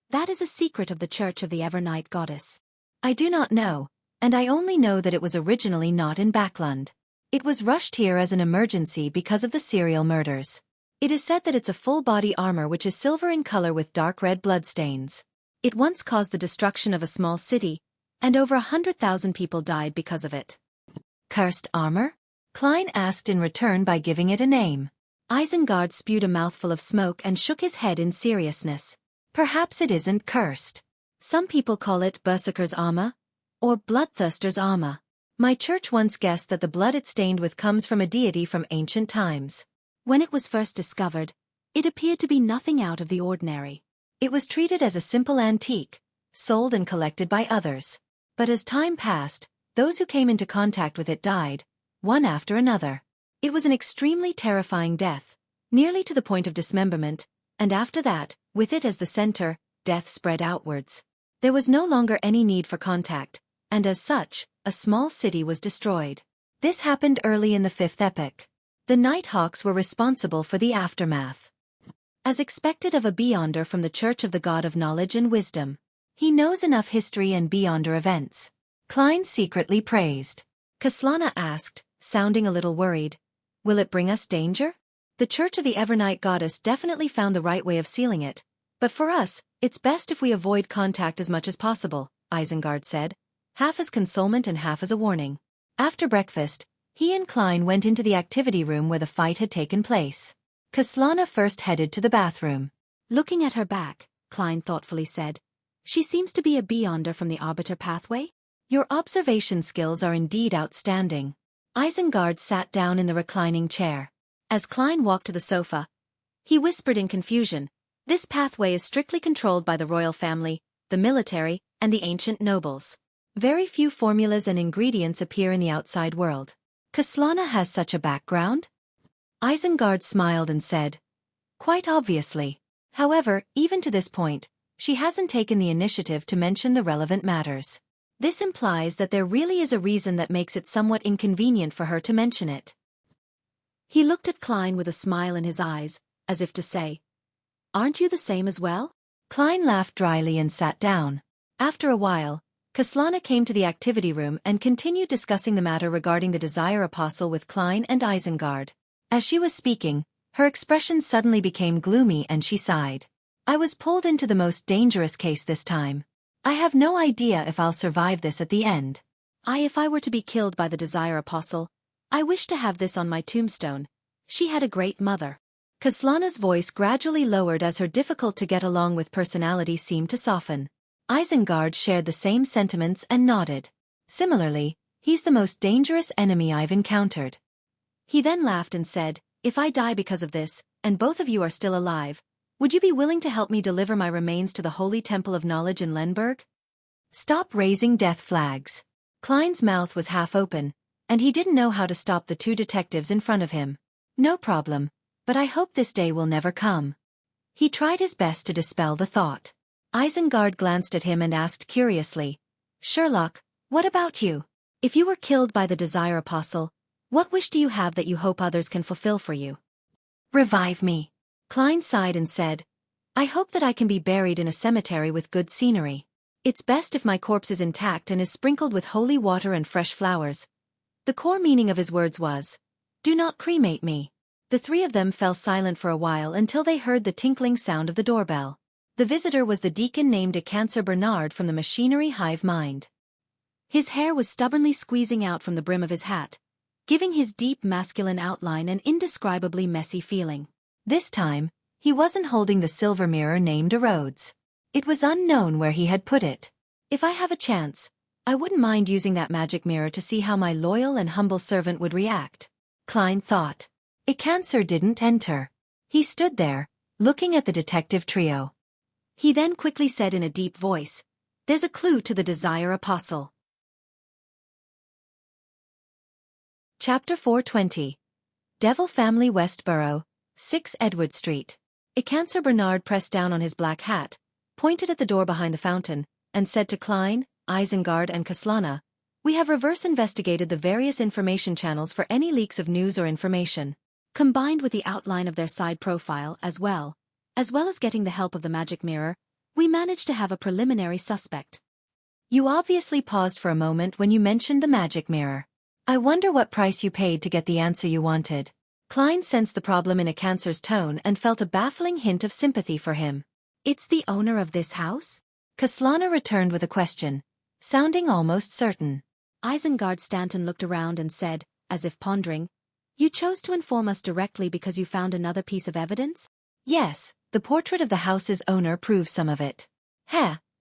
That is a secret of the Church of the Evernight Goddess. I do not know, and I only know that it was originally not in Backland. It was rushed here as an emergency because of the serial murders. It is said that it's a full-body armor which is silver in color with dark red bloodstains. It once caused the destruction of a small city, and over 100,000 people died because of it. Cursed armor? Klein asked in return by giving it a name. Isengard spewed a mouthful of smoke and shook his head in seriousness. Perhaps it isn't cursed. Some people call it Berserker's armor, or Bloodthirster's armor. My church once guessed that the blood it stained with comes from a deity from ancient times. When it was first discovered, it appeared to be nothing out of the ordinary. It was treated as a simple antique, sold and collected by others. But as time passed, those who came into contact with it died, one after another. It was an extremely terrifying death, nearly to the point of dismemberment, and after that, with it as the center, death spread outwards. There was no longer any need for contact, and as such, a small city was destroyed. This happened early in the 5th epoch. The Nighthawks were responsible for the aftermath. As expected of a Beyonder from the Church of the God of Knowledge and Wisdom, he knows enough history and Beyonder events. Klein secretly praised. Kaslana asked, sounding a little worried, Will it bring us danger? The Church of the Evernight Goddess definitely found the right way of sealing it, but for us, it's best if we avoid contact as much as possible, Isengard said, half as consolement and half as a warning. After breakfast, he and Klein went into the activity room where the fight had taken place. Kaslana first headed to the bathroom. Looking at her back, Klein thoughtfully said, She seems to be a Beyonder from the Arbiter pathway? Your observation skills are indeed outstanding. Isengard sat down in the reclining chair. As Klein walked to the sofa, he whispered in confusion, This pathway is strictly controlled by the royal family, the military, and the ancient nobles. Very few formulas and ingredients appear in the outside world. Kaslana has such a background? Isengard smiled and said, Quite obviously. However, even to this point, she hasn't taken the initiative to mention the relevant matters. This implies that there really is a reason that makes it somewhat inconvenient for her to mention it. He looked at Klein with a smile in his eyes, as if to say, "Aren't you the same as well?" Klein laughed dryly and sat down. After a while, Kaslana came to the activity room and continued discussing the matter regarding the Desire Apostle with Klein and Isengard. As she was speaking, her expression suddenly became gloomy and she sighed. "I was pulled into the most dangerous case this time. I have no idea if I'll survive this at the end. If I were to be killed by the Desire Apostle, I wish to have this on my tombstone. She had a great mother." Kaslana's voice gradually lowered as her difficult-to-get-along with personality seemed to soften. Isengard shared the same sentiments and nodded. "Similarly, he's the most dangerous enemy I've encountered." He then laughed and said, "If I die because of this, and both of you are still alive, would you be willing to help me deliver my remains to the Holy Temple of Knowledge in Lenberg? Stop raising death flags." Klein's mouth was half open, and he didn't know how to stop the two detectives in front of him. "No problem, but I hope this day will never come." He tried his best to dispel the thought. Isengard glanced at him and asked curiously, "Sherlock, what about you? If you were killed by the Desire Apostle, what wish do you have that you hope others can fulfill for you?" "Revive me." Klein sighed and said, "I hope that I can be buried in a cemetery with good scenery. It's best if my corpse is intact and is sprinkled with holy water and fresh flowers." The core meaning of his words was, "Do not cremate me." The three of them fell silent for a while until they heard the tinkling sound of the doorbell. The visitor was the deacon named a Cancer Bernard from the machinery hive mind. His hair was stubbornly squeezing out from the brim of his hat, giving his deep masculine outline an indescribably messy feeling. This time, he wasn't holding the silver mirror named Arrodes. It was unknown where he had put it. "If I have a chance, I wouldn't mind using that magic mirror to see how my loyal and humble servant would react," Klein thought. A Cancer didn't enter. He stood there, looking at the detective trio. He then quickly said in a deep voice, "There's a clue to the Desire Apostle." Chapter 420. Devil Family Westborough, 6 Edward Street. A Cancer Bernard pressed down on his black hat, pointed at the door behind the fountain, and said to Klein, Isengard and Kaslana, "We have reverse investigated the various information channels for any leaks of news or information. Combined with the outline of their side profile as well as getting the help of the magic mirror, we managed to have a preliminary suspect." You obviously paused for a moment when you mentioned the magic mirror. "I wonder what price you paid to get the answer you wanted." Klein sensed the problem in a Cancer's tone and felt a baffling hint of sympathy for him. "It's the owner of this house?" Kaslana returned with a question, sounding almost certain. Isengard Stanton looked around and said, as if pondering, "You chose to inform us directly because you found another piece of evidence?" "Yes, the portrait of the house's owner proves some of it."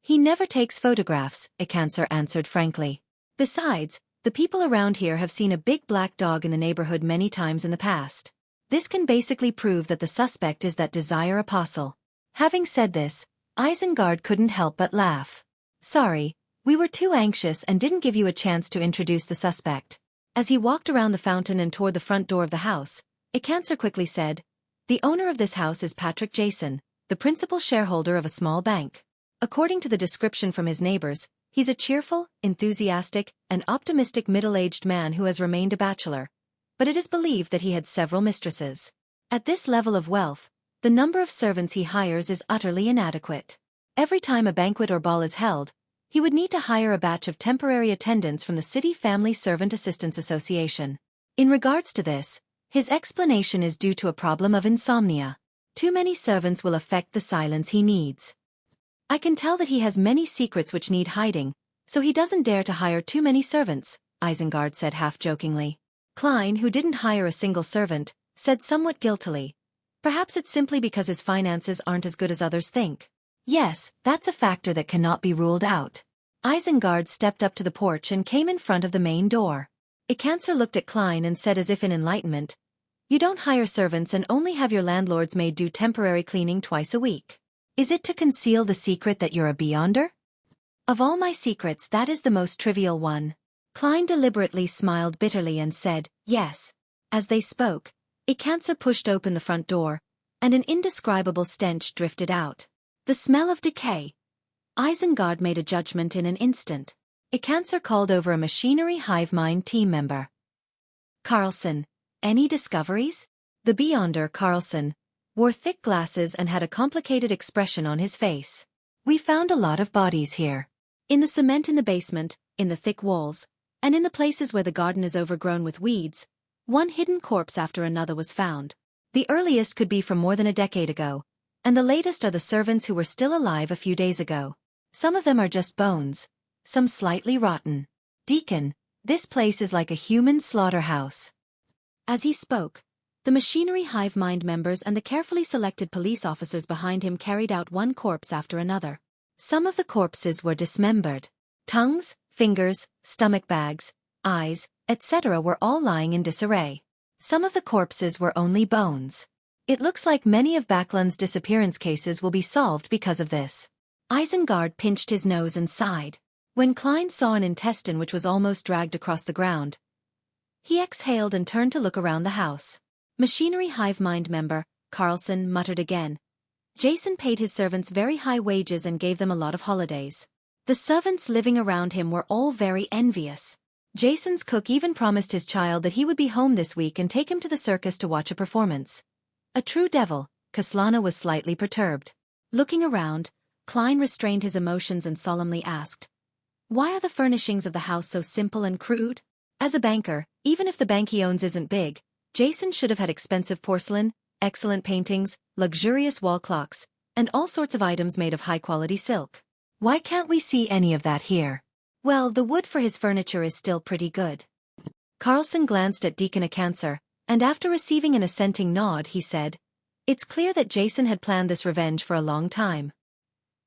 He never takes photographs," a Cancer answered frankly. "Besides, the people around here have seen a big black dog in the neighborhood many times in the past. This can basically prove that the suspect is that Desire Apostle." Having said this, Isengard couldn't help but laugh. "Sorry, we were too anxious and didn't give you a chance to introduce the suspect." As he walked around the fountain and toward the front door of the house, a Cancer quickly said, "The owner of this house is Patrick Jason, the principal shareholder of a small bank. According to the description from his neighbors, he's a cheerful, enthusiastic, and optimistic middle-aged man who has remained a bachelor, but it is believed that he had several mistresses. At this level of wealth, the number of servants he hires is utterly inadequate. Every time a banquet or ball is held, he would need to hire a batch of temporary attendants from the City Family Servant Assistance Association. In regards to this, his explanation is due to a problem of insomnia. Too many servants will affect the silence he needs. I can tell that he has many secrets which need hiding, so he doesn't dare to hire too many servants," Isengard said half-jokingly. Klein, who didn't hire a single servant, said somewhat guiltily, "Perhaps it's simply because his finances aren't as good as others think." "Yes, that's a factor that cannot be ruled out." Isengard stepped up to the porch and came in front of the main door. A Cancer looked at Klein and said as if in enlightenment, "You don't hire servants and only have your landlord's maid do temporary cleaning twice a week. Is it to conceal the secret that you're a beyonder?" "Of all my secrets, that is the most trivial one." Klein deliberately smiled bitterly and said, "Yes." As they spoke, a Cancer pushed open the front door, and an indescribable stench drifted out. The smell of decay. Isengard made a judgment in an instant. A Cancer called over a machinery hive mind team member. Carlson, any discoveries? The Beyonder, Carlson, wore thick glasses and had a complicated expression on his face. We found a lot of bodies here. In the cement in the basement, in the thick walls, and in the places where the garden is overgrown with weeds, one hidden corpse after another was found. The earliest could be from more than a decade ago, and the latest are the servants who were still alive a few days ago. Some of them are just bones, some slightly rotten. Deacon, this place is like a human slaughterhouse. As he spoke, the machinery hive mind members and the carefully selected police officers behind him carried out one corpse after another. Some of the corpses were dismembered. Tongues, fingers, stomach bags, eyes, etc. were all lying in disarray. Some of the corpses were only bones. It looks like many of Backlund's disappearance cases will be solved because of this. Isengard pinched his nose and sighed. When Klein saw an intestine which was almost dragged across the ground, he exhaled and turned to look around the house. Machinery hive mind member, Carlson, muttered again. Jason paid his servants very high wages and gave them a lot of holidays. The servants living around him were all very envious. Jason's cook even promised his child that he would be home this week and take him to the circus to watch a performance. A true devil, Kaslana was slightly perturbed. Looking around, Klein restrained his emotions and solemnly asked, "Why are the furnishings of the house so simple and crude?" As a banker, even if the bank he owns isn't big, Jason should have had expensive porcelain, excellent paintings, luxurious wall clocks, and all sorts of items made of high-quality silk. Why can't we see any of that here? Well, the wood for his furniture is still pretty good. Carlson glanced at Deacon Acancer, and after receiving an assenting nod he said, "It's clear that Jason had planned this revenge for a long time.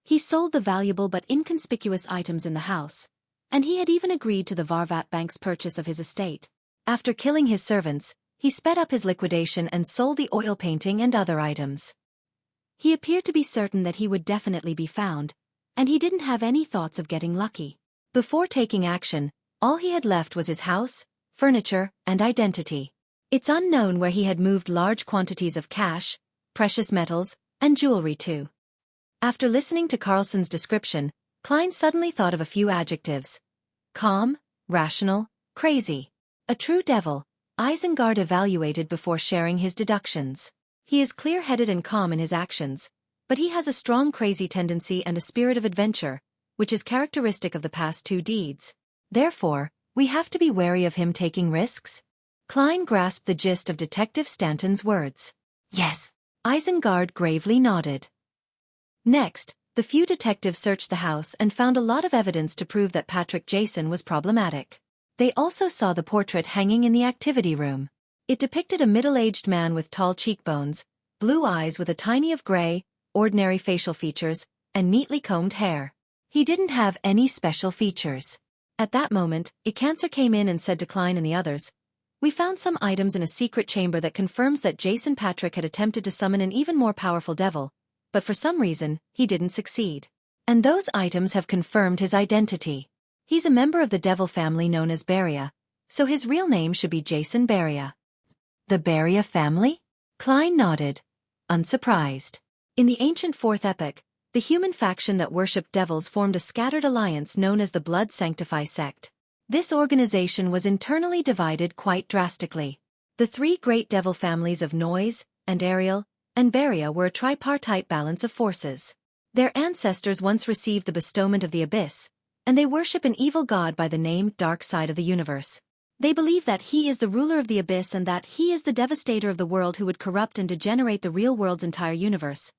He sold the valuable but inconspicuous items in the house, and he had even agreed to the Varvat Bank's purchase of his estate. After killing his servants, he sped up his liquidation and sold the oil painting and other items. He appeared to be certain that he would definitely be found, and he didn't have any thoughts of getting lucky. Before taking action, all he had left was his house, furniture, and identity. It's unknown where he had moved large quantities of cash, precious metals, and jewelry to." After listening to Carlson's description, Klein suddenly thought of a few adjectives. Calm, rational, crazy. A true devil, Isengard evaluated before sharing his deductions. He is clear-headed and calm in his actions, but he has a strong crazy tendency and a spirit of adventure, which is characteristic of the past two deeds. Therefore, we have to be wary of him taking risks. Klein grasped the gist of Detective Stanton's words. Yes. Isengard gravely nodded. Next, the few detectives searched the house and found a lot of evidence to prove that Patrick Jason was problematic. They also saw the portrait hanging in the activity room. It depicted a middle-aged man with tall cheekbones, blue eyes with a tiny of gray, ordinary facial features, and neatly combed hair. He didn't have any special features. At that moment, Acancer came in and said to Klein and the others, "We found some items in a secret chamber that confirms that Jason Patrick had attempted to summon an even more powerful devil, but for some reason, he didn't succeed. And those items have confirmed his identity. He's a member of the devil family known as Beria, so his real name should be Jason Beria." The Beria family? Klein nodded, unsurprised. In the ancient Fourth Epoch, the human faction that worshipped devils formed a scattered alliance known as the Blood Sanctify sect. This organization was internally divided quite drastically. The three great devil families of Noise, and Ariel, and Beria were a tripartite balance of forces. Their ancestors once received the bestowment of the Abyss, and they worship an evil god by the name Dark Side of the Universe. They believe that he is the ruler of the Abyss and that he is the devastator of the world who would corrupt and degenerate the real world's entire universe.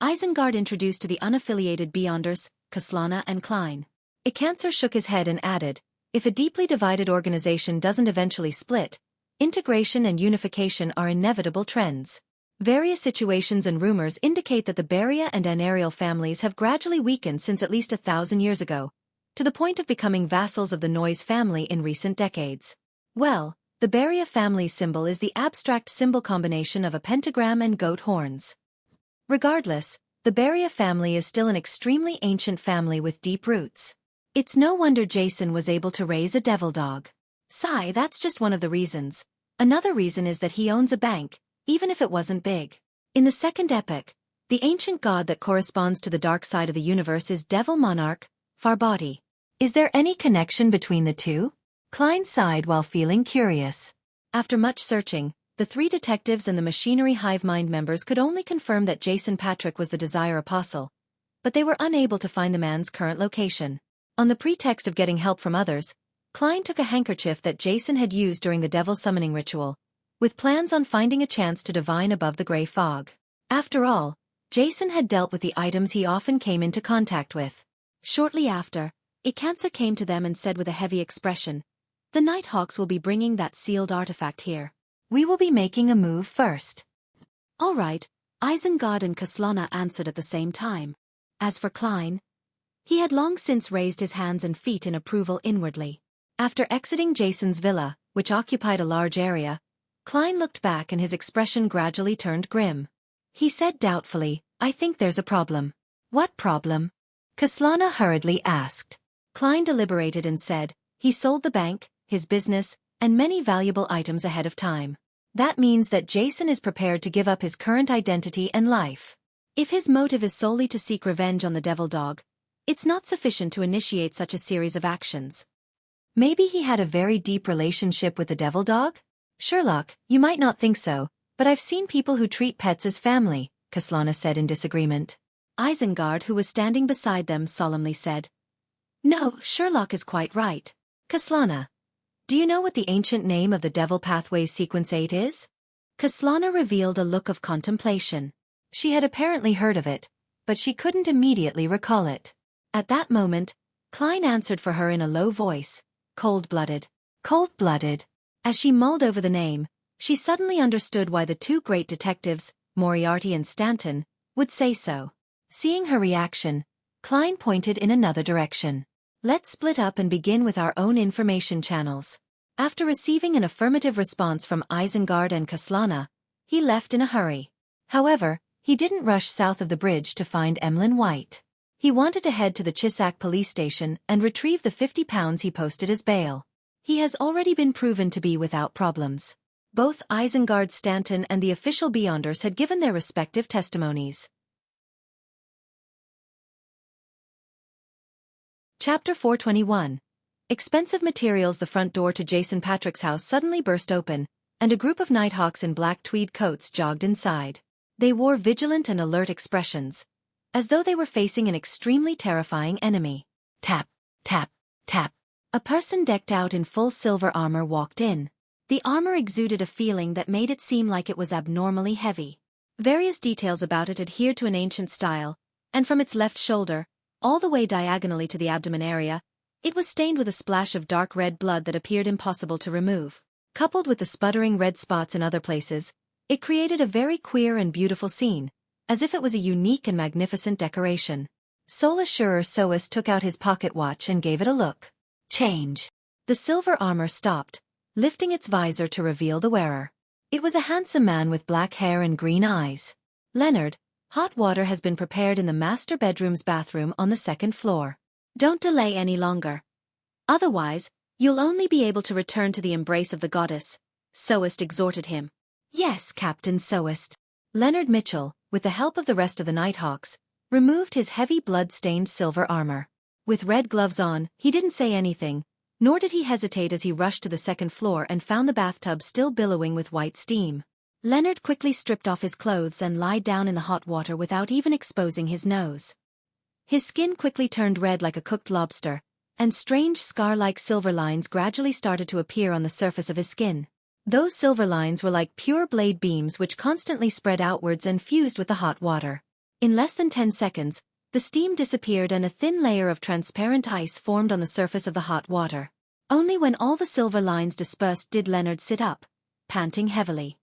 Isengard introduced to the unaffiliated Beyonders, Kaslana and Klein. Acancer shook his head and added, "If a deeply divided organization doesn't eventually split, integration and unification are inevitable trends. Various situations and rumors indicate that the Beria and Anariel families have gradually weakened since at least 1,000 years ago, to the point of becoming vassals of the Noise family in recent decades. Well, the Beria family's symbol is the abstract symbol combination of a pentagram and goat horns. Regardless, the Beria family is still an extremely ancient family with deep roots. It's no wonder Jason was able to raise a devil dog. Sigh, that's just one of the reasons. Another reason is that he owns a bank, even if it wasn't big. In the Second Epoch, the ancient god that corresponds to the dark side of the universe is Devil Monarch, Farbati. Is there any connection between the two? Klein sighed while feeling curious. After much searching, the three detectives and the machinery hive mind members could only confirm that Jason Patrick was the Desire Apostle, but they were unable to find the man's current location. On the pretext of getting help from others, Klein took a handkerchief that Jason had used during the devil summoning ritual, with plans on finding a chance to divine above the gray fog. After all, Jason had dealt with the items he often came into contact with. Shortly after, a cancer came to them and said with a heavy expression, "The Nighthawks will be bringing that sealed artifact here. We will be making a move first." "All right," Isengard and Kaslana answered at the same time. As for Klein, he had long since raised his hands and feet in approval inwardly. After exiting Jason's villa, which occupied a large area, Klein looked back and his expression gradually turned grim. He said doubtfully, "I think there's a problem." "What problem?" Kaslana hurriedly asked. Klein deliberated and said, "He sold the bank, his business, and many valuable items ahead of time. That means that Jason is prepared to give up his current identity and life. If his motive is solely to seek revenge on the Devil Dog, it's not sufficient to initiate such a series of actions. Maybe he had a very deep relationship with the Devil Dog? Sherlock, you might not think so, but I've seen people who treat pets as family," Kaslana said in disagreement. Isengard, who was standing beside them, solemnly said, "No, Sherlock is quite right. Kaslana, do you know what the ancient name of the Devil Pathways Sequence 8 is?" Kaslana revealed a look of contemplation. She had apparently heard of it, but she couldn't immediately recall it. At that moment, Klein answered for her in a low voice, "Cold-blooded." Cold-blooded. As she mulled over the name, she suddenly understood why the two great detectives, Moriarty and Stanton, would say so. Seeing her reaction, Klein pointed in another direction. "Let's split up and begin with our own information channels." After receiving an affirmative response from Isengard and Kaslana, he left in a hurry. However, he didn't rush south of the bridge to find Emlyn White. He wanted to head to the Chisak police station and retrieve the £50 he posted as bail. He has already been proven to be without problems. Both Isengard Stanton and the official Beyonders had given their respective testimonies. Chapter 421. Expensive materials. The front door to Jason Patrick's house suddenly burst open, and a group of Nighthawks in black tweed coats jogged inside. They wore vigilant and alert expressions, as though they were facing an extremely terrifying enemy. Tap, tap, tap. A person decked out in full silver armor walked in. The armor exuded a feeling that made it seem like it was abnormally heavy. Various details about it adhered to an ancient style, and from its left shoulder, all the way diagonally to the abdomen area, it was stained with a splash of dark red blood that appeared impossible to remove. Coupled with the sputtering red spots in other places, it created a very queer and beautiful scene, as if it was a unique and magnificent decoration. Soul Assurer Soas took out his pocket watch and gave it a look. Change. The silver armor stopped, lifting its visor to reveal the wearer. It was a handsome man with black hair and green eyes. "Leonard, hot water has been prepared in the master bedroom's bathroom on the second floor. Don't delay any longer. Otherwise, you'll only be able to return to the embrace of the goddess," Soast exhorted him. "Yes, Captain Soast." Leonard Mitchell, with the help of the rest of the Nighthawks, removed his heavy blood-stained silver armor. With red gloves on, he didn't say anything, nor did he hesitate as he rushed to the second floor and found the bathtub still billowing with white steam. Leonard quickly stripped off his clothes and lied down in the hot water without even exposing his nose. His skin quickly turned red like a cooked lobster, and strange scar-like silver lines gradually started to appear on the surface of his skin. Those silver lines were like pure blade beams which constantly spread outwards and fused with the hot water. In less than 10 seconds, the steam disappeared and a thin layer of transparent ice formed on the surface of the hot water. Only when all the silver lines dispersed did Leonard sit up, panting heavily.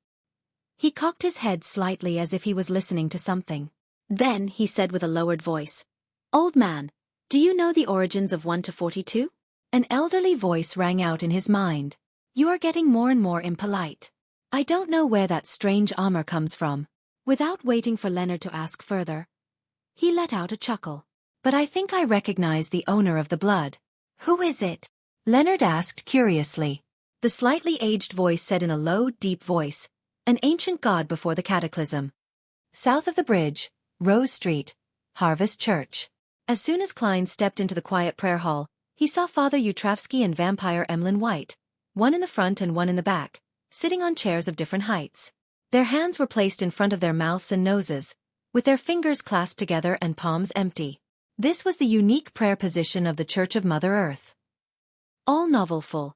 He cocked his head slightly as if he was listening to something. Then he said with a lowered voice, "Old man, do you know the origins of 1 to 42? An elderly voice rang out in his mind. "You are getting more and more impolite. I don't know where that strange armor comes from." Without waiting for Leonard to ask further, he let out a chuckle. "But I think I recognize the owner of the blood." "Who is it?" Leonard asked curiously. The slightly aged voice said in a low, deep voice, "An ancient god before the cataclysm. South of the bridge, Rose Street, Harvest Church." As soon as Klein stepped into the quiet prayer hall, he saw Father Utravsky and vampire Emlyn White, one in the front and one in the back, sitting on chairs of different heights. Their hands were placed in front of their mouths and noses, with their fingers clasped together and palms empty. This was the unique prayer position of the Church of Mother Earth. All novelful.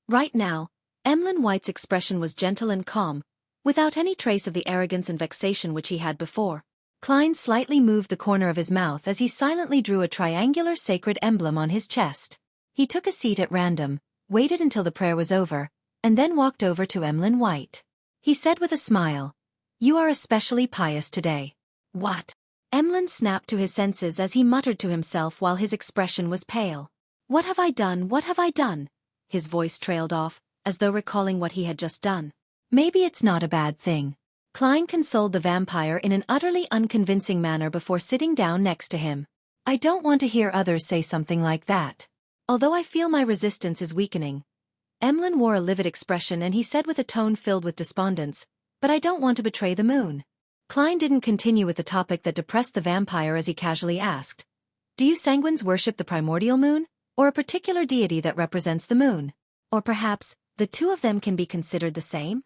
Right now, Emlyn White's expression was gentle and calm, without any trace of the arrogance and vexation which he had before. Klein slightly moved the corner of his mouth as he silently drew a triangular sacred emblem on his chest. He took a seat at random, waited until the prayer was over, and then walked over to Emlyn White. He said with a smile, "You are especially pious today." "What?" Emlyn snapped to his senses as he muttered to himself while his expression was pale. "What have I done? What have I done?" His voice trailed off, as though recalling what he had just done. "Maybe it's not a bad thing." Klein consoled the vampire in an utterly unconvincing manner before sitting down next to him. "I don't want to hear others say something like that. Although I feel my resistance is weakening." Emlyn wore a livid expression and he said with a tone filled with despondence, "But I don't want to betray the moon." Klein didn't continue with the topic that depressed the vampire as he casually asked, "Do you sanguines worship the primordial moon, or a particular deity that represents the moon? Or perhaps, the two of them can be considered the same?"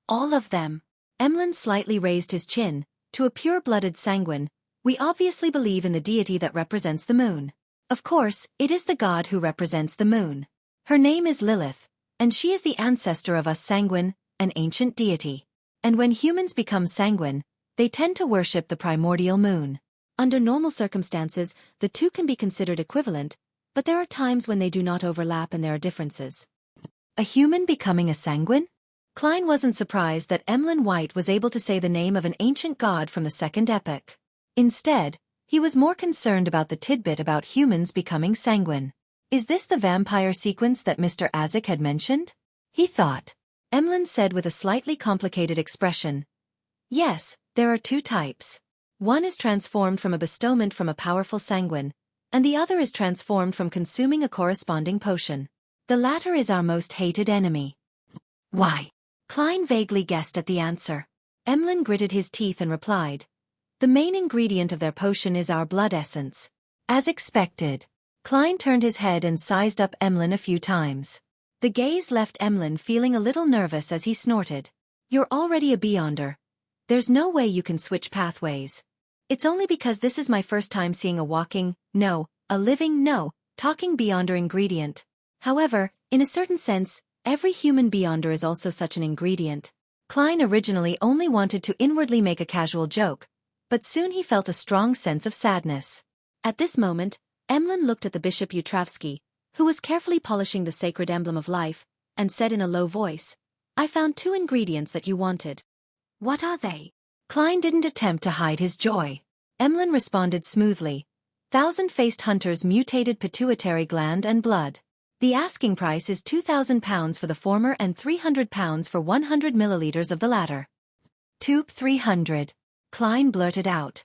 "All of them." Emlyn slightly raised his chin. "To a pure-blooded sanguine, we obviously believe in the deity that represents the moon. Of course, it is the god who represents the moon. Her name is Lilith, and she is the ancestor of us sanguine, an ancient deity. And when humans become sanguine, they tend to worship the primordial moon. Under normal circumstances, the two can be considered equivalent, but there are times when they do not overlap and there are differences." A human becoming a sanguine? Klein wasn't surprised that Emlyn White was able to say the name of an ancient god from the Second Epoch. Instead, he was more concerned about the tidbit about humans becoming sanguine. "Is this the vampire sequence that Mr. Azik had mentioned?" he thought. Emlyn said with a slightly complicated expression, "Yes, there are two types. One is transformed from a bestowment from a powerful sanguine, and the other is transformed from consuming a corresponding potion. The latter is our most hated enemy." "Why?" Klein vaguely guessed at the answer. Emlyn gritted his teeth and replied, "The main ingredient of their potion is our blood essence." As expected, Klein turned his head and sized up Emlyn a few times. The gaze left Emlyn feeling a little nervous as he snorted. "You're already a Beyonder. There's no way you can switch pathways. It's only because this is my first time seeing a talking Beyonder ingredient. However, in a certain sense, every human Beyonder is also such an ingredient." Klein originally only wanted to inwardly make a casual joke, but soon he felt a strong sense of sadness. At this moment, Emlyn looked at the Bishop Utravsky, who was carefully polishing the sacred emblem of life, and said in a low voice, "I found two ingredients that you wanted." "What are they?" Klein didn't attempt to hide his joy. Emlyn responded smoothly, "Thousand-faced hunter's mutated pituitary gland and blood. The asking price is £2,000 for the former and £300 for 100 milliliters of the latter." "Tube 300. Klein blurted out.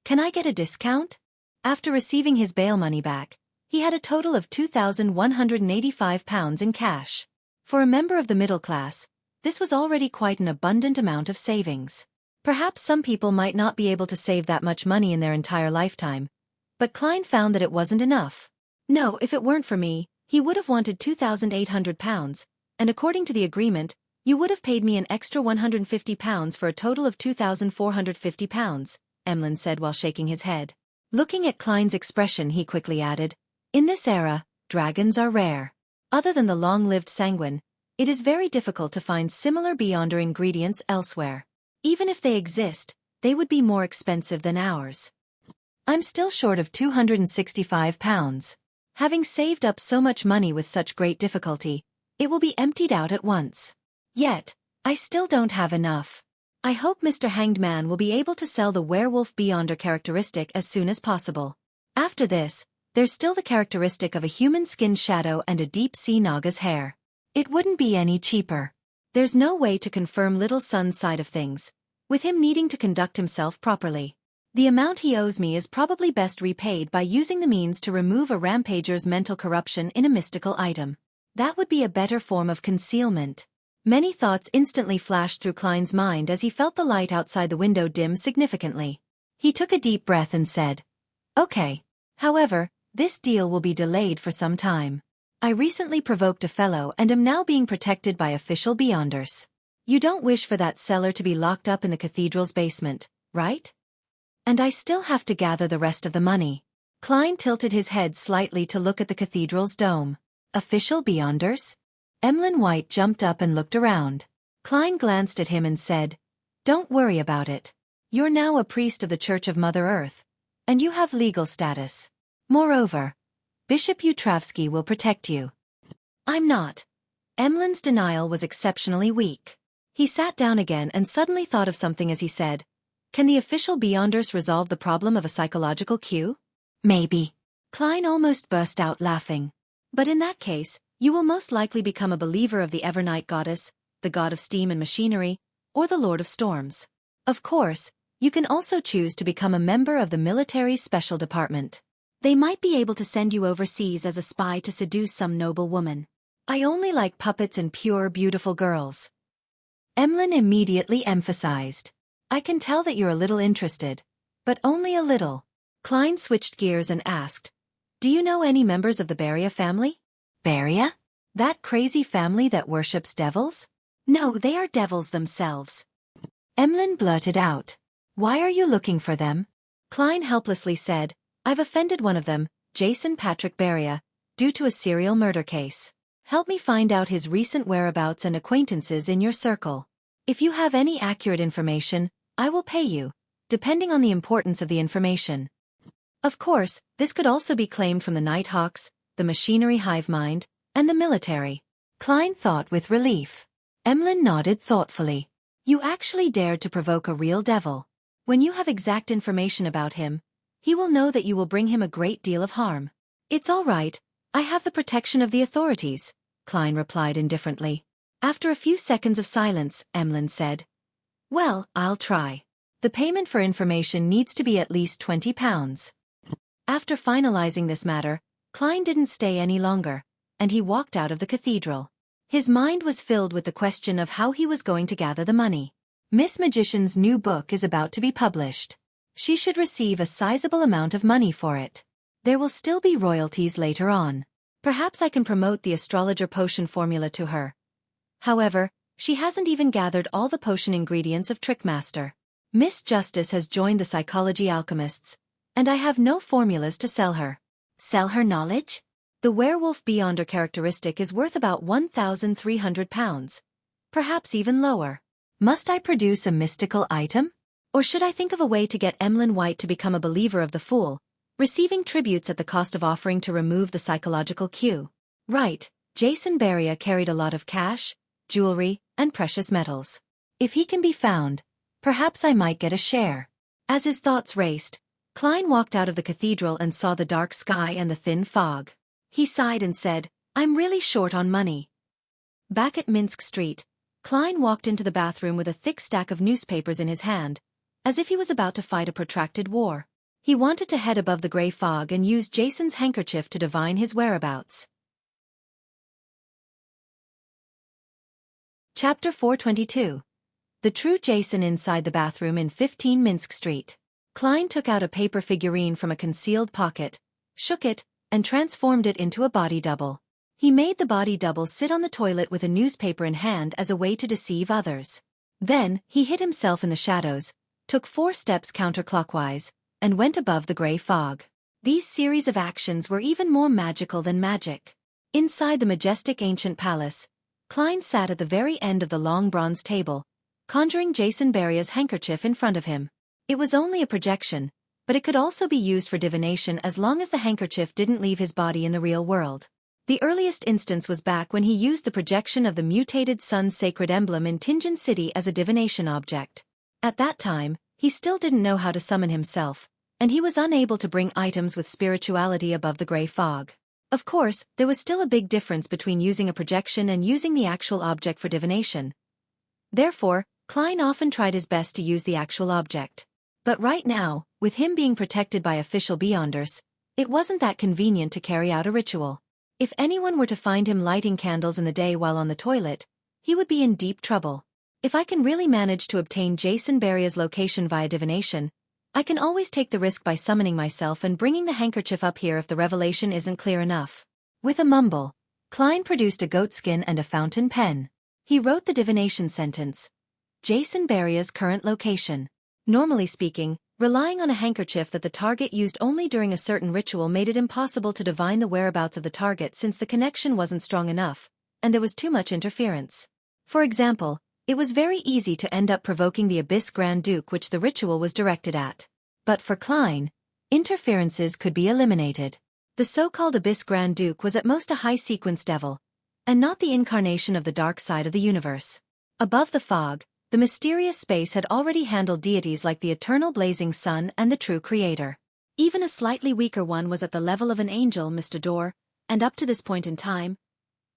"Can I get a discount?" After receiving his bail money back, he had a total of £2,185 in cash. For a member of the middle class, this was already quite an abundant amount of savings. Perhaps some people might not be able to save that much money in their entire lifetime, but Klein found that it wasn't enough. No, if it weren't for me, he would have wanted £2,800, and according to the agreement, you would have paid me an extra £150 for a total of £2,450, Emlyn said while shaking his head. Looking at Klein's expression, he quickly added, "In this era, dragons are rare. Other than the long-lived sanguine, it is very difficult to find similar Beyonder ingredients elsewhere. Even if they exist, they would be more expensive than ours. I'm still short of £265. Having saved up so much money with such great difficulty, it will be emptied out at once. Yet, I still don't have enough. I hope Mr. Hanged Man will be able to sell the werewolf Beyonder characteristic as soon as possible. After this, there's still the characteristic of a human-skinned shadow and a deep-sea Naga's hair. It wouldn't be any cheaper. There's no way to confirm Little Sun's side of things, with him needing to conduct himself properly. The amount he owes me is probably best repaid by using the means to remove a rampager's mental corruption in a mystical item. That would be a better form of concealment." Many thoughts instantly flashed through Klein's mind as he felt the light outside the window dim significantly. He took a deep breath and said, "Okay. However, This deal will be delayed for some time. I recently provoked a fellow and am now being protected by official beyonders. You don't wish for that cellar to be locked up in the cathedral's basement, right? And I still have to gather the rest of the money. Klein tilted his head slightly to look at the cathedral's dome. Official beyonders? Emlyn White jumped up and looked around. Klein glanced at him and said, "Don't worry about it. You're now a priest of the Church of Mother Earth, and you have legal status. Moreover, Bishop Utravsky will protect you." "I'm not." Emlyn's denial was exceptionally weak. He sat down again and suddenly thought of something as he said, "Can the official beyonders resolve the problem of a psychological cue?" "Maybe." Klein almost burst out laughing. "But in that case, you will most likely become a believer of the Evernight Goddess, the god of steam and machinery, or the Lord of Storms. Of course, you can also choose to become a member of the military's special department. They might be able to send you overseas as a spy to seduce some noble woman. I only like puppets and pure, beautiful girls." Emlyn immediately emphasized, "I can tell that you're a little interested, but only a little." Klein switched gears and asked, "Do you know any members of the Beria family?" "Beria? That crazy family that worships devils?" "No, they are devils themselves." Emlyn blurted out, "Why are you looking for them?" Klein helplessly said, "I've offended one of them, Jason Patrick Beria, due to a serial murder case. Help me find out his recent whereabouts and acquaintances in your circle. If you have any accurate information, I will pay you, depending on the importance of the information." Of course, this could also be claimed from the Nighthawks, the machinery hive mind, and the military. Klein thought with relief. Emlyn nodded thoughtfully. "You actually dared to provoke a real devil. When you have exact information about him, he will know that you will bring him a great deal of harm." "It's all right, I have the protection of the authorities," Klein replied indifferently. After a few seconds of silence, Emlyn said, "Well, I'll try. The payment for information needs to be at least £20. After finalizing this matter, Klein didn't stay any longer, and he walked out of the cathedral. His mind was filled with the question of how he was going to gather the money. Miss Magician's new book is about to be published. She should receive a sizable amount of money for it. There will still be royalties later on. Perhaps I can promote the astrologer potion formula to her. However, she hasn't even gathered all the potion ingredients of Trickmaster. Miss Justice has joined the psychology alchemists, and I have no formulas to sell her. Sell her knowledge? The werewolf beyonder characteristic is worth about £1,300, perhaps even lower. Must I produce a mystical item? Or should I think of a way to get Emlyn White to become a believer of the Fool, receiving tributes at the cost of offering to remove the psychological cue? Right, Jason Beria carried a lot of cash, jewelry, and precious metals. If he can be found, perhaps I might get a share. As his thoughts raced, Klein walked out of the cathedral and saw the dark sky and the thin fog. He sighed and said, "I'm really short on money." Back at Minsk Street, Klein walked into the bathroom with a thick stack of newspapers in his hand, as if he was about to fight a protracted war. He wanted to head above the gray fog and use Jason's handkerchief to divine his whereabouts. Chapter 422. The True Jason inside the bathroom in 15 Minsk Street. Klein took out a paper figurine from a concealed pocket, shook it, and transformed it into a body double. He made the body double sit on the toilet with a newspaper in hand as a way to deceive others. Then, he hid himself in the shadows, took 4 steps counterclockwise, and went above the gray fog. These series of actions were even more magical than magic. Inside the majestic ancient palace, Klein sat at the very end of the long bronze table, conjuring Jason Beria's handkerchief in front of him. It was only a projection, but it could also be used for divination as long as the handkerchief didn't leave his body in the real world. The earliest instance was back when he used the projection of the mutated sun's sacred emblem in Tinjin City as a divination object. At that time, he still didn't know how to summon himself, and he was unable to bring items with spirituality above the gray fog. Of course, there was still a big difference between using a projection and using the actual object for divination. Therefore, Klein often tried his best to use the actual object. But right now, with him being protected by official beyonders, it wasn't that convenient to carry out a ritual. If anyone were to find him lighting candles in the day while on the toilet, he would be in deep trouble. If I can really manage to obtain Jason Beria's location via divination, I can always take the risk by summoning myself and bringing the handkerchief up here if the revelation isn't clear enough. With a mumble, Klein produced a goatskin and a fountain pen. He wrote the divination sentence. Jason Beria's current location. Normally speaking, relying on a handkerchief that the target used only during a certain ritual made it impossible to divine the whereabouts of the target since the connection wasn't strong enough, and there was too much interference. For example, it was very easy to end up provoking the Abyss Grand Duke which the ritual was directed at. But for Klein, interferences could be eliminated. The so-called Abyss Grand Duke was at most a high-sequence devil, and not the incarnation of the dark side of the universe. Above the fog, the mysterious space had already handled deities like the eternal blazing sun and the true creator. Even a slightly weaker one was at the level of an angel, Mr. Dorr, and up to this point in time,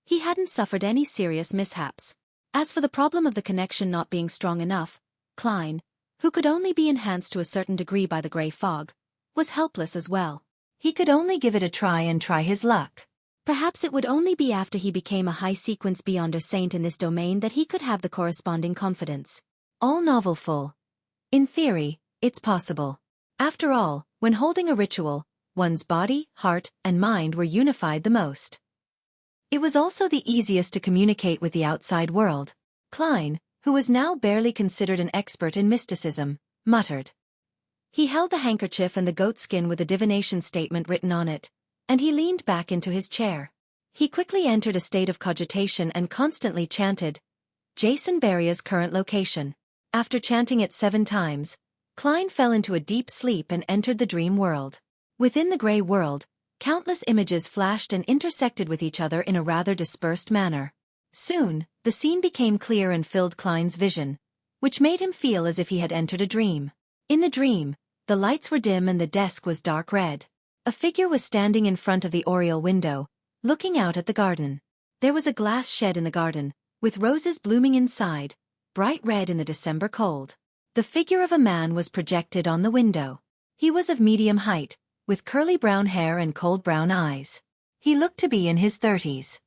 he hadn't suffered any serious mishaps. As for the problem of the connection not being strong enough, Klein, who could only be enhanced to a certain degree by the grey fog, was helpless as well. He could only give it a try and try his luck. Perhaps it would only be after he became a high-sequence Beyonder saint in this domain that he could have the corresponding confidence. All novelful. In theory, it's possible. After all, when holding a ritual, one's body, heart, and mind were unified the most. It was also the easiest to communicate with the outside world. Klein, who was now barely considered an expert in mysticism, muttered. He held the handkerchief and the goatskin with a divination statement written on it, and he leaned back into his chair. He quickly entered a state of cogitation and constantly chanted, Jason Beria's current location. After chanting it 7 times, Klein fell into a deep sleep and entered the dream world. Within the grey world, countless images flashed and intersected with each other in a rather dispersed manner. Soon, the scene became clear and filled Klein's vision, which made him feel as if he had entered a dream. In the dream, the lights were dim and the desk was dark red. A figure was standing in front of the oriel window, looking out at the garden. There was a glass shed in the garden, with roses blooming inside, bright red in the December cold. The figure of a man was projected on the window. He was of medium height, with curly brown hair and cold brown eyes. He looked to be in his 30s.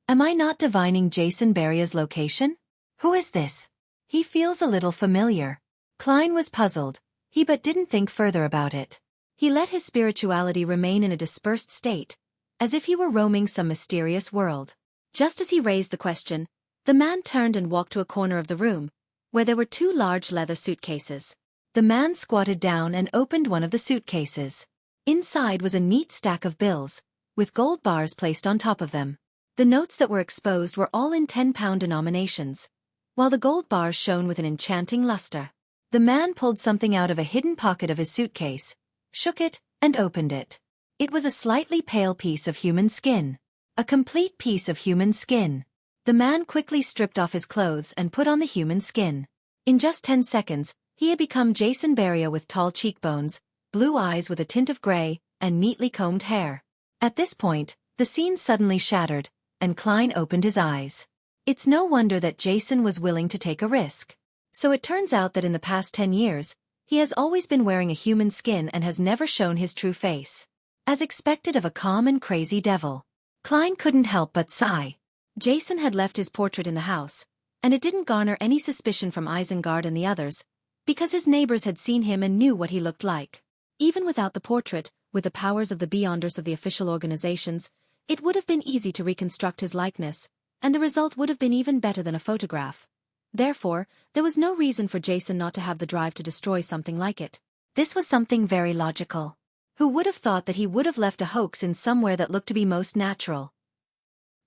Am I not divining Jason Beria's location? Who is this? He feels a little familiar. Klein was puzzled, but didn't think further about it. He let his spirituality remain in a dispersed state, as if he were roaming some mysterious world. Just as he raised the question, the man turned and walked to a corner of the room, where there were 2 large leather suitcases. The man squatted down and opened one of the suitcases. Inside was a neat stack of bills, with gold bars placed on top of them. The notes that were exposed were all in 10-pound denominations, while the gold bars shone with an enchanting luster. The man pulled something out of a hidden pocket of his suitcase, shook it, and opened it. It was a slightly pale piece of human skin. A complete piece of human skin. The man quickly stripped off his clothes and put on the human skin. In just 10 seconds, he had become Jason Beria with tall cheekbones, blue eyes with a tint of gray, and neatly combed hair. At this point, the scene suddenly shattered, and Klein opened his eyes. It's no wonder that Jason was willing to take a risk. So it turns out that in the past 10 years, he has always been wearing a human skin and has never shown his true face. As expected of a calm and crazy devil. Klein couldn't help but sigh. Jason had left his portrait in the house, and it didn't garner any suspicion from Isengard and the others, because his neighbors had seen him and knew what he looked like. Even without the portrait, with the powers of the Beyonders of the official organizations, it would have been easy to reconstruct his likeness, and the result would have been even better than a photograph. Therefore, there was no reason for Jason not to have the drive to destroy something like it. This was something very logical. Who would have thought that he would have left a hoax in somewhere that looked to be most natural?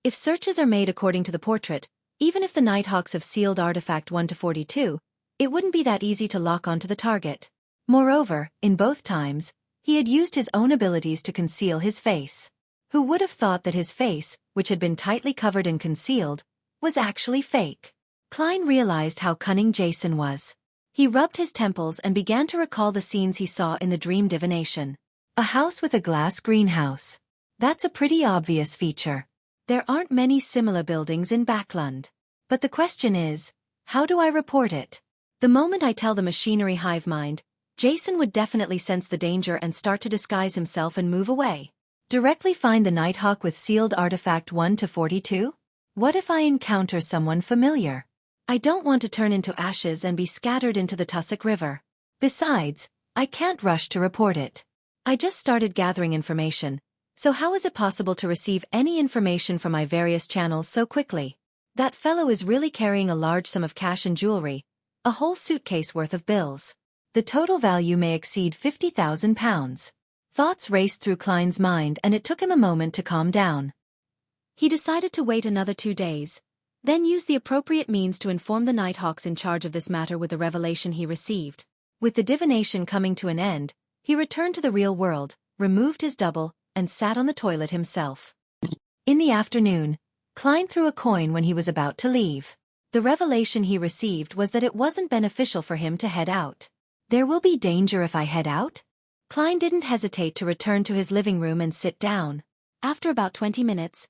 If searches are made according to the portrait, even if the Nighthawks have sealed artifact 1 to 42, it wouldn't be that easy to lock onto the target. Moreover, in both times, he had used his own abilities to conceal his face. Who would have thought that his face, which had been tightly covered and concealed, was actually fake? Klein realized how cunning Jason was. He rubbed his temples and began to recall the scenes he saw in the dream divination. A house with a glass greenhouse. That's a pretty obvious feature. There aren't many similar buildings in Backlund. But the question is, how do I report it? The moment I tell the machinery hive mind, Jason would definitely sense the danger and start to disguise himself and move away. Directly find the Nighthawk with sealed artifact 1 to 42? What if I encounter someone familiar? I don't want to turn into ashes and be scattered into the Tussock River. Besides, I can't rush to report it. I just started gathering information, so how is it possible to receive any information from my various channels so quickly? That fellow is really carrying a large sum of cash and jewelry, a whole suitcase worth of bills. The total value may exceed £50,000. Thoughts raced through Klein's mind and it took him a moment to calm down. He decided to wait another 2 days, then use the appropriate means to inform the Nighthawks in charge of this matter with the revelation he received. With the divination coming to an end, he returned to the real world, removed his double, and sat on the toilet himself. In the afternoon, Klein threw a coin when he was about to leave. The revelation he received was that it wasn't beneficial for him to head out. There will be danger if I head out? Klein didn't hesitate to return to his living room and sit down. After about 20 minutes,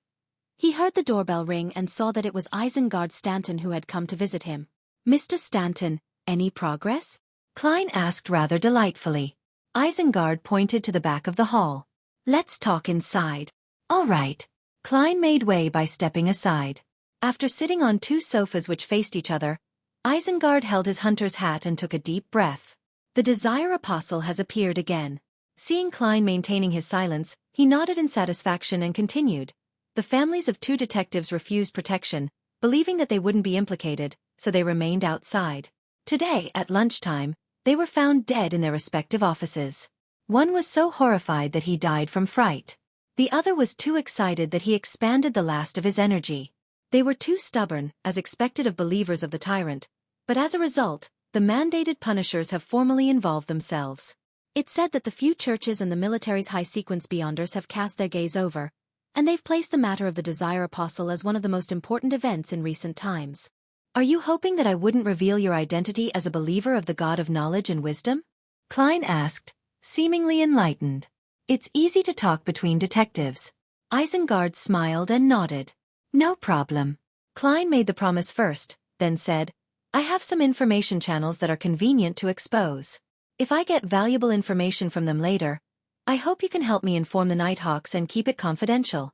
he heard the doorbell ring and saw that it was Isengard Stanton who had come to visit him. Mr. Stanton, any progress? Klein asked rather delightfully. Isengard pointed to the back of the hall. Let's talk inside. All right. Klein made way by stepping aside. After sitting on 2 sofas which faced each other, Isengard held his hunter's hat and took a deep breath. The Desire Apostle has appeared again. Seeing Klein maintaining his silence, he nodded in satisfaction and continued. The families of 2 detectives refused protection, believing that they wouldn't be implicated, so they remained outside. Today, at lunchtime, they were found dead in their respective offices. One was so horrified that he died from fright. The other was too excited that he expanded the last of his energy. They were too stubborn, as expected of believers of the tyrant, but as a result, the mandated punishers have formally involved themselves. It's said that the few churches and the military's high-sequence beyonders have cast their gaze over, and they've placed the matter of the Desire Apostle as one of the most important events in recent times. Are you hoping that I wouldn't reveal your identity as a believer of the God of knowledge and wisdom? Klein asked, seemingly enlightened. It's easy to talk between detectives. Isengard smiled and nodded. No problem. Klein made the promise first, then said, I have some information channels that are convenient to expose. If I get valuable information from them later, I hope you can help me inform the Nighthawks and keep it confidential.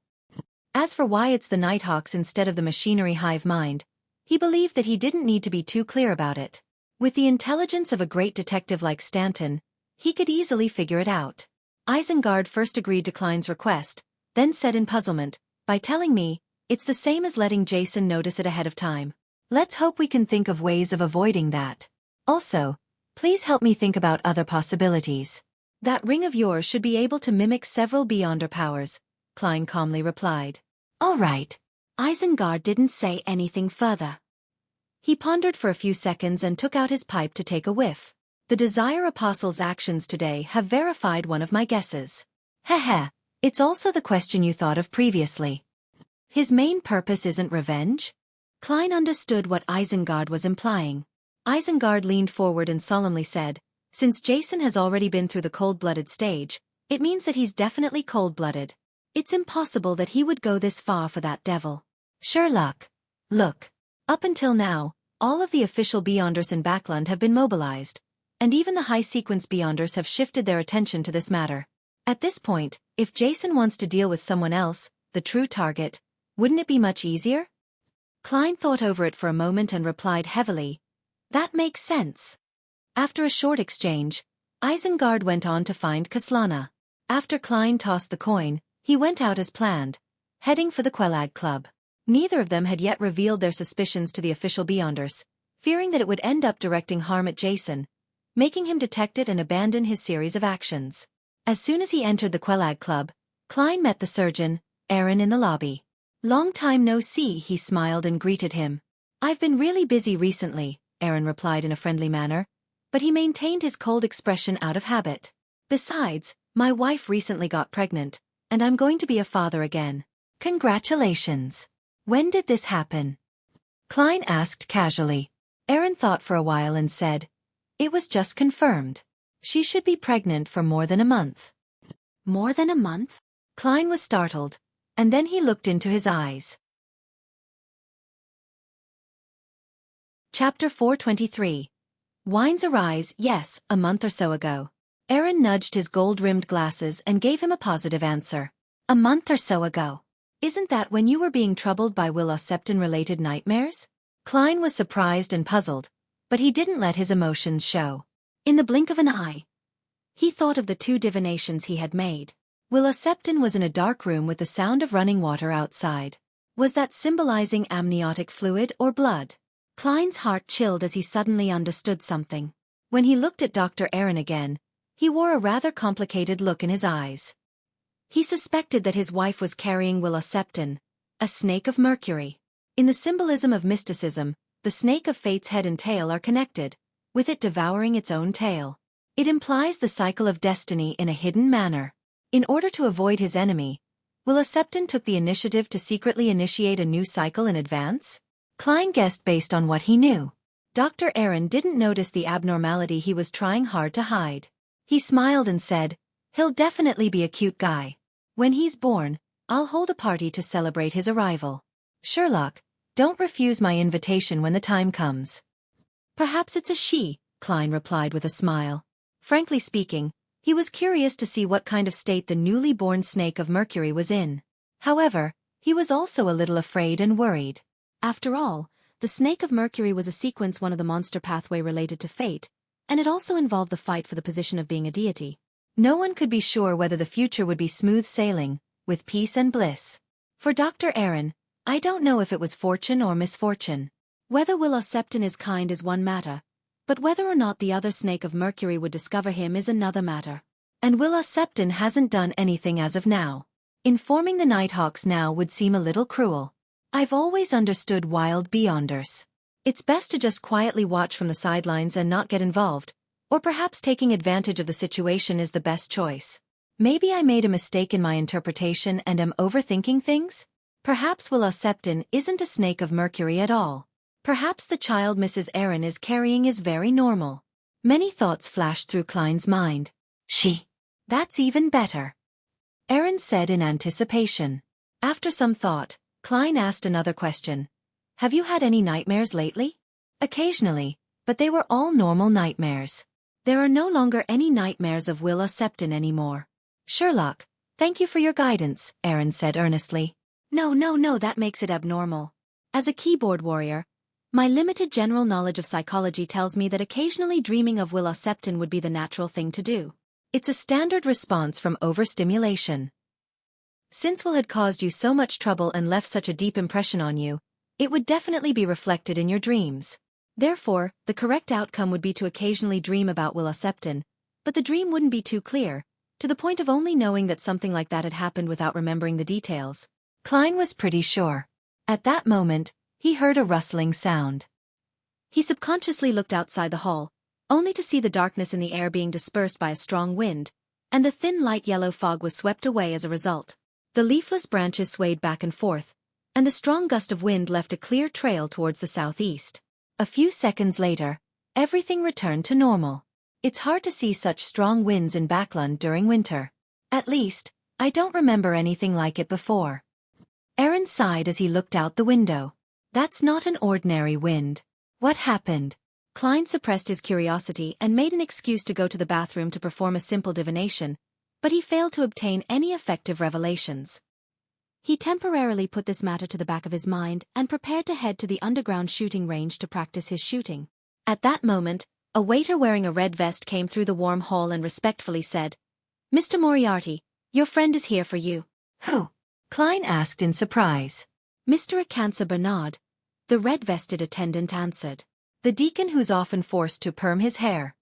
As for why it's the Nighthawks instead of the machinery hive mind, he believed that he didn't need to be too clear about it. With the intelligence of a great detective like Stanton, he could easily figure it out. Isengard first agreed to Klein's request, then said in puzzlement, by telling me, it's the same as letting Jason notice it ahead of time. Let's hope we can think of ways of avoiding that. Also, please help me think about other possibilities. That ring of yours should be able to mimic several Beyonder powers, Klein calmly replied. All right. Isengard didn't say anything further. He pondered for a few seconds and took out his pipe to take a whiff. The Desire Apostle's actions today have verified one of my guesses. Heh, it's also the question you thought of previously. His main purpose isn't revenge? Klein understood what Isengard was implying. Isengard leaned forward and solemnly said, since Jason has already been through the cold-blooded stage, it means that he's definitely cold-blooded. It's impossible that he would go this far for that devil. Sherlock. Look. Up until now, all of the official Beyonders in Backland have been mobilized, and even the high-sequence Beyonders have shifted their attention to this matter. At this point, if Jason wants to deal with someone else, the true target, wouldn't it be much easier? Klein thought over it for a moment and replied heavily, that makes sense. After a short exchange, Isengard went on to find Kaslana. After Klein tossed the coin, he went out as planned, heading for the Quelag Club. Neither of them had yet revealed their suspicions to the official Beyonders, fearing that it would end up directing harm at Jason, making him detect it and abandon his series of actions. As soon as he entered the Quelag Club, Klein met the surgeon, Aaron, in the lobby. Long time no see, he smiled and greeted him. I've been really busy recently, Aaron replied in a friendly manner, but he maintained his cold expression out of habit. Besides, my wife recently got pregnant, and I'm going to be a father again. Congratulations. When did this happen? Klein asked casually. Aaron thought for a while and said, it was just confirmed. She should be pregnant for more than a month. More than a month? Klein was startled, and then he looked into his eyes. Chapter 423. Wines Arise, yes, a month or so ago. Aaron nudged his gold-rimmed glasses and gave him a positive answer. A month or so ago. Isn't that when you were being troubled by Will Septon-related nightmares? Klein was surprised and puzzled, but he didn't let his emotions show. In the blink of an eye, He thought of the 2 divinations he had made. Willa Septon was in a dark room with the sound of running water outside. Was that symbolizing amniotic fluid or blood? Klein's heart chilled as he suddenly understood something. When he looked at Dr. Aaron again, he wore a rather complicated look in his eyes. He suspected that his wife was carrying Willa Septon, a snake of Mercury. In the symbolism of mysticism, the snake of fate's head and tail are connected, with it devouring its own tail. It implies the cycle of destiny in a hidden manner. In order to avoid his enemy, Willa Septon took the initiative to secretly initiate a new cycle in advance? Klein guessed based on what he knew. Dr. Aaron didn't notice the abnormality he was trying hard to hide. He smiled and said, "He'll definitely be a cute guy. When he's born, I'll hold a party to celebrate his arrival. Sherlock, don't refuse my invitation when the time comes." "Perhaps it's a she," Klein replied with a smile. Frankly speaking, he was curious to see what kind of state the newly born snake of Mercury was in. However, he was also a little afraid and worried. After all, the snake of Mercury was a sequence one of the monster pathway related to fate, and it also involved the fight for the position of being a deity. No one could be sure whether the future would be smooth sailing, with peace and bliss. For Dr. Aaron, I don't know if it was fortune or misfortune. Whether Willa Septon is kind is one matter, but whether or not the other snake of Mercury would discover him is another matter. And Willa Septon hasn't done anything as of now. Informing the Nighthawks now would seem a little cruel. I've always understood wild beyonders. It's best to just quietly watch from the sidelines and not get involved, or perhaps taking advantage of the situation is the best choice. Maybe I made a mistake in my interpretation and am overthinking things? Perhaps Willa Septon isn't a snake of Mercury at all. Perhaps the child Mrs. Aaron is carrying is very normal. Many thoughts flashed through Klein's mind. She. That's even better, Aaron said in anticipation. After some thought, Klein asked another question. Have you had any nightmares lately? Occasionally, but they were all normal nightmares. There are no longer any nightmares of Willa Septon anymore. Sherlock, thank you for your guidance, Aaron said earnestly. No, that makes it abnormal. As a keyboard warrior, my limited general knowledge of psychology tells me that occasionally dreaming of Willa Septon would be the natural thing to do. It's a standard response from overstimulation. Since Will had caused you so much trouble and left such a deep impression on you, it would definitely be reflected in your dreams. Therefore, the correct outcome would be to occasionally dream about Willa Septon, but the dream wouldn't be too clear, to the point of only knowing that something like that had happened without remembering the details. Klein was pretty sure. At that moment, he heard a rustling sound. He subconsciously looked outside the hall, only to see the darkness in the air being dispersed by a strong wind, and the thin light yellow fog was swept away as a result. The leafless branches swayed back and forth, and the strong gust of wind left a clear trail towards the southeast. A few seconds later, everything returned to normal. It's hard to see such strong winds in Backlund during winter. At least, I don't remember anything like it before. Aaron sighed as he looked out the window. That's not an ordinary wind. What happened? Klein suppressed his curiosity and made an excuse to go to the bathroom to perform a simple divination, but he failed to obtain any effective revelations. He temporarily put this matter to the back of his mind and prepared to head to the underground shooting range to practice his shooting. At that moment, a waiter wearing a red vest came through the warm hall and respectfully said, "Mr. Moriarty, your friend is here for you." "Who?" Klein asked in surprise. "Mr. Akansa Bernard," the red-vested attendant answered. "The deacon who's often forced to perm his hair."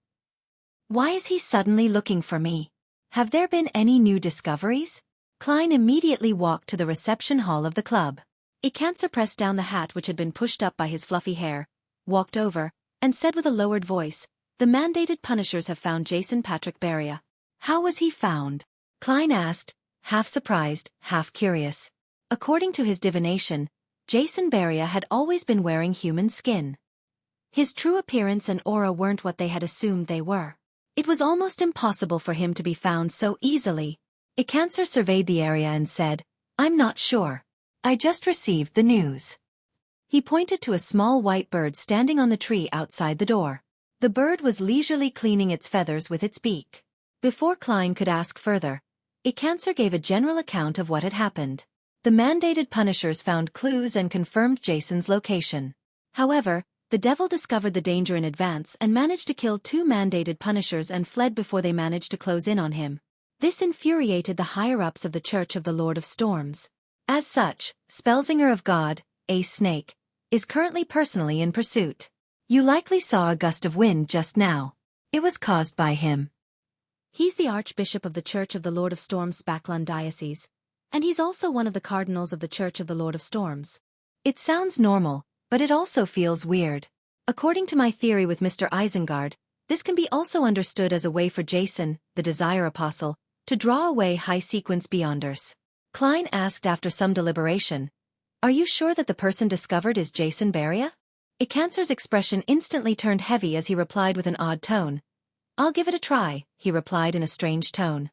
"Why is he suddenly looking for me? Have there been any new discoveries?" Klein immediately walked to the reception hall of the club. Akansa pressed down the hat which had been pushed up by his fluffy hair, walked over, and said with a lowered voice, "The mandated punishers have found Jason Patrick Beria." "How was he found?" Klein asked, half surprised, half curious. According to his divination, Jason Beria had always been wearing human skin. His true appearance and aura weren't what they had assumed they were. It was almost impossible for him to be found so easily. Akansa surveyed the area and said, "I'm not sure. I just received the news." He pointed to a small white bird standing on the tree outside the door. The bird was leisurely cleaning its feathers with its beak. Before Klein could ask further, Akansa gave a general account of what had happened. The mandated punishers found clues and confirmed Jason's location. However, The devil discovered the danger in advance and managed to kill 2 mandated punishers and fled before they managed to close in on him. This infuriated the higher-ups of the Church of the Lord of Storms. As such, Spellsinger of God, Ace Snake, is currently personally in pursuit. You likely saw a gust of wind just now. It was caused by him. He's the Archbishop of the Church of the Lord of Storms Spaklund Diocese, and he's also one of the cardinals of the Church of the Lord of Storms. It sounds normal, but it also feels weird. According to my theory with Mr. Isengard, this can be also understood as a way for Jason, the Desire Apostle, to draw away high-sequence Beyonders. Klein asked after some deliberation, "Are you sure that the person discovered is Jason Beria?" Icancer's expression instantly turned heavy as he replied with an odd tone. "I'll give it a try," he replied in a strange tone.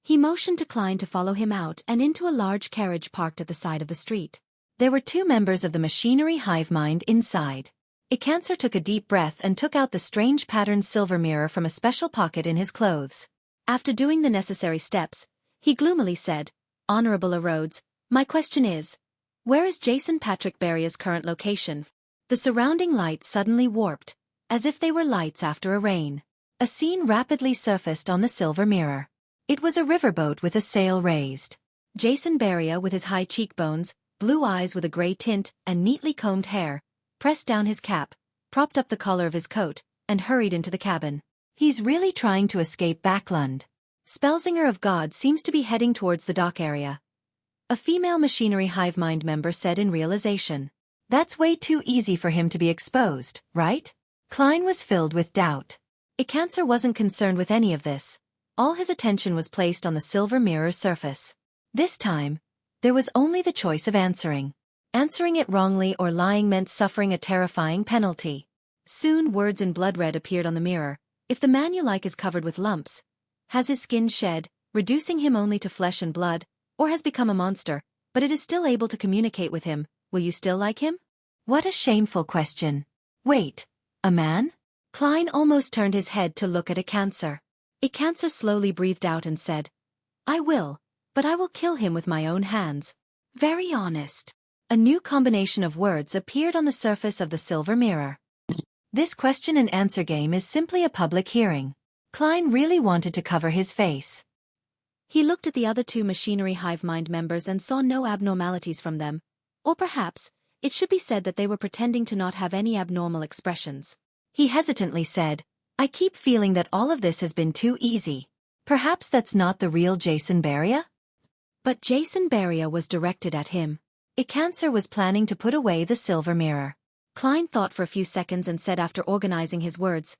He motioned to Klein to follow him out and into a large carriage parked at the side of the street. There were 2 members of the machinery hive mind inside. Icancer took a deep breath and took out the strange patterned silver mirror from a special pocket in his clothes. After doing the necessary steps, he gloomily said, "Honorable Arrodes, my question is, where is Jason Patrick Beria's current location?" The surrounding lights suddenly warped, as if they were lights after a rain. A scene rapidly surfaced on the silver mirror. It was a riverboat with a sail raised. Jason Beria, with his high cheekbones, blue eyes with a gray tint, and neatly combed hair, pressed down his cap, propped up the collar of his coat, and hurried into the cabin. He's really trying to escape Backlund. Spellsinger of God seems to be heading towards the dock area. A female machinery hive mind member said in realization. That's way too easy for him to be exposed, right? Klein was filled with doubt. Icancer wasn't concerned with any of this. All his attention was placed on the silver mirror's surface. This time, there was only the choice of answering. Answering it wrongly or lying meant suffering a terrifying penalty. Soon words in blood red appeared on the mirror. "If the man you like is covered with lumps, has his skin shed, reducing him only to flesh and blood, or has become a monster, but it is still able to communicate with him, will you still like him?" What a shameful question. Wait, a man? Klein almost turned his head to look at Icancer. Icancer slowly breathed out and said, "I will, but I will kill him with my own hands." Very honest. A new combination of words appeared on the surface of the silver mirror. This question and answer game is simply a public hearing. Klein really wanted to cover his face. He looked at the other 2 machinery hive mind members and saw no abnormalities from them, or perhaps, it should be said that they were pretending to not have any abnormal expressions. He hesitantly said, "I keep feeling that all of this has been too easy. Perhaps that's not the real Jason Beria?" But Jason Beria was directed at him. Icancer was planning to put away the silver mirror. Klein thought for a few seconds and said after organizing his words,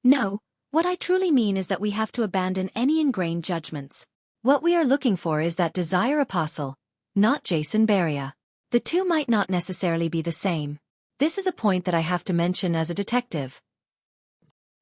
"No, what I truly mean is that we have to abandon any ingrained judgments. What we are looking for is that Desire Apostle, not Jason Beria. The 2 might not necessarily be the same. This is a point that I have to mention as a detective."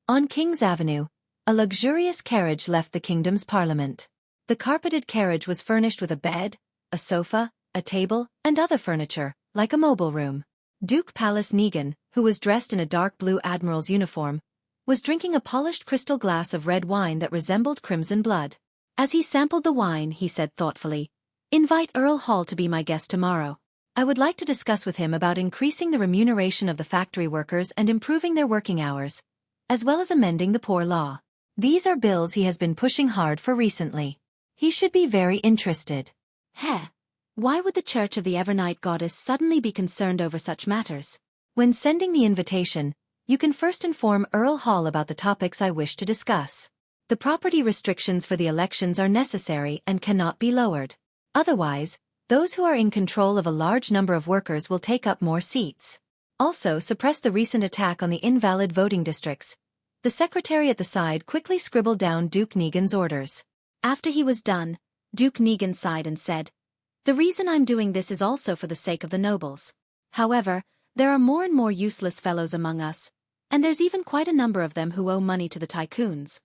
On King's Avenue, a luxurious carriage left the kingdom's parliament. The carpeted carriage was furnished with a bed, a sofa, a table, and other furniture, like a mobile room. Duke Pallas Negan, who was dressed in a dark blue admiral's uniform, was drinking a polished crystal glass of red wine that resembled crimson blood. As he sampled the wine, he said thoughtfully, "Invite Earl Hall to be my guest tomorrow. I would like to discuss with him about increasing the remuneration of the factory workers and improving their working hours, as well as amending the poor law. These are bills he has been pushing hard for recently. He should be very interested." Heh. Why would the Church of the Evernight Goddess suddenly be concerned over such matters? When sending the invitation, you can first inform Earl Hall about the topics I wish to discuss. The property restrictions for the elections are necessary and cannot be lowered. Otherwise, those who are in control of a large number of workers will take up more seats. Also, suppress the recent attack on the invalid voting districts. The secretary at the side quickly scribbled down Duke Negan's orders. After he was done, Duke Negan sighed and said, "The reason I'm doing this is also for the sake of the nobles. However, there are more and more useless fellows among us, and there's even quite a number of them who owe money to the tycoons."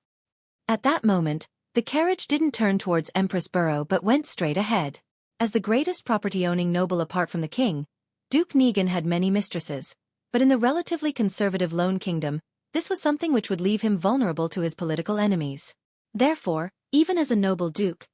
At that moment, the carriage didn't turn towards Empress Borough but went straight ahead. As the greatest property-owning noble apart from the king, Duke Negan had many mistresses, but in the relatively conservative Lone Kingdom, this was something which would leave him vulnerable to his political enemies. Therefore, even as a noble duke,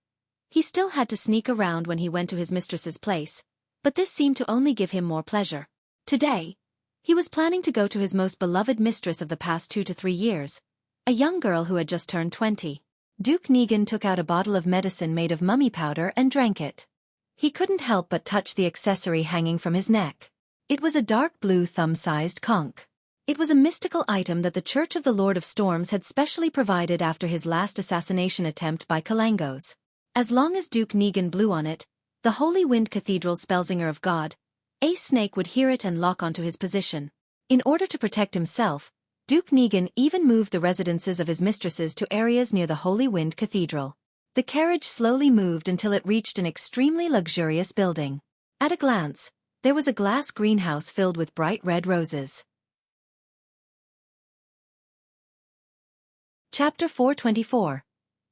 he still had to sneak around when he went to his mistress's place, but this seemed to only give him more pleasure. Today, He was planning to go to his most beloved mistress of the past 2 to 3 years, a young girl who had just turned 20. Duke Negan took out a bottle of medicine made of mummy powder and drank it. He couldn't help but touch the accessory hanging from his neck. It was a dark blue thumb-sized conch. It was a mystical item that the Church of the Lord of Storms had specially provided after his last assassination attempt by Kalangos. As long as Duke Negan blew on it, the Holy Wind Cathedral Spellsinger of God, Ace Snake would hear it and lock onto his position. In order to protect himself, Duke Negan even moved the residences of his mistresses to areas near the Holy Wind Cathedral. The carriage slowly moved until it reached an extremely luxurious building. At a glance, there was a glass greenhouse filled with bright red roses. Chapter 424.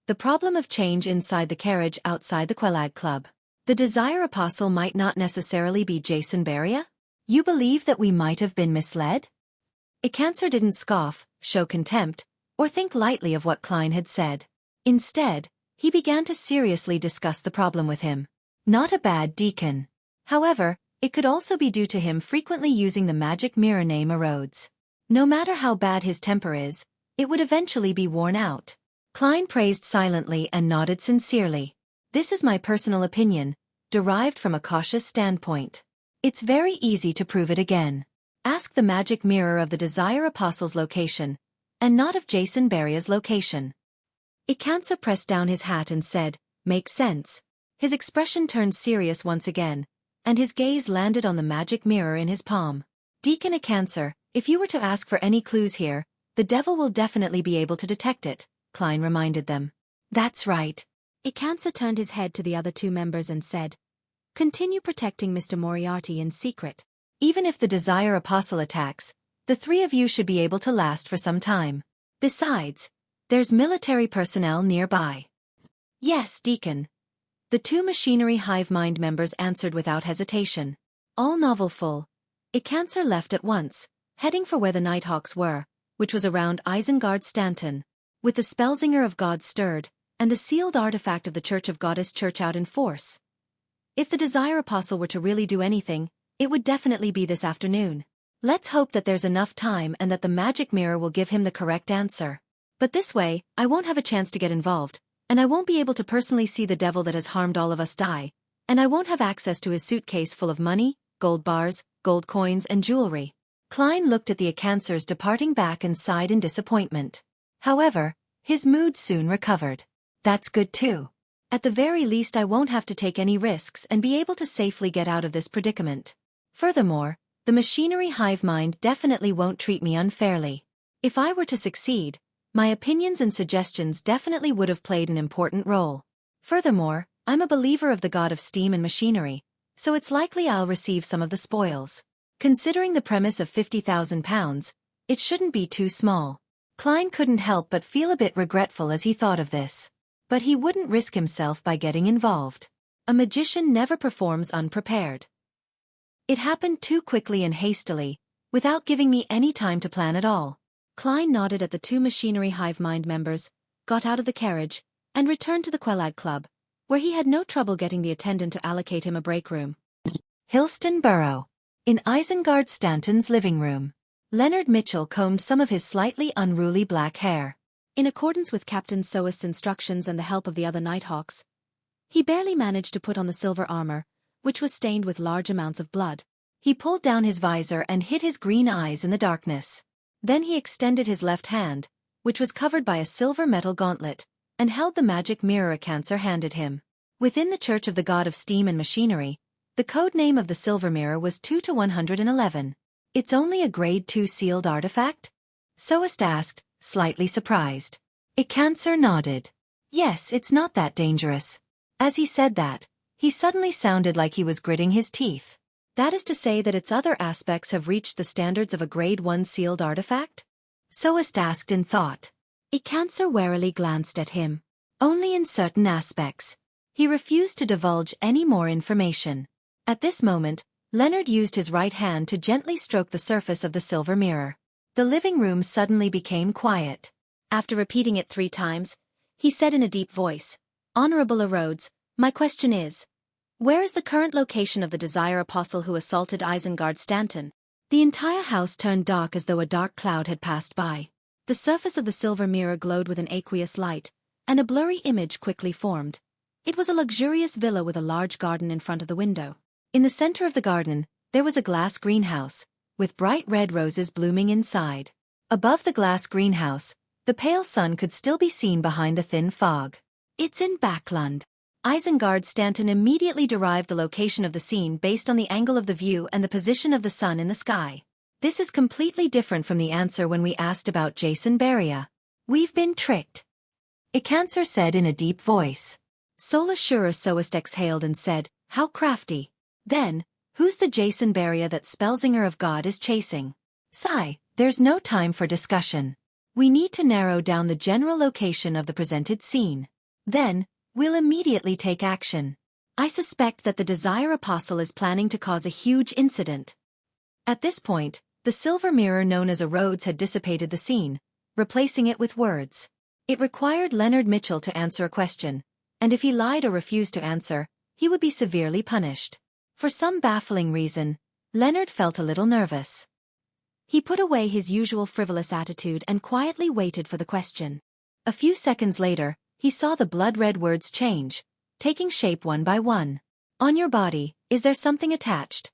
The problem of change inside the carriage outside the Quelag Club. The Desire Apostle might not necessarily be Jason Beria? You believe that we might have been misled? Icancer didn't scoff, show contempt, or think lightly of what Klein had said. Instead, he began to seriously discuss the problem with him. Not a bad deacon. However, it could also be due to him frequently using the magic mirror name Arrodes. No matter how bad his temper is, it would eventually be worn out. Klein praised silently and nodded sincerely. This is my personal opinion, derived from a cautious standpoint. It's very easy to prove it again. Ask the magic mirror of the Desire Apostle's location, and not of Jason Beria's location. Icancer pressed down his hat and said, "Makes sense." His expression turned serious once again, and his gaze landed on the magic mirror in his palm. Deacon Icancer, if you were to ask for any clues here, the devil will definitely be able to detect it, Klein reminded them. That's right. Icancer turned his head to the other 2 members and said, "Continue protecting Mr. Moriarty in secret. Even if the Desire Apostle attacks, the 3 of you should be able to last for some time. Besides, there's military personnel nearby." "Yes, Deacon." The 2 Machinery Hive Mind members answered without hesitation. All novel full, Icancer left at once, heading for where the Nighthawks were, which was around Isengard Stanton. With the Spellsinger of God stirred, and the sealed artifact of the Church of Goddess Church out in force. If the Desire Apostle were to really do anything, it would definitely be this afternoon. Let's hope that there's enough time and that the magic mirror will give him the correct answer. But this way, I won't have a chance to get involved, and I won't be able to personally see the devil that has harmed all of us die, and I won't have access to his suitcase full of money, gold bars, gold coins and jewelry. Klein looked at the Icancers departing back and sighed in disappointment. However, his mood soon recovered. That's good too. At the very least I won't have to take any risks and be able to safely get out of this predicament. Furthermore, the Machinery Hive Mind definitely won't treat me unfairly. If I were to succeed, my opinions and suggestions definitely would have played an important role. Furthermore, I'm a believer of the god of steam and machinery, so it's likely I'll receive some of the spoils. Considering the premise of £50,000, it shouldn't be too small. Klein couldn't help but feel a bit regretful as he thought of this. But he wouldn't risk himself by getting involved. A magician never performs unprepared. It happened too quickly and hastily, without giving me any time to plan at all. Klein nodded at the 2 Machinery Hive Mind members, got out of the carriage, and returned to the Quelag Club, where he had no trouble getting the attendant to allocate him a break room. Hillston Burrow. In Isengard Stanton's living room. Leonard Mitchell combed some of his slightly unruly black hair. In accordance with Captain Soast's instructions and the help of the other Nighthawks, he barely managed to put on the silver armor, which was stained with large amounts of blood. He pulled down his visor and hid his green eyes in the darkness. Then he extended his left hand, which was covered by a silver metal gauntlet, and held the magic mirror Icancer handed him. Within the Church of the God of Steam and Machinery, the code name of the silver mirror was 2 to 111. It's only a grade 2 sealed artifact? Soast asked, slightly surprised. Icancer nodded. Yes, it's not that dangerous. As he said that, he suddenly sounded like he was gritting his teeth. That is to say that its other aspects have reached the standards of a grade 1 sealed artifact? Soast asked in thought. Icancer warily glanced at him. Only in certain aspects. He refused to divulge any more information. At this moment, Leonard used his right hand to gently stroke the surface of the silver mirror. The living room suddenly became quiet. After repeating it 3 times, he said in a deep voice, "Honorable Arrodes, my question is, where is the current location of the Desire Apostle who assaulted Isengard Stanton?" The entire house turned dark as though a dark cloud had passed by. The surface of the silver mirror glowed with an aqueous light, and a blurry image quickly formed. It was a luxurious villa with a large garden in front of the window. In the center of the garden, there was a glass greenhouse, with bright red roses blooming inside. Above the glass greenhouse, the pale sun could still be seen behind the thin fog. It's in Backland. Isengard Stanton immediately derived the location of the scene based on the angle of the view and the position of the sun in the sky. This is completely different from the answer when we asked about Jason Beria. We've been tricked, Icancer said in a deep voice. Sola Shurer Soest exhaled and said, how crafty. Then, who's the Jason Beria that Spellsinger of God is chasing? Sigh, there's no time for discussion. We need to narrow down the general location of the presented scene. Then, we'll immediately take action. I suspect that the Desire Apostle is planning to cause a huge incident. At this point, the silver mirror known as Arrodes had dissipated the scene, replacing it with words. It required Leonard Mitchell to answer a question, and if he lied or refused to answer, he would be severely punished. For some baffling reason, Leonard felt a little nervous. He put away his usual frivolous attitude and quietly waited for the question. A few seconds later, he saw the blood-red words change, taking shape one by one. On your body, is there something attached?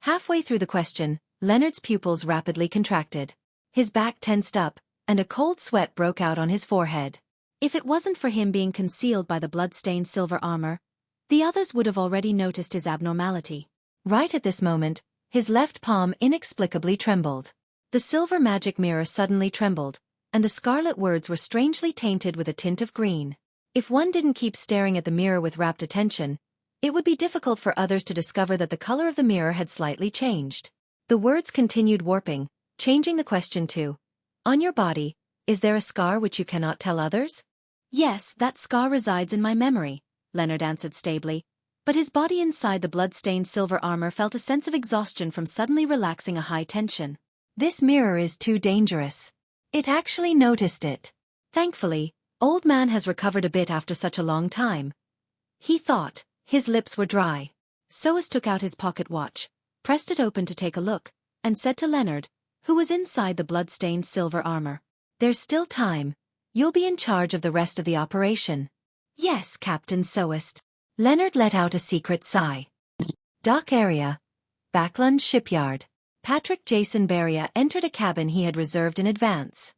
Halfway through the question, Leonard's pupils rapidly contracted. His back tensed up, and a cold sweat broke out on his forehead. If it wasn't for him being concealed by the blood-stained silver armor, the others would have already noticed his abnormality. Right at this moment, his left palm inexplicably trembled. The silver magic mirror suddenly trembled, and the scarlet words were strangely tainted with a tint of green. If one didn't keep staring at the mirror with rapt attention, it would be difficult for others to discover that the color of the mirror had slightly changed. The words continued warping, changing the question to, on your body, is there a scar which you cannot tell others? Yes, that scar resides in my memory, Leonard answered stably, but his body inside the blood-stained silver armor felt a sense of exhaustion from suddenly relaxing a high tension. This mirror is too dangerous. It actually noticed it. Thankfully, old man has recovered a bit after such a long time. He thought. His lips were dry. Soas took out his pocket watch, pressed it open to take a look, and said to Leonard, who was inside the blood-stained silver armor, there's still time. You'll be in charge of the rest of the operation. Yes, Captain Soest. Leonard let out a secret sigh. Dock area. Backland Shipyard. Patrick Jason Beria entered a cabin he had reserved in advance.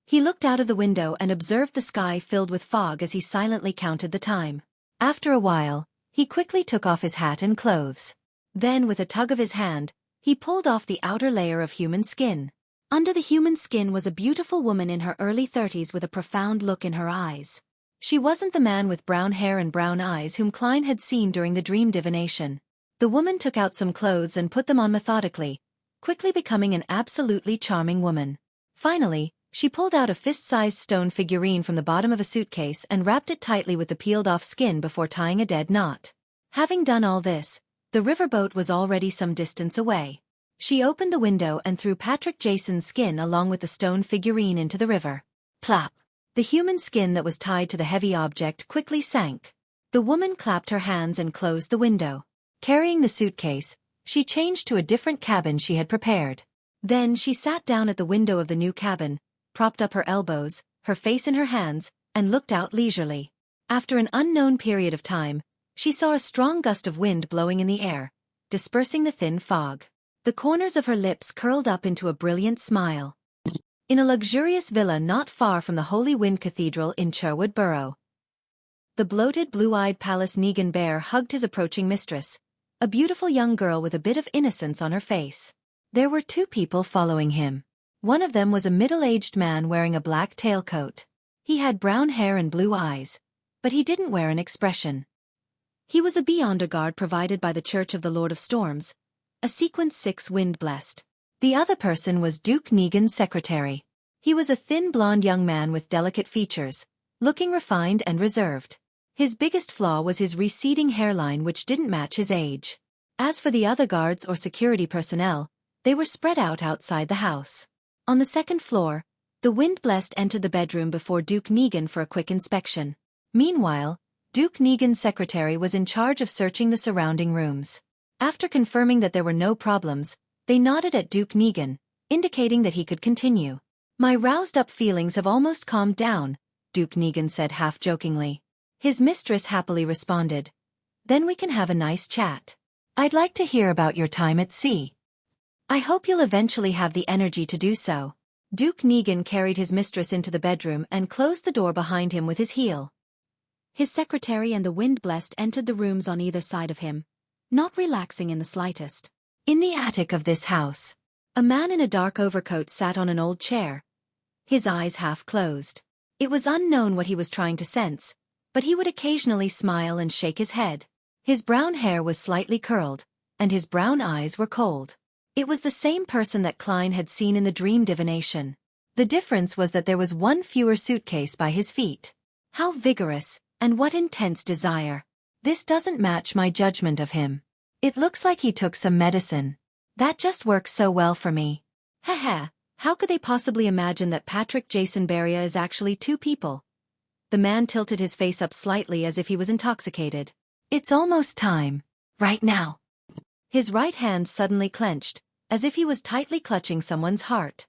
He looked out of the window and observed the sky filled with fog as he silently counted the time. After a while, he quickly took off his hat and clothes. Then, with a tug of his hand, he pulled off the outer layer of human skin. Under the human skin was a beautiful woman in her early 30s with a profound look in her eyes. She wasn't the man with brown hair and brown eyes whom Klein had seen during the dream divination. The woman took out some clothes and put them on methodically, quickly becoming an absolutely charming woman. Finally, she pulled out a fist-sized stone figurine from the bottom of a suitcase and wrapped it tightly with the peeled-off skin before tying a dead knot. Having done all this, the riverboat was already some distance away. She opened the window and threw Patrick Jason's skin along with the stone figurine into the river. Plop! The human skin that was tied to the heavy object quickly sank. The woman clapped her hands and closed the window. Carrying the suitcase, she changed to a different cabin she had prepared. Then she sat down at the window of the new cabin, propped up her elbows, her face in her hands, and looked out leisurely. After an unknown period of time, she saw a strong gust of wind blowing in the air, dispersing the thin fog. The corners of her lips curled up into a brilliant smile. In a luxurious villa not far from the Holy Wind Cathedral in Cherwood Borough, the bloated blue-eyed Palace Negan Bear hugged his approaching mistress, a beautiful young girl with a bit of innocence on her face. There were two people following him. One of them was a middle-aged man wearing a black tailcoat. He had brown hair and blue eyes, but he didn't wear an expression. He was a Beyonder guard provided by the Church of the Lord of Storms, a Sequence 6 wind-blessed. The other person was Duke Negan's secretary. He was a thin blonde young man with delicate features, looking refined and reserved. His biggest flaw was his receding hairline which didn't match his age. As for the other guards or security personnel, they were spread out outside the house. On the second floor, the wind-blessed entered the bedroom before Duke Negan for a quick inspection. Meanwhile, Duke Negan's secretary was in charge of searching the surrounding rooms. After confirming that there were no problems, They nodded at Duke Negan, indicating that he could continue. My roused-up feelings have almost calmed down, Duke Negan said half-jokingly. His mistress happily responded. Then we can have a nice chat. I'd like to hear about your time at sea. I hope you'll eventually have the energy to do so. Duke Negan carried his mistress into the bedroom and closed the door behind him with his heel. His secretary and the wind-blessed entered the rooms on either side of him, not relaxing in the slightest. In the attic of this house, a man in a dark overcoat sat on an old chair, his eyes half closed. It was unknown what he was trying to sense, but he would occasionally smile and shake his head. His brown hair was slightly curled, and his brown eyes were cold. It was the same person that Klein had seen in the dream divination. The difference was that there was one fewer suitcase by his feet. How vigorous, and what intense desire. This doesn't match my judgment of him. It looks like he took some medicine. That just works so well for me. Heh. How could they possibly imagine that Patrick Jason Beria is actually two people? The man tilted his face up slightly as if he was intoxicated. It's almost time. Right now. His right hand suddenly clenched, as if he was tightly clutching someone's heart.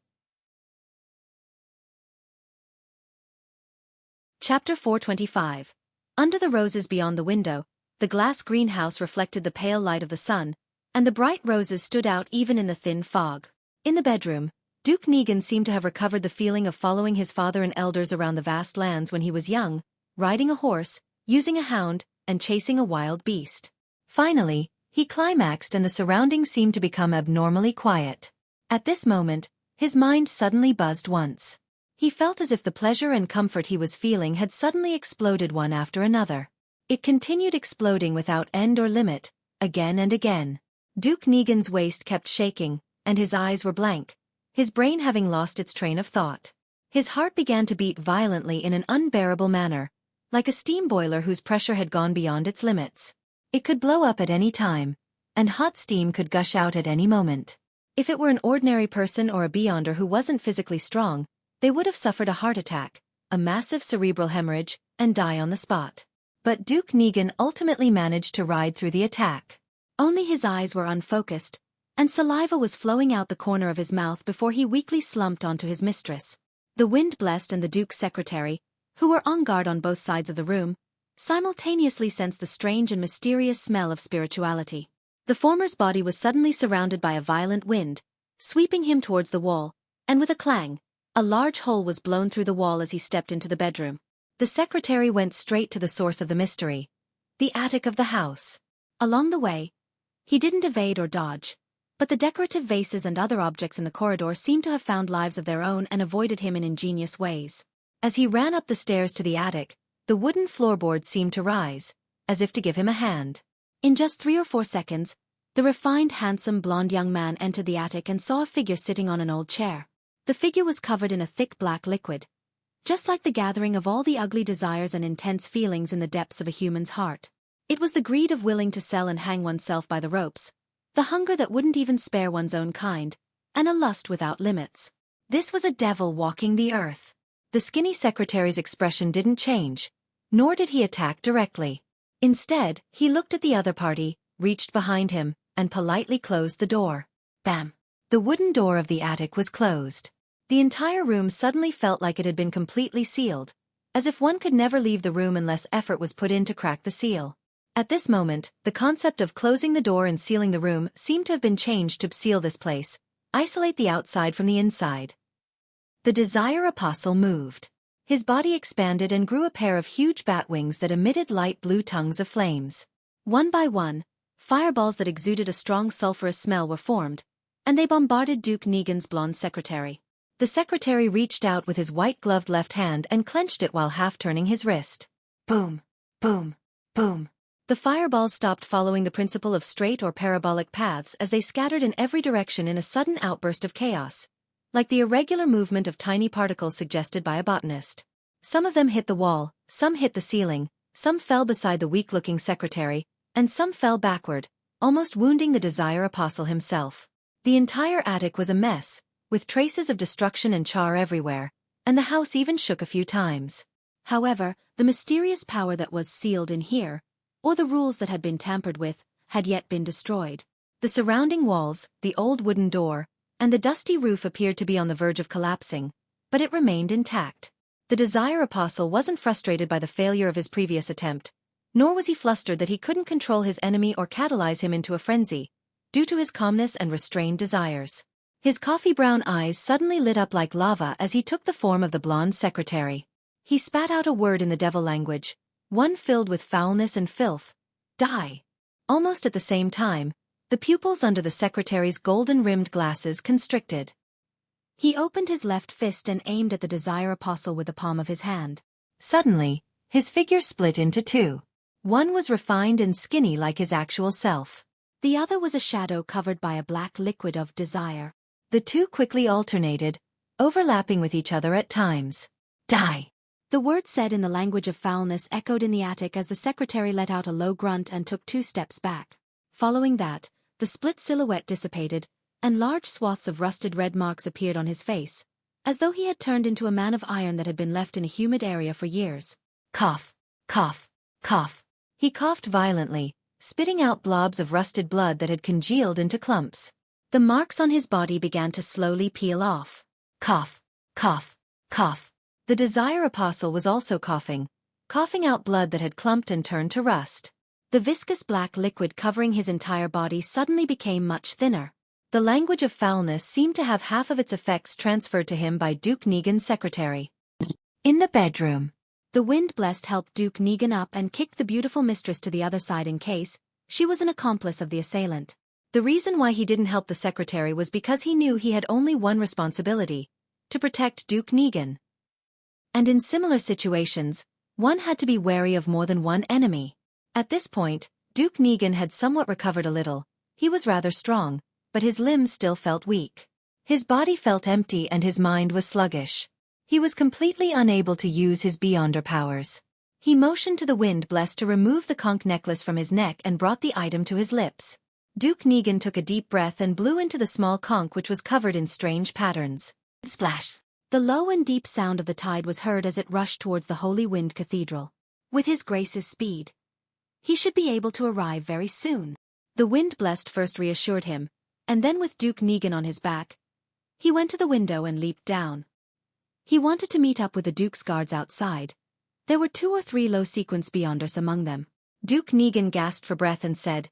Chapter 425. Under the roses beyond the window, the glass greenhouse reflected the pale light of the sun, and the bright roses stood out even in the thin fog. In the bedroom, Duke Negan seemed to have recovered the feeling of following his father and elders around the vast lands when he was young, riding a horse, using a hound, and chasing a wild beast. Finally, he climaxed and the surroundings seemed to become abnormally quiet. At this moment, his mind suddenly buzzed once. He felt as if the pleasure and comfort he was feeling had suddenly exploded one after another. It continued exploding without end or limit, again and again. Duke Negan's waist kept shaking, and his eyes were blank, his brain having lost its train of thought. His heart began to beat violently in an unbearable manner, like a steam boiler whose pressure had gone beyond its limits. It could blow up at any time, and hot steam could gush out at any moment. If it were an ordinary person or a beyonder who wasn't physically strong, they would have suffered a heart attack, a massive cerebral hemorrhage, and die on the spot. But Duke Negan ultimately managed to ride through the attack. Only his eyes were unfocused, and saliva was flowing out the corner of his mouth before he weakly slumped onto his mistress. The wind-blessed and the Duke's secretary, who were on guard on both sides of the room, simultaneously sensed the strange and mysterious smell of spirituality. The former's body was suddenly surrounded by a violent wind, sweeping him towards the wall, and with a clang, a large hole was blown through the wall as he stepped into the bedroom. The secretary went straight to the source of the mystery, the attic of the house. Along the way, he didn't evade or dodge, but the decorative vases and other objects in the corridor seemed to have found lives of their own and avoided him in ingenious ways. As he ran up the stairs to the attic, the wooden floorboards seemed to rise, as if to give him a hand. In just 3 or 4 seconds, the refined, handsome, blonde young man entered the attic and saw a figure sitting on an old chair. The figure was covered in a thick black liquid, just like the gathering of all the ugly desires and intense feelings in the depths of a human's heart. It was the greed of willing to sell and hang oneself by the ropes, the hunger that wouldn't even spare one's own kind, and a lust without limits. This was a devil walking the earth. The skinny secretary's expression didn't change, nor did he attack directly. Instead, he looked at the other party, reached behind him, and politely closed the door. Bam! The wooden door of the attic was closed. The entire room suddenly felt like it had been completely sealed, as if one could never leave the room unless effort was put in to crack the seal. At this moment, the concept of closing the door and sealing the room seemed to have been changed to seal this place, isolate the outside from the inside. The Desire Apostle moved. His body expanded and grew a pair of huge bat wings that emitted light blue tongues of flames. One by one, fireballs that exuded a strong sulfurous smell were formed, and they bombarded Duke Negan's blonde secretary. The secretary reached out with his white-gloved left hand and clenched it while half-turning his wrist. Boom! Boom! Boom! The fireballs stopped following the principle of straight or parabolic paths as they scattered in every direction in a sudden outburst of chaos, like the irregular movement of tiny particles suggested by a botanist. Some of them hit the wall, some hit the ceiling, some fell beside the weak-looking secretary, and some fell backward, almost wounding the Desire Apostle himself. The entire attic was a mess, with traces of destruction and char everywhere, and the house even shook a few times. However, the mysterious power that was sealed in here, or the rules that had been tampered with, had yet been destroyed. The surrounding walls, the old wooden door, and the dusty roof appeared to be on the verge of collapsing, but it remained intact. The Desire Apostle wasn't frustrated by the failure of his previous attempt, nor was he flustered that he couldn't control his enemy or catalyze him into a frenzy, due to his calmness and restrained desires. His coffee-brown eyes suddenly lit up like lava as he took the form of the blonde secretary. He spat out a word in the devil language, one filled with foulness and filth. Die. Almost at the same time, the pupils under the secretary's golden-rimmed glasses constricted. He opened his left fist and aimed at the Desire Apostle with the palm of his hand. Suddenly, his figure split into two. One was refined and skinny like his actual self. The other was a shadow covered by a black liquid of desire. The two quickly alternated, overlapping with each other at times. Die. The word said in the language of foulness echoed in the attic as the secretary let out a low grunt and took 2 steps back. Following that, the split silhouette dissipated, and large swaths of rusted red marks appeared on his face, as though he had turned into a man of iron that had been left in a humid area for years. Cough, cough, cough. He coughed violently, spitting out blobs of rusted blood that had congealed into clumps. The marks on his body began to slowly peel off. Cough, cough, cough. The Desire Apostle was also coughing out blood that had clumped and turned to rust. The viscous black liquid covering his entire body suddenly became much thinner. The language of foulness seemed to have half of its effects transferred to him by Duke Negan's secretary. In the bedroom, the wind-blessed helped Duke Negan up and kicked the beautiful mistress to the other side in case she was an accomplice of the assailant. The reason why he didn't help the secretary was because he knew he had only one responsibility: to protect Duke Negan. And in similar situations, one had to be wary of more than one enemy. At this point, Duke Negan had somewhat recovered a little. He was rather strong, but his limbs still felt weak. His body felt empty and his mind was sluggish. He was completely unable to use his Beyonder powers. He motioned to the wind-blessed to remove the conch necklace from his neck and brought the item to his lips. Duke Negan took a deep breath and blew into the small conch, which was covered in strange patterns. Splash! The low and deep sound of the tide was heard as it rushed towards the Holy Wind Cathedral. With his grace's speed, he should be able to arrive very soon. The wind-blessed first reassured him, and then with Duke Negan on his back, he went to the window and leaped down. He wanted to meet up with the Duke's guards outside. There were 2 or 3 low-sequence Beyonders among them. Duke Negan gasped for breath and said,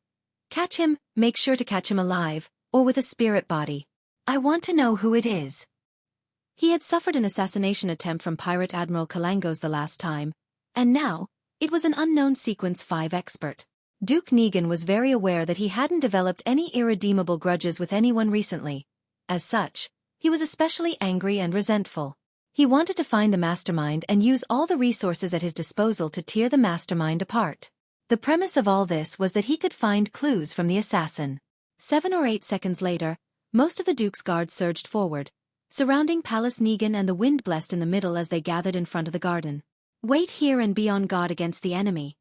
"Catch him, make sure to catch him alive, or with a spirit body. I want to know who it is." He had suffered an assassination attempt from Pirate Admiral Kalangos the last time, and now, it was an unknown Sequence 5 expert. Duke Negan was very aware that he hadn't developed any irredeemable grudges with anyone recently. As such, he was especially angry and resentful. He wanted to find the mastermind and use all the resources at his disposal to tear the mastermind apart. The premise of all this was that he could find clues from the assassin. 7 or 8 seconds later, most of the Duke's guards surged forward, surrounding Palace Negan and the wind-blessed in the middle as they gathered in front of the garden. "Wait here and be on guard against the enemy."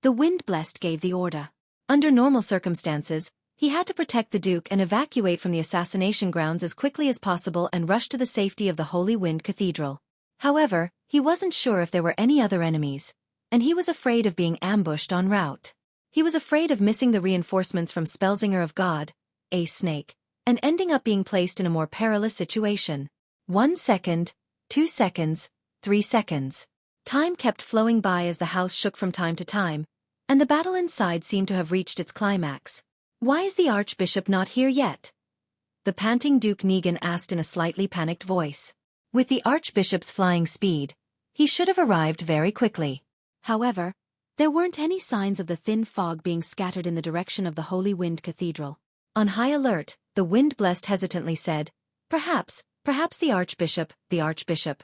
The wind-blessed gave the order. Under normal circumstances, he had to protect the Duke and evacuate from the assassination grounds as quickly as possible and rush to the safety of the Holy Wind Cathedral. However, he wasn't sure if there were any other enemies, and he was afraid of being ambushed en route. He was afraid of missing the reinforcements from Spellsinger of God, Ace Snake, and ending up being placed in a more perilous situation. 1 second, 2 seconds, 3 seconds. Time kept flowing by as the house shook from time to time, and the battle inside seemed to have reached its climax. "Why is the Archbishop not here yet?" the panting Duke Negan asked in a slightly panicked voice. With the Archbishop's flying speed, he should have arrived very quickly. However, there weren't any signs of the thin fog being scattered in the direction of the Holy Wind Cathedral. On high alert, the wind-blessed hesitantly said, perhaps the Archbishop.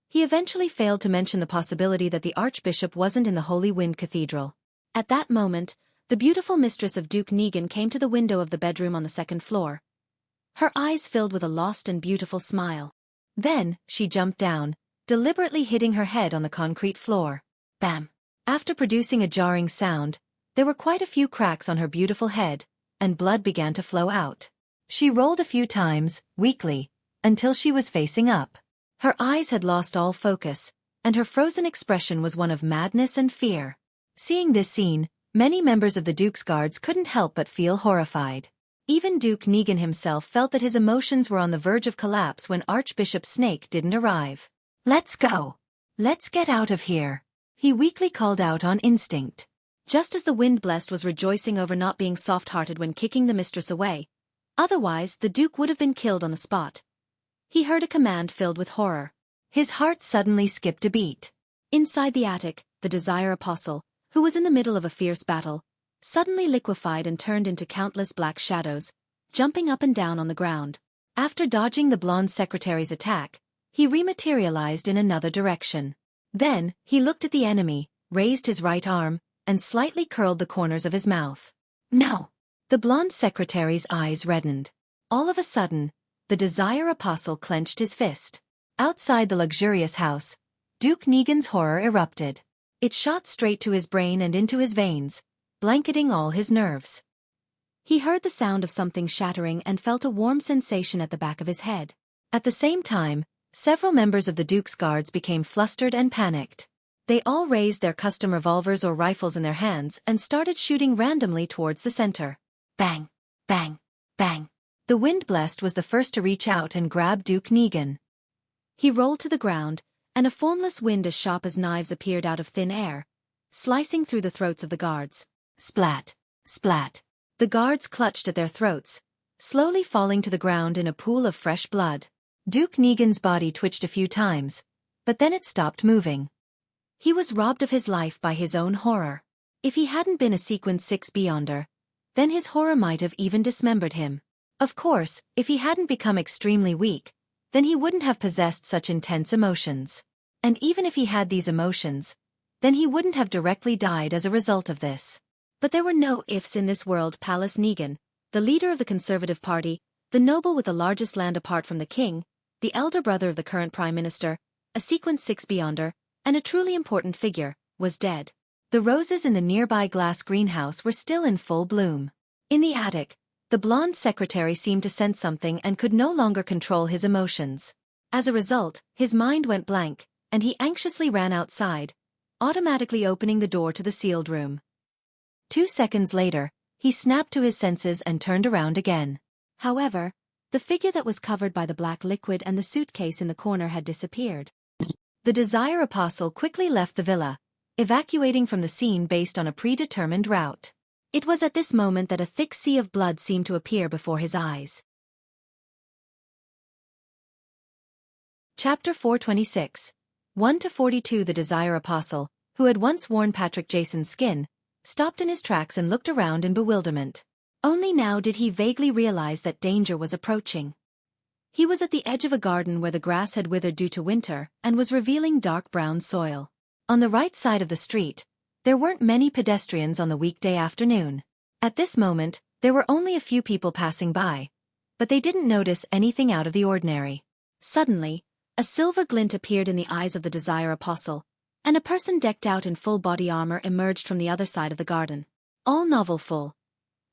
He eventually failed to mention the possibility that the Archbishop wasn't in the Holy Wind Cathedral. At that moment, the beautiful mistress of Duke Negan came to the window of the bedroom on the 2nd floor. Her eyes filled with a lost and beautiful smile. Then, she jumped down, deliberately hitting her head on the concrete floor. Bam! After producing a jarring sound, there were quite a few cracks on her beautiful head, and blood began to flow out. She rolled a few times, weakly, until she was facing up. Her eyes had lost all focus, and her frozen expression was one of madness and fear. Seeing this scene, many members of the Duke's guards couldn't help but feel horrified. Even Duke Negan himself felt that his emotions were on the verge of collapse when Archbishop Snake didn't arrive. "Let's go. Let's get out of here," he weakly called out on instinct. Just as the Wind-Blessed was rejoicing over not being soft-hearted when kicking the mistress away, otherwise the Duke would have been killed on the spot, he heard a command filled with horror. His heart suddenly skipped a beat. Inside the attic, the Desire Apostle, who was in the middle of a fierce battle, suddenly liquefied and turned into countless black shadows, jumping up and down on the ground. After dodging the blonde secretary's attack, he rematerialized in another direction. Then, he looked at the enemy, raised his right arm, and slightly curled the corners of his mouth. "No!" The blonde secretary's eyes reddened. All of a sudden, the Desire Apostle clenched his fist. Outside the luxurious house, Duke Negan's horror erupted. It shot straight to his brain and into his veins, blanketing all his nerves. He heard the sound of something shattering and felt a warm sensation at the back of his head. At the same time, several members of the Duke's guards became flustered and panicked. They all raised their custom revolvers or rifles in their hands and started shooting randomly towards the center. Bang! Bang! Bang! The Wind-Blessed was the first to reach out and grab Duke Negan. He rolled to the ground, and a formless wind as sharp as knives appeared out of thin air, slicing through the throats of the guards. Splat! Splat! The guards clutched at their throats, slowly falling to the ground in a pool of fresh blood. Duke Negan's body twitched a few times, but then it stopped moving. He was robbed of his life by his own horror. If he hadn't been a Sequence 6 Beyonder, then his horror might have even dismembered him. Of course, if he hadn't become extremely weak, then he wouldn't have possessed such intense emotions. And even if he had these emotions, then he wouldn't have directly died as a result of this. But there were no ifs in this world. Palace Negan, the leader of the Conservative Party, the noble with the largest land apart from the king, the elder brother of the current prime minister, a Sequence 6 Beyonder, and a truly important figure, was dead. The roses in the nearby glass greenhouse were still in full bloom. In the attic, the blonde secretary seemed to sense something and could no longer control his emotions. As a result, his mind went blank, and he anxiously ran outside, automatically opening the door to the sealed room. 2 seconds later, he snapped to his senses and turned around again. However, the figure that was covered by the black liquid and the suitcase in the corner had disappeared. The Desire Apostle quickly left the villa, evacuating from the scene based on a predetermined route. It was at this moment that a thick sea of blood seemed to appear before his eyes. Chapter 426. 1-42. The Desire Apostle, who had once worn Patrick Jason's skin, stopped in his tracks and looked around in bewilderment. Only now did he vaguely realize that danger was approaching. He was at the edge of a garden where the grass had withered due to winter and was revealing dark brown soil. On the right side of the street, there weren't many pedestrians on the weekday afternoon. At this moment, there were only a few people passing by, but they didn't notice anything out of the ordinary. Suddenly, a silver glint appeared in the eyes of the Desire Apostle, and a person decked out in full body armor emerged from the other side of the garden. All novel full.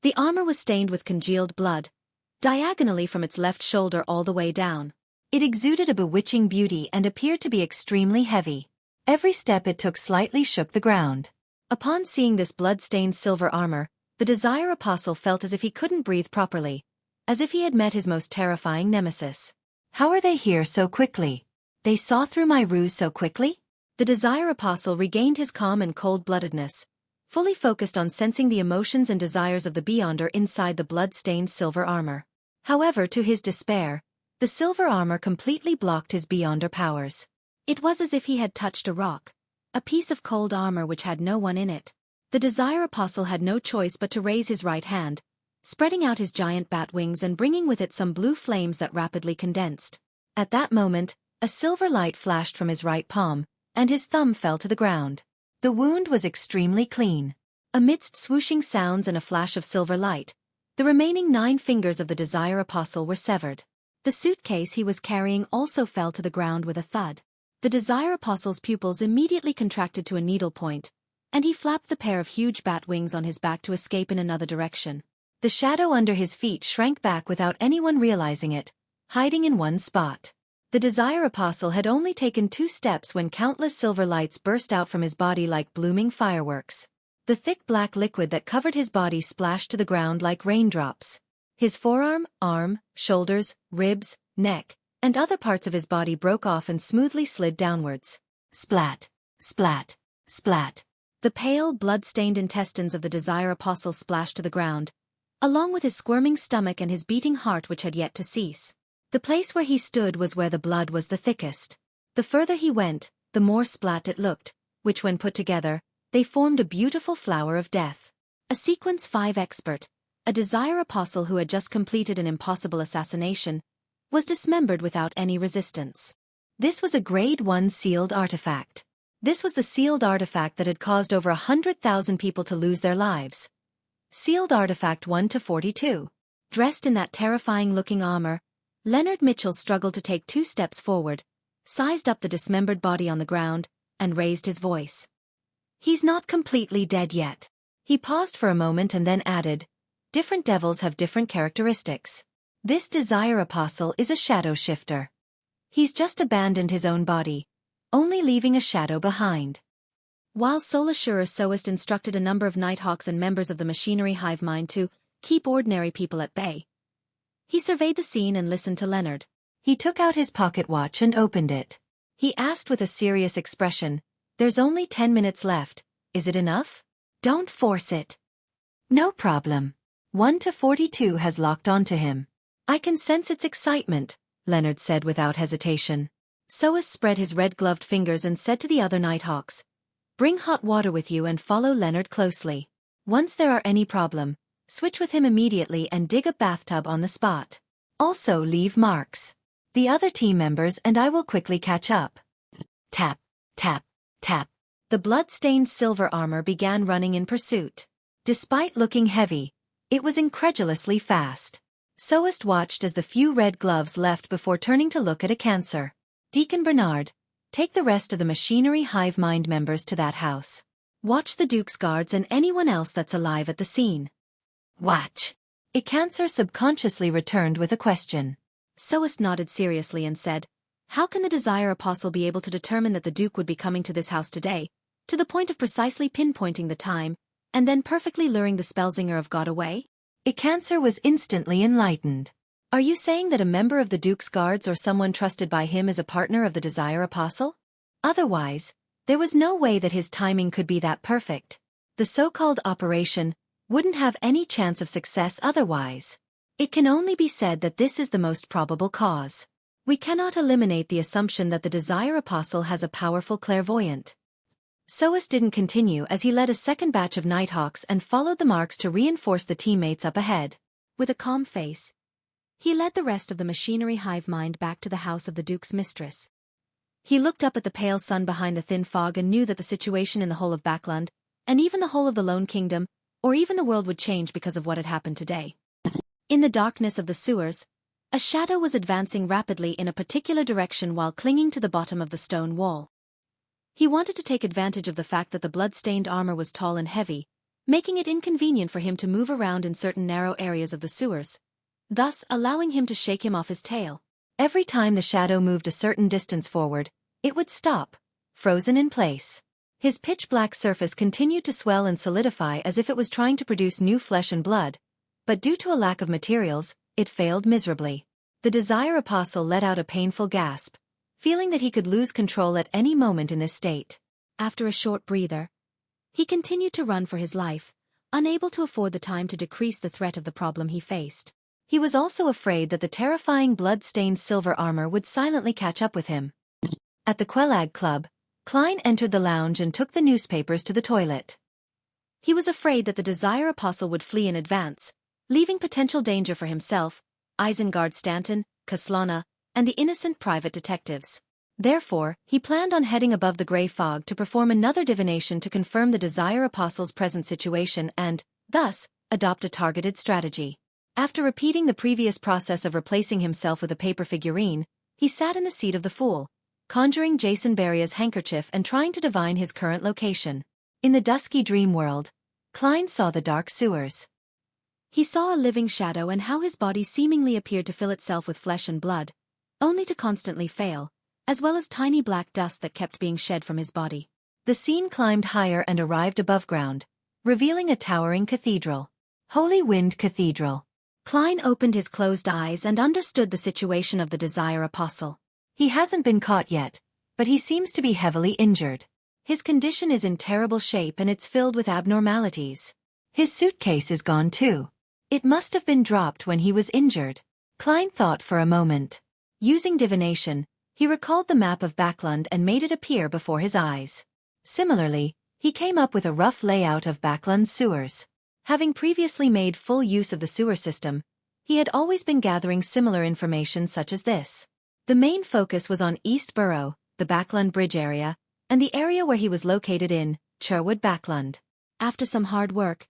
The armor was stained with congealed blood, diagonally from its left shoulder all the way down. It exuded a bewitching beauty and appeared to be extremely heavy. Every step it took slightly shook the ground. Upon seeing this blood-stained silver armor, the Desire Apostle felt as if he couldn't breathe properly, as if he had met his most terrifying nemesis. How are they here so quickly? They saw through my ruse so quickly? The Desire Apostle regained his calm and cold-bloodedness, fully focused on sensing the emotions and desires of the Beyonder inside the blood-stained silver armor. However, to his despair, the silver armor completely blocked his Beyonder powers. It was as if he had touched a rock, a piece of cold armor which had no one in it. The Desire Apostle had no choice but to raise his right hand, spreading out his giant bat wings and bringing with it some blue flames that rapidly condensed. At that moment, a silver light flashed from his right palm, and his thumb fell to the ground. The wound was extremely clean. Amidst swooshing sounds and a flash of silver light, the remaining 9 fingers of the Desire Apostle were severed. The suitcase he was carrying also fell to the ground with a thud. The Desire Apostle's pupils immediately contracted to a needlepoint, and he flapped the pair of huge bat wings on his back to escape in another direction. The shadow under his feet shrank back without anyone realizing it, hiding in one spot. The Desire Apostle had only taken 2 steps when countless silver lights burst out from his body like blooming fireworks. The thick black liquid that covered his body splashed to the ground like raindrops. His forearm, arm, shoulders, ribs, neck, and other parts of his body broke off and smoothly slid downwards. Splat, splat, splat. The pale, blood-stained intestines of the Desire Apostle splashed to the ground, along with his squirming stomach and his beating heart which had yet to cease. The place where he stood was where the blood was the thickest. The further he went, the more splat it looked, which when put together, they formed a beautiful flower of death. A Sequence 5 expert, a Desire Apostle who had just completed an impossible assassination, was dismembered without any resistance. This was a Grade 1 sealed artifact. This was the sealed artifact that had caused over 100,000 people to lose their lives. Sealed Artifact 1-42. Dressed in that terrifying-looking armor, Leonard Mitchell struggled to take 2 steps forward, sized up the dismembered body on the ground, and raised his voice. He's not completely dead yet. He paused for a moment and then added, different devils have different characteristics. This Desire Apostle is a shadow shifter. He's just abandoned his own body, only leaving a shadow behind. While Solashur Soest instructed a number of Nighthawks and members of the machinery hive mind to keep ordinary people at bay, he surveyed the scene and listened to Leonard. He took out his pocket watch and opened it. He asked with a serious expression, "There's only 10 minutes left, is it enough? Don't force it." "No problem." 1-42 has locked onto him. "I can sense its excitement," Leonard said without hesitation. Soest spread his red-gloved fingers and said to the other Nighthawks, "Bring hot water with you and follow Leonard closely. Once there are any problem, switch with him immediately and dig a bathtub on the spot. Also leave marks. The other team members and I will quickly catch up." Tap, tap, tap. The blood-stained silver armor began running in pursuit. Despite looking heavy, it was incredulously fast. Soest watched as the few red gloves left before turning to look at a cancer. "Deacon Bernard, take the rest of the machinery hive mind members to that house. Watch the Duke's guards and anyone else that's alive at the scene." "Watch." A cancer subconsciously returned with a question. Soest nodded seriously and said, "How can the Desire Apostle be able to determine that the Duke would be coming to this house today, to the point of precisely pinpointing the time, and then perfectly luring the Spellsinger of God away?" A cancer was instantly enlightened. "Are you saying that a member of the Duke's guards or someone trusted by him is a partner of the Desire Apostle? Otherwise, there was no way that his timing could be that perfect. The so-called operation wouldn't have any chance of success otherwise. It can only be said that this is the most probable cause. We cannot eliminate the assumption that the Desire Apostle has a powerful clairvoyant." Soest didn't continue as he led a second batch of Nighthawks and followed the marks to reinforce the teammates up ahead. With a calm face, he led the rest of the machinery hive mind back to the house of the Duke's mistress. He looked up at the pale sun behind the thin fog and knew that the situation in the whole of Backland, and even the whole of the Lone Kingdom, or even the world would change because of what had happened today. In the darkness of the sewers, a shadow was advancing rapidly in a particular direction while clinging to the bottom of the stone wall. He wanted to take advantage of the fact that the blood-stained armor was tall and heavy, making it inconvenient for him to move around in certain narrow areas of the sewers, thus allowing him to shake him off his tail. Every time the shadow moved a certain distance forward, it would stop, frozen in place. His pitch-black surface continued to swell and solidify as if it was trying to produce new flesh and blood, but due to a lack of materials, it failed miserably. The Desire Apostle let out a painful gasp, feeling that he could lose control at any moment in this state. After a short breather, he continued to run for his life, unable to afford the time to decrease the threat of the problem he faced. He was also afraid that the terrifying blood-stained silver armor would silently catch up with him. At the Quelag Club, Klein entered the lounge and took the newspapers to the toilet. He was afraid that the Desire Apostle would flee in advance, leaving potential danger for himself, Isengard Stanton, Kaslana, and the innocent private detectives. Therefore, he planned on heading above the grey fog to perform another divination to confirm the Desire Apostle's present situation and, thus, adopt a targeted strategy. After repeating the previous process of replacing himself with a paper figurine, he sat in the seat of the fool, conjuring Jason Beria's handkerchief and trying to divine his current location. In the dusky dream world, Klein saw the dark sewers. He saw a living shadow and how his body seemingly appeared to fill itself with flesh and blood, only to constantly fail, as well as tiny black dust that kept being shed from his body. The scene climbed higher and arrived above ground, revealing a towering cathedral. Holy Wind Cathedral. Klein opened his closed eyes and understood the situation of the Desire Apostle. He hasn't been caught yet, but he seems to be heavily injured. His condition is in terrible shape and it's filled with abnormalities. His suitcase is gone too. It must have been dropped when he was injured. Klein thought for a moment. Using divination, he recalled the map of Backlund and made it appear before his eyes. Similarly, he came up with a rough layout of Backlund's sewers. Having previously made full use of the sewer system, he had always been gathering similar information such as this. The main focus was on East Borough, the Backlund Bridge area, and the area where he was located in, Cherwood Backlund. After some hard work,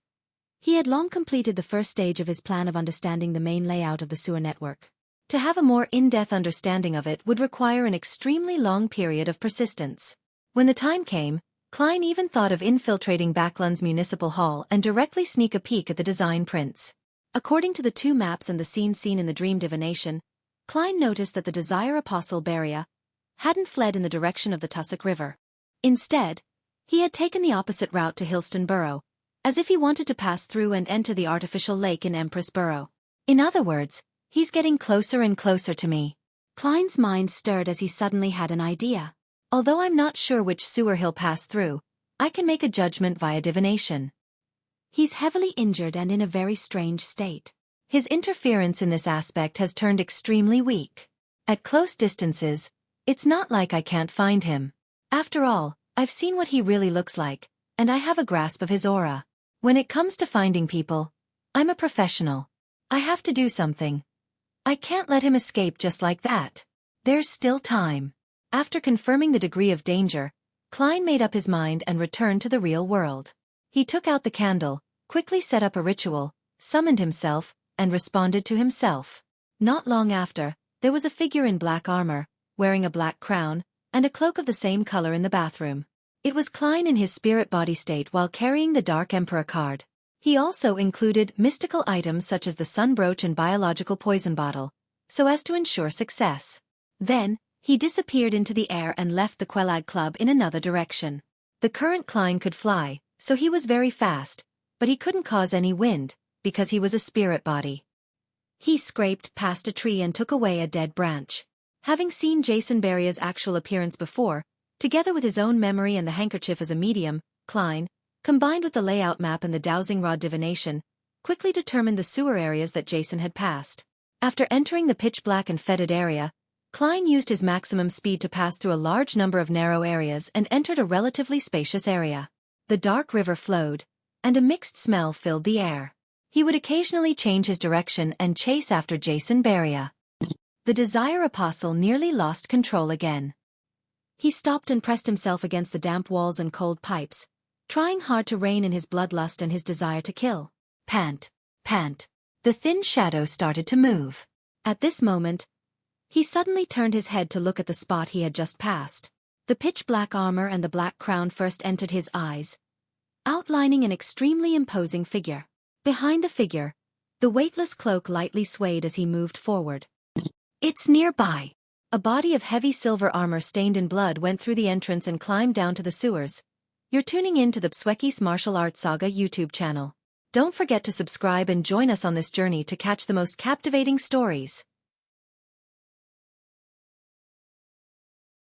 he had long completed the first stage of his plan of understanding the main layout of the sewer network. To have a more in-depth understanding of it would require an extremely long period of persistence. When the time came, Klein even thought of infiltrating Backlund's municipal hall and directly sneak a peek at the design prints. According to the two maps and the scene seen in the dream divination, Klein noticed that the Desire Apostle Beria hadn't fled in the direction of the Tussock River. Instead, he had taken the opposite route to Hillston Borough, as if he wanted to pass through and enter the artificial lake in Empress Borough. In other words, he's getting closer and closer to me. Klein's mind stirred as he suddenly had an idea. Although I'm not sure which sewer he'll pass through, I can make a judgment via divination. He's heavily injured and in a very strange state. His interference in this aspect has turned extremely weak. At close distances, it's not like I can't find him. After all, I've seen what he really looks like, and I have a grasp of his aura. When it comes to finding people, I'm a professional. I have to do something. I can't let him escape just like that. There's still time. After confirming the degree of danger, Klein made up his mind and returned to the real world. He took out the candle, quickly set up a ritual, summoned himself, and responded to himself. Not long after, there was a figure in black armor, wearing a black crown, and a cloak of the same color in the bathroom. It was Klein in his spirit body state while carrying the Dark Emperor card. He also included mystical items such as the sun brooch and biological poison bottle, so as to ensure success. Then, he disappeared into the air and left the Quelag Club in another direction. The current Klein could fly, so he was very fast, but he couldn't cause any wind, because he was a spirit body. He scraped past a tree and took away a dead branch. Having seen Jason Beria's actual appearance before, together with his own memory and the handkerchief as a medium, Klein, combined with the layout map and the dowsing rod divination, quickly determined the sewer areas that Jason had passed. After entering the pitch-black and fetid area, Klein used his maximum speed to pass through a large number of narrow areas and entered a relatively spacious area. The dark river flowed, and a mixed smell filled the air. He would occasionally change his direction and chase after Jason Beria. The Desire Apostle nearly lost control again. He stopped and pressed himself against the damp walls and cold pipes, trying hard to rein in his bloodlust and his desire to kill. Pant, pant. The thin shadow started to move. At this moment, he suddenly turned his head to look at the spot he had just passed. The pitch-black armor and the black crown first entered his eyes, outlining an extremely imposing figure. Behind the figure, the weightless cloak lightly swayed as he moved forward. It's nearby. A body of heavy silver armor stained in blood went through the entrance and climbed down to the sewers. You're tuning in to the Xueqi's Martial Arts Saga YouTube channel. Don't forget to subscribe and join us on this journey to catch the most captivating stories.